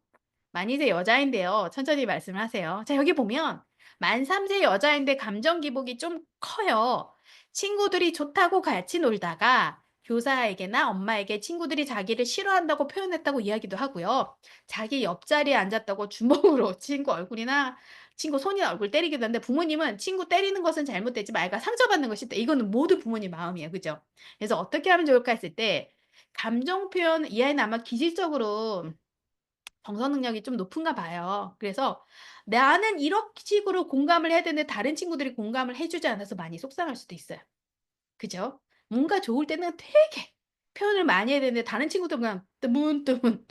A: 만이세 여자인데요. 천천히 말씀을 하세요. 자 여기 보면 만 3세 여자인데 감정 기복이 좀 커요. 친구들이 좋다고 같이 놀다가 교사에게나 엄마에게 친구들이 자기를 싫어한다고 표현했다고 이야기도 하고요. 자기 옆자리에 앉았다고 주먹으로 친구 얼굴이나 친구 손이나 얼굴 때리기도 하는데 부모님은 친구 때리는 것은 잘못됐지만 아이가 상처받는 것이 있다. 이거는 모두 부모님 마음이에요. 그죠? 그래서 어떻게 하면 좋을까 했을 때 감정 표현 이 아이는 아마 기질적으로 정서 능력이 좀 높은가 봐요. 그래서 나는 이런 식으로 공감을 해야 되는데 다른 친구들이 공감을 해 주지 않아서 많이 속상할 수도 있어요. 그죠? 뭔가 좋을 때는 되게 표현을 많이 해야 되는데 다른 친구들은 그냥 뜨문뜨문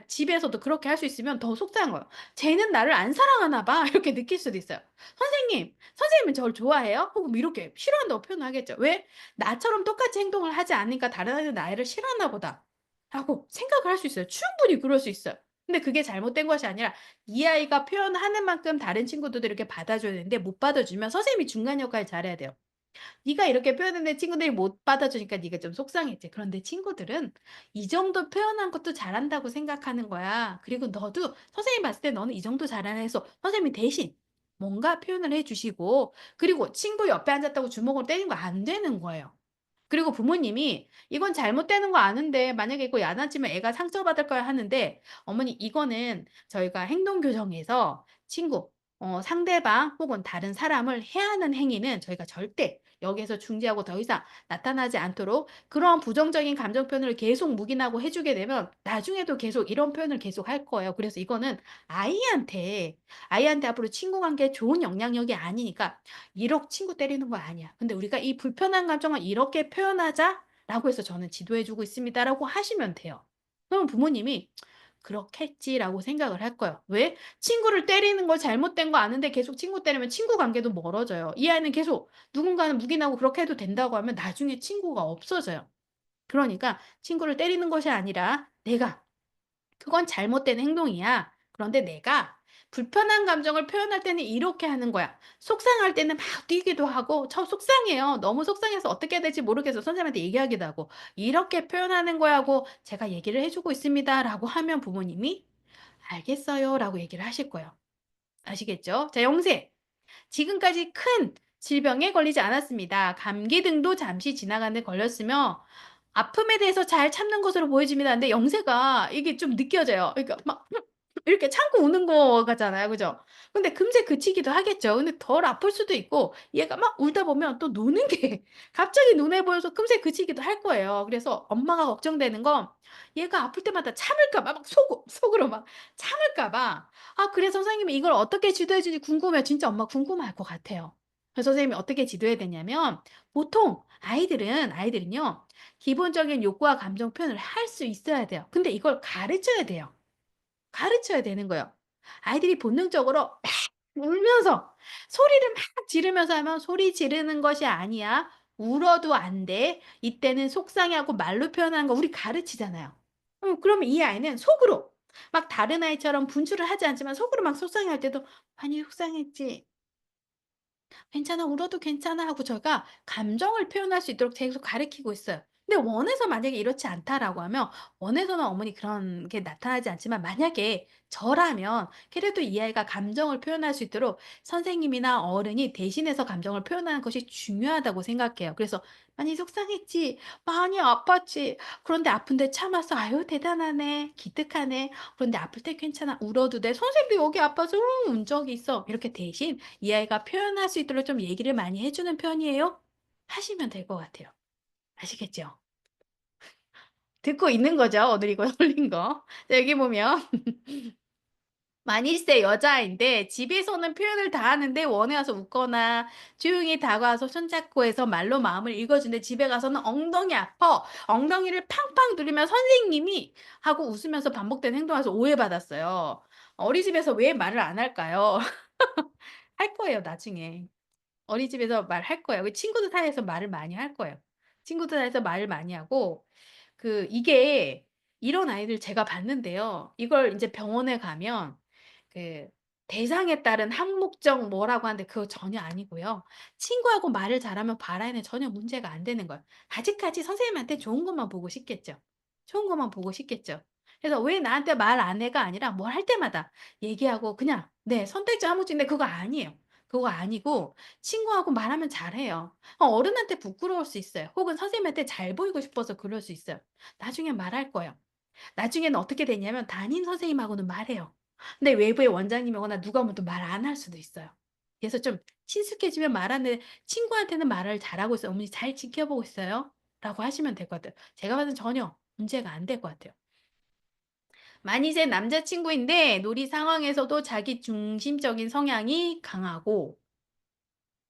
A: 집에서도 그렇게 할 수 있으면 더 속상한 거예요. '쟤는 나를 안 사랑하나 봐.' 이렇게 느낄 수도 있어요. '선생님, 선생님은 저를 좋아해요?' 혹은 뭐 이렇게 싫어한다고 표현을 하겠죠. 왜? '나처럼 똑같이 행동을 하지 않으니까 다른 아이들은 나를 싫어하나 보다.'라고 생각을 할 수 있어요. 충분히 그럴 수 있어요. 근데 그게 잘못된 것이 아니라 이 아이가 표현하는 만큼 다른 친구들도 이렇게 받아줘야 되는데 못 받아주면 선생님이 중간 역할을 잘해야 돼요. 네가 이렇게 표현했는데 친구들이 못 받아주니까 네가 좀 속상했지. 그런데 친구들은 이 정도 표현한 것도 잘한다고 생각하는 거야. 그리고 너도 선생님 봤을 때 너는 이 정도 잘하네 해서 선생님이 대신 뭔가 표현을 해 주시고 그리고 친구 옆에 앉았다고 주먹으로 때리는 거 안 되는 거예요. 그리고 부모님이 "이건 잘못되는 거 아는데 만약에 이거 야단치면 애가 상처받을 거야." 하는데 "어머니 이거는 저희가 행동 교정에서 친구 상대방 혹은 다른 사람을 해하는 행위는 저희가 절대 여기에서 중지하고 더 이상 나타나지 않도록 그런 부정적인 감정 표현을 계속 묵인하고 해 주게 되면 나중에도 계속 이런 표현을 계속할 거예요. 그래서 이거는 아이한테 앞으로 친구 관계에 좋은 영향력이 아니니까 이렇게 친구 때리는 거 아니야. 근데 우리가 이 불편한 감정을 이렇게 표현하자라고 해서 저는 지도해 주고 있습니다라고 하시면 돼요. 그럼 부모님이 '그렇겠지.'라고 생각을 할 거예요. 왜? 친구를 때리는 거 잘못된 거 아는데 계속 친구 때리면 친구 관계도 멀어져요. 이 아이는 계속 누군가는 묵인하고 그렇게 해도 된다고 하면 나중에 친구가 없어져요. 그러니까 친구를 때리는 것이 아니라 내가 그건 잘못된 행동이야. 그런데 내가 불편한 감정을 표현할 때는 이렇게 하는 거야. 속상할 때는 막 뛰기도 하고 저 속상해요. 너무 속상해서 어떻게 해야 될지 모르겠어. 선생님한테 얘기하기도 하고 이렇게 표현하는 거야 하고 제가 얘기를 해주고 있습니다라고 하면 부모님이 알겠어요라고 얘기를 하실 거예요. 아시겠죠? 자, 영세. 지금까지 큰 질병에 걸리지 않았습니다. 감기 등도 잠시 지나가는데 걸렸으며 아픔에 대해서 잘 참는 것으로 보여집니다. 근데 영세가 이게 좀 느껴져요. 그러니까 막 이렇게 참고 우는 거 같잖아요. 그죠? 근데 금세 그치기도 하겠죠. 근데 덜 아플 수도 있고 얘가 막 울다 보면 또 노는 게 갑자기 눈에 보여서 금세 그치기도 할 거예요. 그래서 엄마가 걱정되는 건 얘가 아플 때마다 참을까 봐 막 속으로 막 참을까 봐. 아 그래서 선생님이 이걸 어떻게 지도해 줄지 궁금해요. 진짜 엄마 궁금할 것 같아요. 그래서 선생님이 어떻게 지도해야 되냐면 보통 아이들은요. 기본적인 욕구와 감정 표현을 할 수 있어야 돼요. 근데 이걸 가르쳐야 돼요. 가르쳐야 되는 거예요. 아이들이 본능적으로 막 울면서 소리를 막 지르면서 하면 "소리 지르는 것이 아니야. 울어도 안 돼. 이때는 속상해하고 말로 표현하는 거." 우리 가르치잖아요. 그러면 이 아이는 속으로 막 다른 아이처럼 분출을 하지 않지만 속으로 막 속상해할 때도 "많이 속상했지. 괜찮아. 울어도 괜찮아." 하고 저희가 감정을 표현할 수 있도록 계속 가르치고 있어요. 근데 원에서 만약에 이렇지 않다라고 하면 원에서는 어머니 그런 게 나타나지 않지만 만약에 저라면 그래도 이 아이가 감정을 표현할 수 있도록 선생님이나 어른이 대신해서 감정을 표현하는 것이 중요하다고 생각해요. 그래서 "많이 속상했지. 많이 아팠지. 그런데 아픈데 참았어. 아유 대단하네. 기특하네. 그런데 아플 때 괜찮아. 울어도 돼. 선생님도 여기 아파서 운 적이 있어." 이렇게 대신 이 아이가 표현할 수 있도록 좀 얘기를 많이 해 주는 편이에요. 하시면 될 것 같아요. 아시겠죠? 듣고 있는 거죠, 오늘 이거 올린 거. 자 여기 보면 만일세 여자아이인데 집에서는 표현을 다 하는데 원에 와서 웃거나 조용히 다가와서 손잡고 해서 말로 마음을 읽어주는데 집에 가서는 "엉덩이 아파." 엉덩이를 팡팡 두르면 선생님이 하고 웃으면서 반복되는 행동에서 오해받았어요. 어린이집에서 왜 말을 안 할까요? 할 거예요, 나중에. 어린이집에서 말할 거예요. 그 친구들 사이에서 말을 많이 할 거예요. 친구들 사이에서 말을 많이 하고 이게 이런 아이들 제가 봤는데요. 이걸 인제 병원에 가면 그 대상에 따른 항목적 뭐라고 하는데 그거 전혀 아니고요. 친구하고 말을 잘하면 발화에는 전혀 문제가 안 되는 거예요. 아직까지 선생님한테 좋은 것만 보고 싶겠죠. 좋은 것만 보고 싶겠죠. 그래서 "왜 나한테 말 안 해?"가 아니라 뭘 할 때마다 얘기하고 그냥 네 선택적 항목적인데 그거 아니에요. 그거 아니고 친구하고 말하면 잘해요. 어른한테 부끄러울 수 있어요. 혹은 선생님한테 잘 보이고 싶어서 그럴 수 있어요. 나중엔 말할 거예요. 나중에는 어떻게 되냐면 담임 선생님하고는 말해요. 근데 외부의 원장님이거나 누가 오면 또 말 안 할 수도 있어요. 그래서 좀 친숙해지면 말하는데 친구한테는 말을 잘하고 있어요. "어머니 잘 지켜보고 있어요." 라고 하시면 될 것 같아요. 제가 봐서는 전혀 문제가 안 될 것 같아요. 만일 제 남자친구인데 놀이 상황에서도 자기 중심적인 성향이 강하고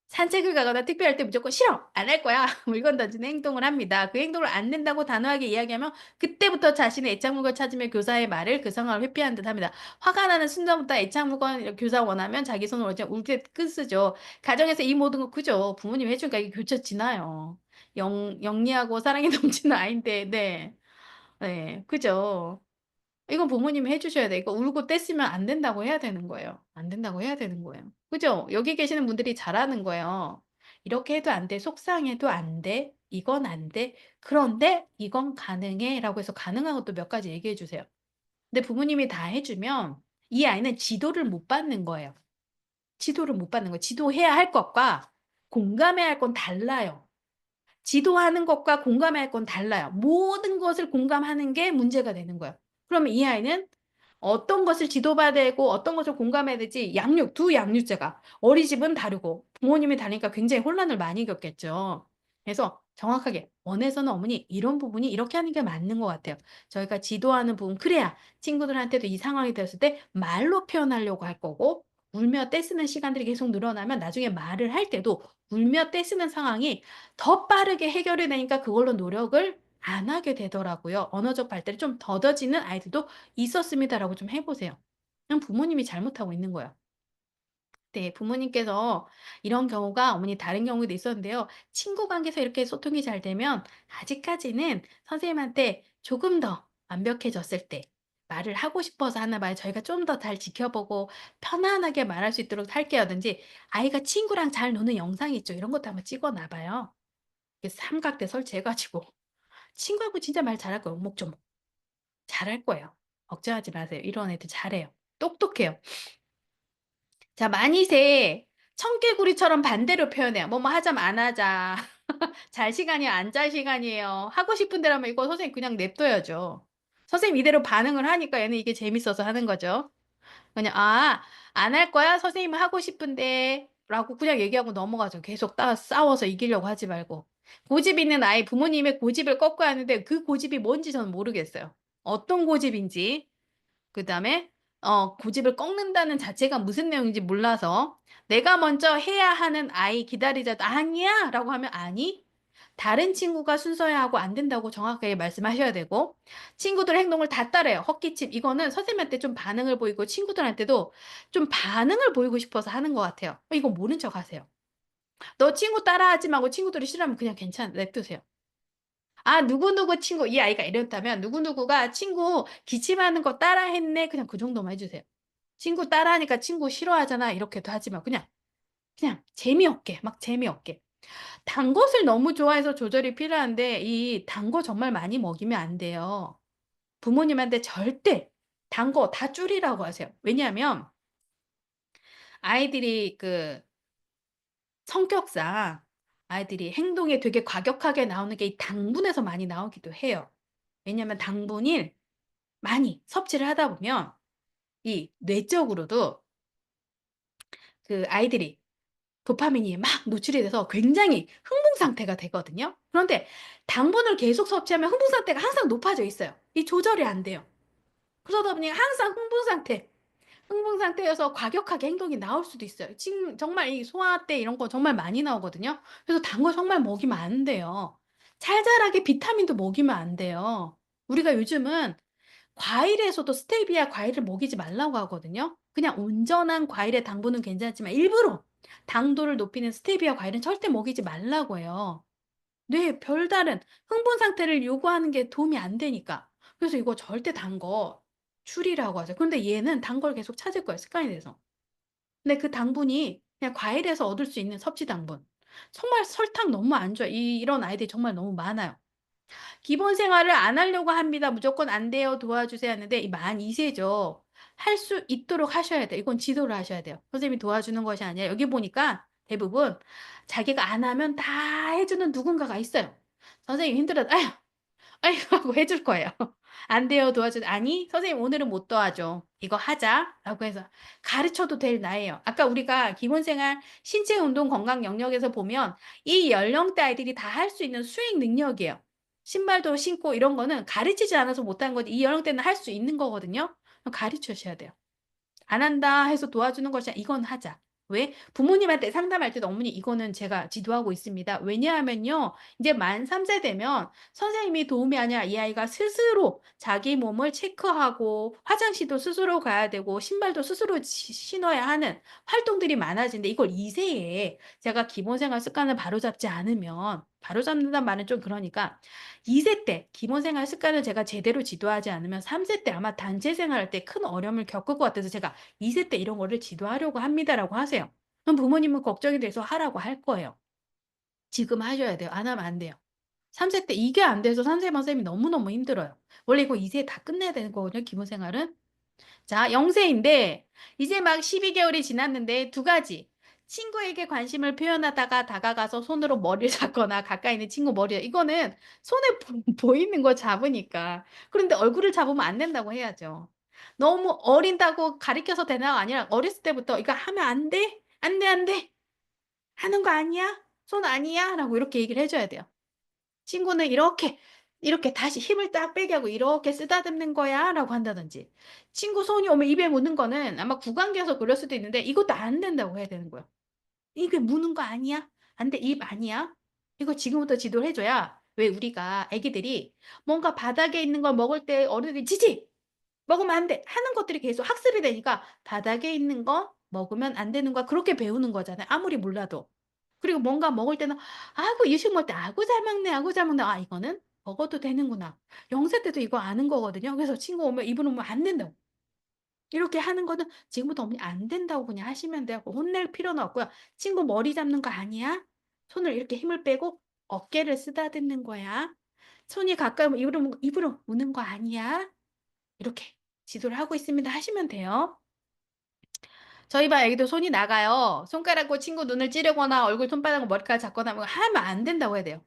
A: 산책을 가거나 택배할 때 무조건 "싫어. 안 할 거야." 물건 던지는 행동을 합니다. 그 행동을 안 된다고 단호하게 이야기하면 그때부터 자신의 애착물을 찾으며 교사의 말을 그 상황을 회피하는 듯합니다. 화가 나는 순간부터 애착물건 교사 원하면 자기 손을 올때 울때 끝이죠. 가정에서 이 모든 거 그죠. 부모님이 해 주니까 이게 교차지나요. 영리하고 사랑이 넘치는 아이인데 네. 네. 그죠. 이건 부모님이 해 주셔야 돼. 이거 울고 떼쓰면 안 된다고 해야 되는 거예요. 안 된다고 해야 되는 거예요. 그죠? 여기 계시는 분들이 잘하는 거예요. "이렇게 해도 안 돼. 속상해도 안 돼. 이건 안 돼. 그런데 이건 가능해."라고 해서 가능한 것도 몇 가지 얘기해 주세요. 근데 부모님이 다 해 주면 이 아이는 지도를 못 받는 거예요. 지도를 못 받는 거예요. 지도해야 할 것과 공감해야 할 건 달라요. 지도하는 것과 공감해야 할 건 달라요. 모든 것을 공감하는 게 문제가 되는 거예요. 그러면 이 아이는 어떤 것을 지도봐야 되고 어떤 것을 공감해야 될지 두 양육자가 어린이집은 다르고 부모님이 다르니까 굉장히 혼란을 많이 겪겠죠. 그래서 정확하게 원에서는 "어머니 이런 부분이 이렇게 하는 게 맞는 것 같아요. 저희가 지도하는 부분 그래야 친구들한테도 이 상황이 되었을 때 말로 표현하려고 할 거고 울며 떼쓰는 시간들이 계속 늘어나면 나중에 말을 할 때도 울며 떼쓰는 상황이 더 빠르게 해결이 되니까 그걸로 노력을 안 하게 되더라고요. 언어적 발달이 좀 더뎌지는 아이들도 있었습니다라고 좀 해 보세요. 그냥 부모님이 잘못하고 있는 거예요. 네. 부모님께서 이런 경우가 어머니 다른 경우도 있었는데요. 친구 관계에서 이렇게 소통이 잘 되면 아직까지는 선생님한테 조금 더 완벽해졌을 때 말을 하고 싶어서 하나 봐요. 저희가 좀 더 잘 지켜보고 편안하게 말할 수 있도록 할게요든지 아이가 친구랑 잘 노는 영상이 있죠. 이런 것도 한번 찍어 놔 봐요. 그 삼각대 설치해 가지고 친구하고 진짜 말 잘할 거예요, 오목조목. 잘할 거예요. 걱정하지 마세요. 이런 애들 잘해요. 똑똑해요. 자 만이세 청개구리처럼 반대로 표현해요. 뭐뭐 하자면 안 하자. 잘 시간이야 안 잘 시간이에요. 하고 싶은 대로 하면 이거 선생님 그냥 냅둬야죠. 선생님 이대로 반응을 하니까 얘는 이게 재밌어서 하는 거죠. 그냥 "아 안 할 거야? 선생님은 하고 싶은데." 라고 그냥 얘기하고 넘어가죠. 계속 싸워서 이기려고 하지 말고. 고집 있는 아이 부모님의 고집을 꺾어야 하는데 그 고집이 뭔지 저는 모르겠어요. 어떤 고집인지. 그다음에 고집을 꺾는다는 자체가 무슨 내용인지 몰라서 내가 먼저 해야 하는 아이 기다리자도 "아니야."라고 하면 "아니." 다른 친구가 순서여야 하고 안 된다고 정확하게 말씀하셔야 되고 친구들 행동을 다 따라해요. 헛기침 이거는 선생님한테 좀 반응을 보이고 친구들한테도 좀 반응을 보이고 싶어서 하는 것 같아요. 이거 모른 척 하세요. 너 친구 따라하지 말고 친구들이 싫어하면 그냥 냅두세요. 아, 누구누구 친구, 이 아이가 이랬다면, 누구누구가 친구 기침하는 거 따라 했네. 그냥 그 정도만 해주세요. 친구 따라하니까 친구 싫어하잖아. 이렇게도 하지 마. 그냥 재미없게, 막 재미없게. 단 것을 너무 좋아해서 조절이 필요한데, 이 단 거 정말 많이 먹이면 안 돼요. 부모님한테 절대 단 거 다 줄이라고 하세요. 왜냐하면 아이들이 그 성격상 아이들이 행동에 되게 과격하게 나오는 게 이 당분에서 많이 나오기도 해요. 왜냐하면 당분을 많이 섭취를 하다 보면 이 뇌적으로도 그 아이들이 도파민이 막 노출이 돼서 굉장히 흥분 상태가 되거든요. 그런데 당분을 계속 섭취하면 흥분 상태가 항상 높아져 있어요. 이 조절이 안 돼요. 그러다 보니 항상 흥분 상태여서 과격하게 행동이 나올 수도 있어요. 지금 정말 이 소아 때 이런 거 정말 많이 나오거든요. 그래서 단 거 정말 먹이면 안 돼요. 찰잘하게 비타민도 먹이면 안 돼요. 우리가 요즘은 과일에서도 스테비아 과일을 먹이지 말라고 하거든요. 그냥 온전한 과일의 당분은 괜찮지만 일부러 당도를 높이는 스테비아 과일은 절대 먹이지 말라고 해요. 뇌에 별다른 흥분 상태를 요구하는 게 도움이 안 되니까. 그래서 이거 절대 단 거 줄이라고 하죠. 그런데 얘는 단 걸 계속 찾을 거예요, 습관이 돼서. 근데 그 당분이 그냥 과일에서 얻을 수 있는 섭취 당분. 정말 설탕 너무 안 좋아. 이런 아이들이 정말 너무 많아요. 기본 생활을 안 하려고 합니다. 무조건 안 돼요. 도와주세요 하는데 이 만 2세죠. 할 수 있도록 하셔야 돼요. 이건 지도를 하셔야 돼요. 선생님이 도와주는 것이 아니라 여기 보니까 대부분 자기가 안 하면 다 해주는 누군가가 있어요. 선생님 힘들어도 아휴 아이고 하고 해줄 거예요. 안 돼요, 도와줘. 아니, 선생님 오늘은 못 도와줘. 이거 하자. 라고 해서 가르쳐도 될 나이에요. 아까 우리가 기본생활 신체 운동 건강 영역에서 보면 이 연령대 아이들이 다 할 수 있는 수행 능력이에요. 신발도 신고 이런 거는 가르치지 않아서 못한 거지. 이 연령대는 할 수 있는 거거든요. 가르쳐 주셔야 돼요. 안 한다 해서 도와주는 것이 아니라 이건 하자. 왜? 부모님한테 상담할 때도 어머니 이거는 제가 지도하고 있습니다. 왜냐하면요. 이제 만 3세 되면 선생님이 도움이 아니라 이 아이가 스스로 자기 몸을 체크하고 화장실도 스스로 가야 되고 신발도 스스로 신어야 하는 활동들이 많아지는데 이걸 2세에 제가 기본생활 습관을 바로잡지 않으면 바로잡는다는 말은 좀 그러니까 2세 때 기본생활 습관을 제가 제대로 지도하지 않으면 3세 때 아마 단체 생활할 때 큰 어려움을 겪을 것 같아서 제가 2세 때 이런 거를 지도하려고 합니다라고 하세요. 그럼 부모님은 걱정이 돼서 하라고 할 거예요. 지금 하셔야 돼요. 안 하면 안 돼요. 3세 때 이게 안 돼서 선생님, 선생님이 너무너무 힘들어요. 원래 이거 2세 다 끝내야 되는 거거든요. 기본생활은. 자, 0세인데 이제 막 12개월이 지났는데 두 가지. 친구에게 관심을 표현하다가 다가가서 손으로 머리를 잡거나 가까이 있는 친구 머리를 이거는 손에 보이는 거 잡으니까. 그런데 얼굴을 잡으면 안 된다고 해야죠. 너무 어린다고 가리켜서 되나가 아니라 어렸을 때부터 이거 하면 안 돼? 안 돼, 안 돼. 하는 거 아니야? 손 아니야? 라고 이렇게 얘기를 해줘야 돼요. 친구는 이렇게 다시 힘을 딱 빼게 하고 이렇게 쓰다듬는 거야 라고 한다든지 친구 손이 오면 입에 묻는 거는 아마 구강기여서 그럴 수도 있는데 이것도 안 된다고 해야 되는 거예요. 이게 무는 거 아니야? 안 돼, 입 아니야? 이거 지금부터 지도를 해줘야 왜 우리가 애기들이 뭔가 바닥에 있는 걸 먹을 때 어른들이 지지! 먹으면 안 돼! 하는 것들이 계속 학습이 되니까 바닥에 있는 거 먹으면 안 되는 거 그렇게 배우는 거잖아요. 아무리 몰라도. 그리고 뭔가 먹을 때는 아이고 이식 먹을 때 아이고 잘 먹네 아이고 잘 먹네 아 이거는 먹어도 되는구나 0세 때도 이거 아는 거거든요 그래서 친구 오면 입을 오면 안 된다고 이렇게 하는 거는 지금부터 어머니 안 된다고 그냥 하시면 돼요 혼낼 필요는 없고요 친구 머리 잡는 거 아니야 손을 이렇게 힘을 빼고 어깨를 쓰다듬는 거야 손이 가까이 오면 입으로 무는 거 아니야 이렇게 지도를 하고 있습니다 하시면 돼요 저희 반 애기도 손이 나가요. 손가락으로 친구 눈을 찌르거나 얼굴 손바닥으로 머리카락 잡거나 뭐 하면 안 된다고 해야 돼요.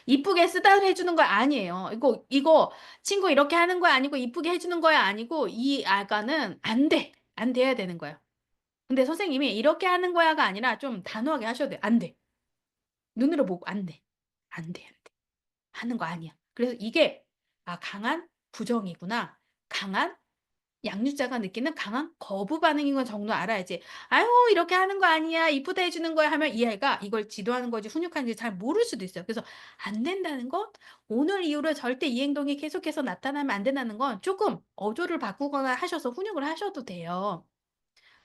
A: 이쁘게 쓰다 해주는 거 아니에요. 이거 친구 이렇게 하는 거 아니고 이쁘게 해주는 거야 아니고 이 아가는 안 돼. 안 돼야 되는 거예요. 근데 선생님이 이렇게 하는 거야가 아니라 좀 단호하게 하셔도 돼요. 안 돼. 눈으로 보고 안 돼. 안 돼. 안 돼. 하는 거 아니야. 그래서 이게 강한 부정이구나. 강한 양육자가 느끼는 강한 거부 반응인 건 정도 알아야지. 아유, 이렇게 하는 거 아니야. 이쁘다 해주는 거야 하면 이 아이가 이걸 지도하는 거지 훈육하는지 잘 모를 수도 있어요. 그래서 안 된다는 건 오늘 이후로 절대 이 행동이 계속해서 나타나면 안 된다는 건 조금 어조를 바꾸거나 하셔서 훈육을 하셔도 돼요.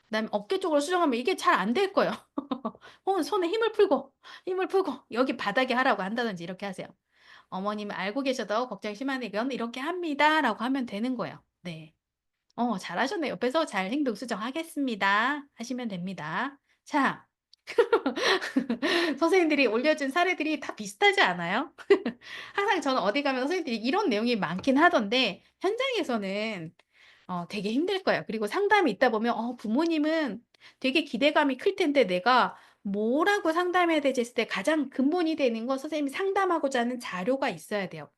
A: 그다음에 어깨 쪽으로 수정하면 이게 잘 안 될 거예요. 손에 힘을 풀고 여기 바닥에 하라고 한다든지 이렇게 하세요. 어머님은 알고 계셔도 걱정이 심한데 이건 이렇게 합니다라고 하면 되는 거예요. 네. 잘하셨네요. 옆에서 잘 행동 수정하겠습니다. 하시면 됩니다. 자, 선생님들이 올려준 사례들이 다 비슷하지 않아요? 항상 저는 어디 가면 선생님들이 이런 내용이 많긴 하던데 현장에서는 되게 힘들 거예요. 그리고 상담이 있다 보면 부모님은 되게 기대감이 클 텐데 내가 뭐라고 상담해야 되지 했을 때 가장 근본이 되는 건 선생님이 상담하고자 하는 자료가 있어야 돼요.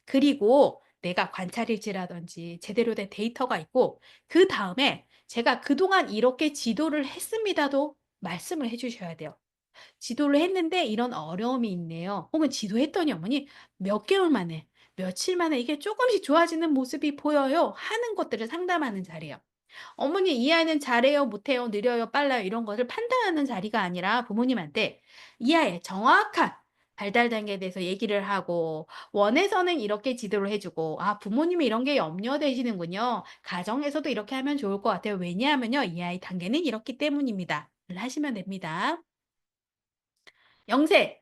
A: 그리고 내가 관찰일지라든지 제대로 된 데이터가 있고 그다음에 제가 "그동안 이렇게 지도를 했습니다."도 말씀을 해 주셔야 돼요. "지도를 했는데 이런 어려움이 있네요." 혹은 "지도했더니 어머니 몇 개월 만에 며칠 만에 이게 조금씩 좋아지는 모습이 보여요." 하는 것들을 상담하는 자리예요. 어머니 이 아이는 잘해요, 못해요, 느려요, 빨라요 이런 것을 판단하는 자리가 아니라 부모님한테 이 아이의 정확한 발달 단계에 대해서 얘기를 하고 원에서는 이렇게 지도를 해 주고 부모님이 이런 게 염려되시는군요. 가정에서도 이렇게 하면 좋을 것 같아요. 왜냐하면요. 이 아이 단계는 이렇기 때문입니다.를 하시면 됩니다. 영세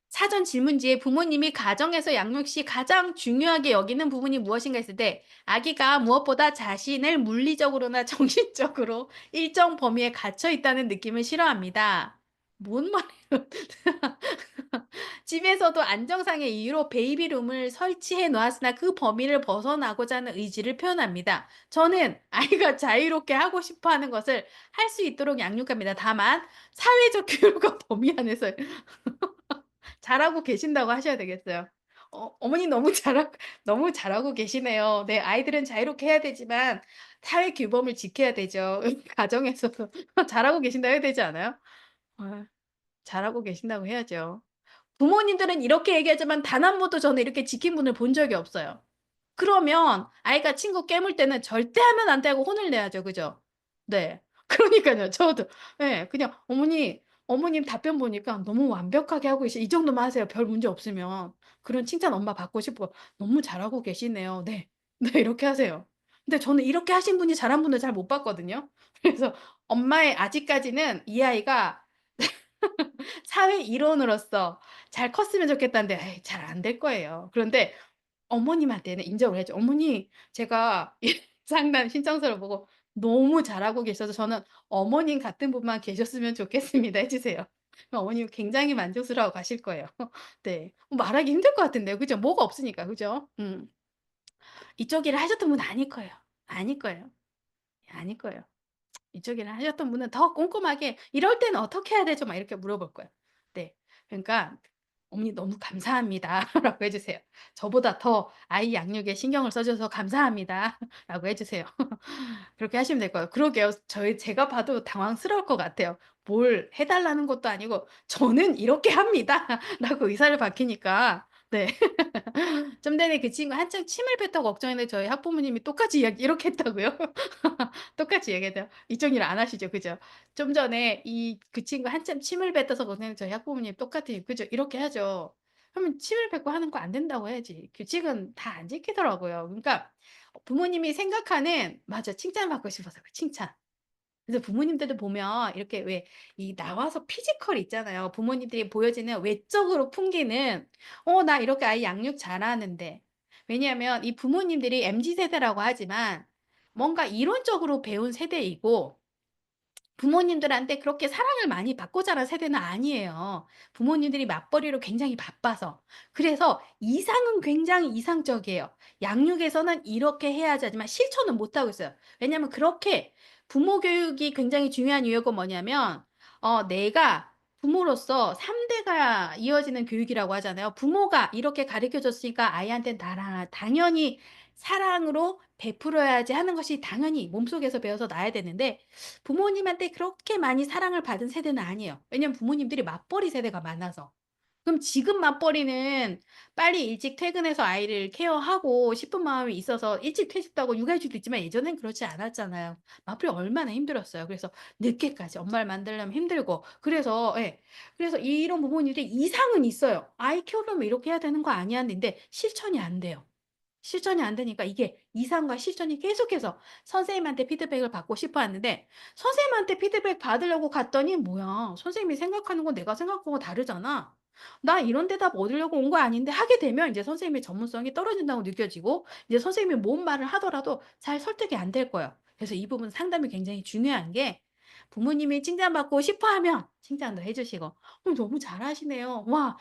A: 사전 질문지에 부모님이 가정에서 양육 시 가장 중요하게 여기는 부분이 무엇인가 했을 때 아기가 무엇보다 자신을 물리적으로나 정신적으로 일정 범위에 갇혀 있다는 느낌을 싫어합니다. 뭔 말이에요? 집에서도 안정상의 이유로 베이비룸을 설치해 놓았으나 그 범위를 벗어나고자 하는 의지를 표현합니다. 저는 아이가 자유롭게 하고 싶어 하는 것을 할 수 있도록 양육합니다. 다만 사회적 규율과 범위 안에서 잘하고 계신다고 하셔야 되겠어요. 어머니 너무 잘하고 계시네요. 네, 아이들은 자유롭게 해야 되지만 사회 규범을 지켜야 되죠. 가정에서도 잘하고 계신다 해야 되지 않아요? 어, 잘하고 계신다고 해야죠. 부모님들은 이렇게 얘기하지만 단 한 번도 저는 이렇게 지킨 분을 본 적이 없어요. 그러면 아이가 친구 깨물 때는 절대 하면 안 돼 하고 혼을 내야죠. 그죠? 네. 그러니깐요. 저도 예. 그냥 어머님 답변 보니까 너무 완벽하게 하고 계시 이 정도만 하세요. 별 문제 없으면. 그런 칭찬 엄마 받고 싶고 "너무 잘하고 계시네요." "네." "네." 이렇게 하세요. 근데 저는 이렇게 하신 분이 잘한 분을 잘 못 봤거든요. 그래서 엄마의 아직까지는 이 아이가 사회 일원으로서 잘 컸으면 좋겠다는데 에이 잘 안 될 거예요. 그런데 어머님한테는 인정을 해야죠. "어머니 제가 이 상담 신청서를 보고 너무 잘하고 계셔서 저는 어머님 같은 분만 계셨으면 좋겠습니다." 해 주세요. 그럼 어머님 굉장히 만족스러워 가실 거예요. 네. 말하기 힘들 것 같은데요. 그죠? 뭐가 없으니까. 그죠? 음. 이쪽 일을 하셨던 분은 아닐 거예요. 아닐 거예요. 아닐 거예요. 이쪽 일을 하셨던 분은 더 꼼꼼하게 "이럴 때는 어떻게 해야 되죠?" 막 이렇게 물어볼 거예요. 네. 그러니까 "어머니 너무 감사합니다."라고 해 주세요. "저보다 더 아이 양육에 신경을 써 주셔서 감사합니다."라고 해 주세요. 그렇게 하시면 될 거예요. 그러게요. 제가 봐도 당황스러울 것 같아요. 뭘 해 달라는 것도 아니고 "저는 이렇게 합니다."라고 의사를 밝히니까. 네. 좀 전에 그 친구 한참 침을 뱉다고 걱정했는데 저희 학부모님이 똑같이 이야기 이렇게 했다고요? 똑같이 얘기해도요. 이쪽 일 안 하시죠. 그죠? 좀 전에 그 친구 한참 침을 뱉어서 고생했는데 저희 학부모님 똑같이 그죠? 이렇게 하죠. 그러면 침을 뱉고 하는 거 안 된다고 해야지. 규칙은 다 안 지키더라고요. 그러니까 부모님이 생각하는 맞아 칭찬받고 싶어서 그 칭찬. 그래서 부모님들도 보면 이렇게 왜 이 나와서 피지컬 있잖아요. 부모님들이 보여지는 외적으로 풍기는 나 이렇게 아이 양육 잘하는데." 왜냐하면 이 부모님들이 MZ 세대라고 하지만 뭔가 이론적으로 배운 세대이고 부모님들한테 그렇게 사랑을 많이 받고 자란 세대는 아니에요. 부모님들이 맞벌이로 굉장히 바빠서. 그래서 이상은 굉장히 이상적이에요. 양육에서는 이렇게 해야지 하지만 실천은 못하고 있어요. 왜냐하면 그렇게 부모 교육이 굉장히 중요한 이유가 뭐냐면 내가 부모로서 3 대가 이어지는 교육이라고 하잖아요. 부모가 이렇게 가르쳐 줬으니까 아이한테는 당연히 사랑으로 베풀어야지 하는 것이 당연히 몸속에서 배워서 나야 되는데 부모님한테 그렇게 많이 사랑을 받은 세대는 아니에요. 왜냐면 부모님들이 맞벌이 세대가 많아서. 그럼 지금 맞벌이는 빨리 일찍 퇴근해서 아이를 케어하고 싶은 마음이 있어서 일찍 퇴직도 하고 육아해 주도 있지만 예전엔 그렇지 않았잖아요. 맞벌이 얼마나 힘들었어요. 그래서 늦게까지 엄마를 만들려면 힘들고 그래서 예. 그래서 이런 부모님들이 이상은 있어요. '아이 키우려면 이렇게 해야 되는 거 아니야?' 는데 실천이 안 돼요. 실천이 안 되니까 이게 이상과 실천이 계속해서 선생님한테 피드백을 받고 싶어 하는데 선생님한테 피드백 받으려고 갔더니 "뭐야 선생님이 생각하는 건 내가 생각하는 거 다르잖아." 나 이런 대답 얻으려고 온 거 아닌데 하게 되면 이제 선생님의 전문성이 떨어진다고 느껴지고 이제 선생님이 뭔 말을 하더라도 잘 설득이 안 될 거예요. 그래서 이 부분 상담이 굉장히 중요한 게 부모님이 칭찬받고 싶어 하면 칭찬도 해 주시고 너무 잘하시네요. 와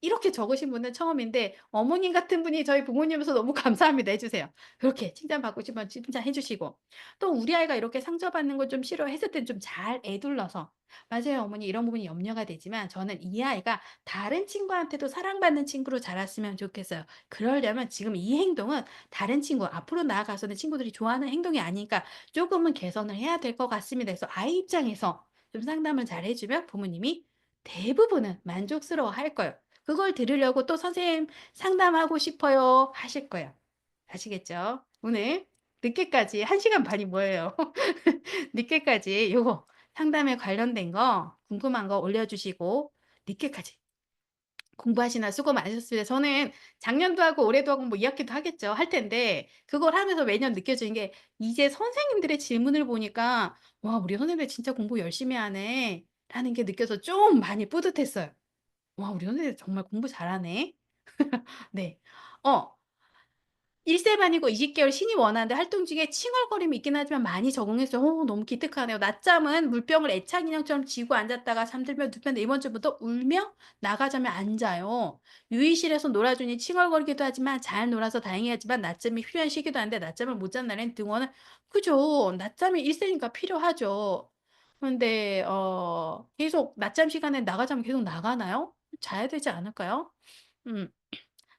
A: 이렇게 적으신 분은 처음인데 어머님 같은 분이 저희 부모님으로서 너무 감사합니다." 해 주세요. 그렇게 칭찬받고 싶으면 칭찬해 주시고 또 우리 아이가 이렇게 상처받는 걸 좀 싫어했을 땐 좀 잘 에둘러서 "맞아요 어머니. 이런 부분이 염려가 되지만 저는 이 아이가 다른 친구한테도 사랑받는 친구로 자랐으면 좋겠어요. 그러려면 지금 이 행동은 다른 친구 앞으로 나아가서는 친구들이 좋아하는 행동이 아니니까 조금은 개선을 해야 될 것 같습니다." 해서 아이 입장에서 좀 상담을 잘 해 주면 부모님이 대부분은 만족스러워할 거예요. 그걸 들으려고 또 "선생님 상담하고 싶어요." 하실 거예요. 아시겠죠? 오늘 늦게까지 1 시간 반이 뭐예요. 늦게까지 요거 상담에 관련된 거 궁금한 거 올려주시고 늦게까지 공부하시느라 수고 많으셨습니다. 저는 작년도 하고 올해도 하고 뭐 2 학기도 하겠죠. 할 텐데 그걸 하면서 매년 느껴지는 게 이제 선생님들의 질문을 보니까 '와 우리 선생님들 진짜 공부 열심히 하네.'라는 게 느껴서 좀 많이 뿌듯했어요. '와 우리 선생님들 정말 공부 잘하네.' 네. 어 1세 반이고 20 개월 신입 원하는데 활동 중에 칭얼거림이 있긴 하지만 많이 적응했어요. 너무 기특하네요. 낮잠은 물병을 애착 인형처럼 쥐고 앉았다가 잠들면 눕혔는데 이번 주부터 울며 나가자면 안 자요. 유의실에서 놀아주니 칭얼거리기도 하지만 잘 놀아서 다행이지만 낮잠이 필요한 시기도 한데 낮잠을 못 잔 날엔 등원은 그죠. 낮잠이 1 세니까 필요하죠. 그런데 계속 낮잠 시간에 나가자면 계속 나가나요? 자야 되지 않을까요? 음.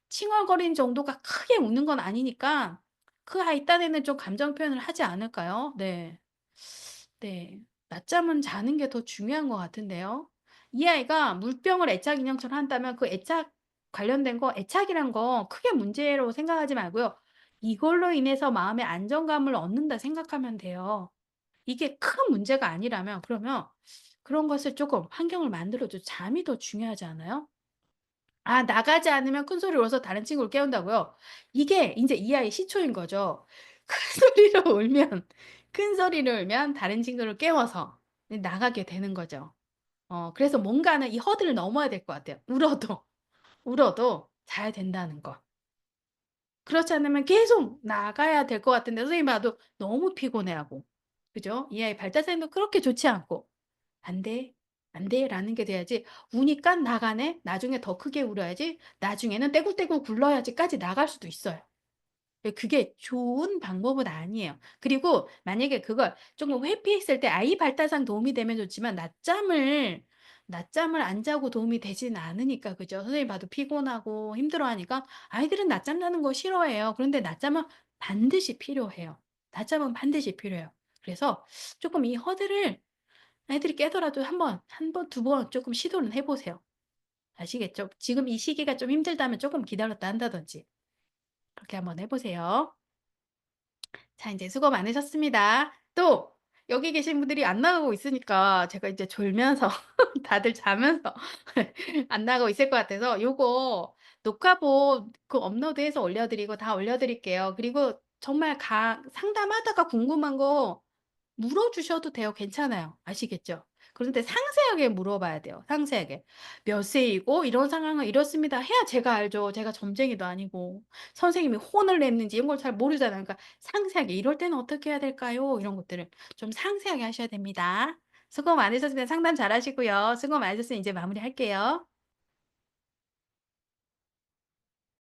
A: 칭얼거리는 정도가 크게 우는 건 아니니까 그 아이 딴에는 좀 감정 표현을 하지 않을까요? 네. 네. 낮잠은 자는 게 더 중요한 것 같은데요. 이 아이가 물병을 애착 인형처럼 한다면 그 애착 관련된 거 애착이란 거 크게 문제로 생각하지 말고요. 이걸로 인해서 마음의 안정감을 얻는다 생각하면 돼요. 이게 큰 문제가 아니라면 그러면 그런 것을 쪼끔 환경을 만들어 줘 잠이 더 중요하지 않아요? 나가지 않으면 큰 소리를 울어서 다른 친구를 깨운다고요? 이게 인제 이 아이의 시초인 거죠. 큰 소리로 울면 큰 소리로 울면 다른 친구를 깨워서 나가게 되는 거죠. 그래서 뭔가는 이 허들을 넘어야 될 것 같아요. 울어도 자야 된다는 거. 그렇지 않으면 계속 나가야 될 것 같은데 선생님 봐도 너무 피곤해하고 그죠? 이 아이 발달사정도 그렇게 좋지 않고 "안 돼. 안 돼."라는 게 돼야지 우니까 나가네. 나중에 더 크게 울어야지. 나중에는 떼굴떼굴 굴러야지까지 나갈 수도 있어요. 그게 좋은 방법은 아니에요. 그리고 만약에 그걸 조금 회피했을 때 아이 발달상 도움이 되면 좋지만 낮잠을 안 자고 도움이 되지는 않으니까 그죠? 선생님 봐도 피곤하고 힘들어하니까 아이들은 낮잠 자는 거 싫어해요. 그런데 낮잠은 반드시 필요해요. 낮잠은 반드시 필요해요. 그래서 조금 이 허들을 아이들이 깨더라도 한 번, 두 번 쪼끔 시도는 해 보세요. 아시겠죠? 지금 이 시기가 좀 힘들다면 쪼끔 기다렸다 한다든지 그렇게 한번 해 보세요. 자 인제 수고 많으셨습니다. 또 여기 계신 분들이 안 나가고 있으니까 제가 이제 졸면서 다들 자면서 안 나가고 있을 것 같아서 요거 녹화본 그 업로드해서 올려 드리고 다 올려 드릴게요. 그리고 정말 상담하다가 궁금한 거 물어주셔도 돼요. 괜찮아요. 아시겠죠? 그런데 상세하게 물어봐야 돼요, 상세하게. "몇 세이고 이런 상황은 이렇습니다." 해야 제가 알죠. 제가 점쟁이도 아니고 선생님이 혼을 냈는지 이런 걸 잘 모르잖아요. 그러니까 상세하게 "이럴 때는 어떻게 해야 될까요?" 이런 것들을 좀 상세하게 하셔야 됩니다. 수고 많으셨습니다. 상담 잘하시고요. 수고 많으셨으니 이제 마무리할게요.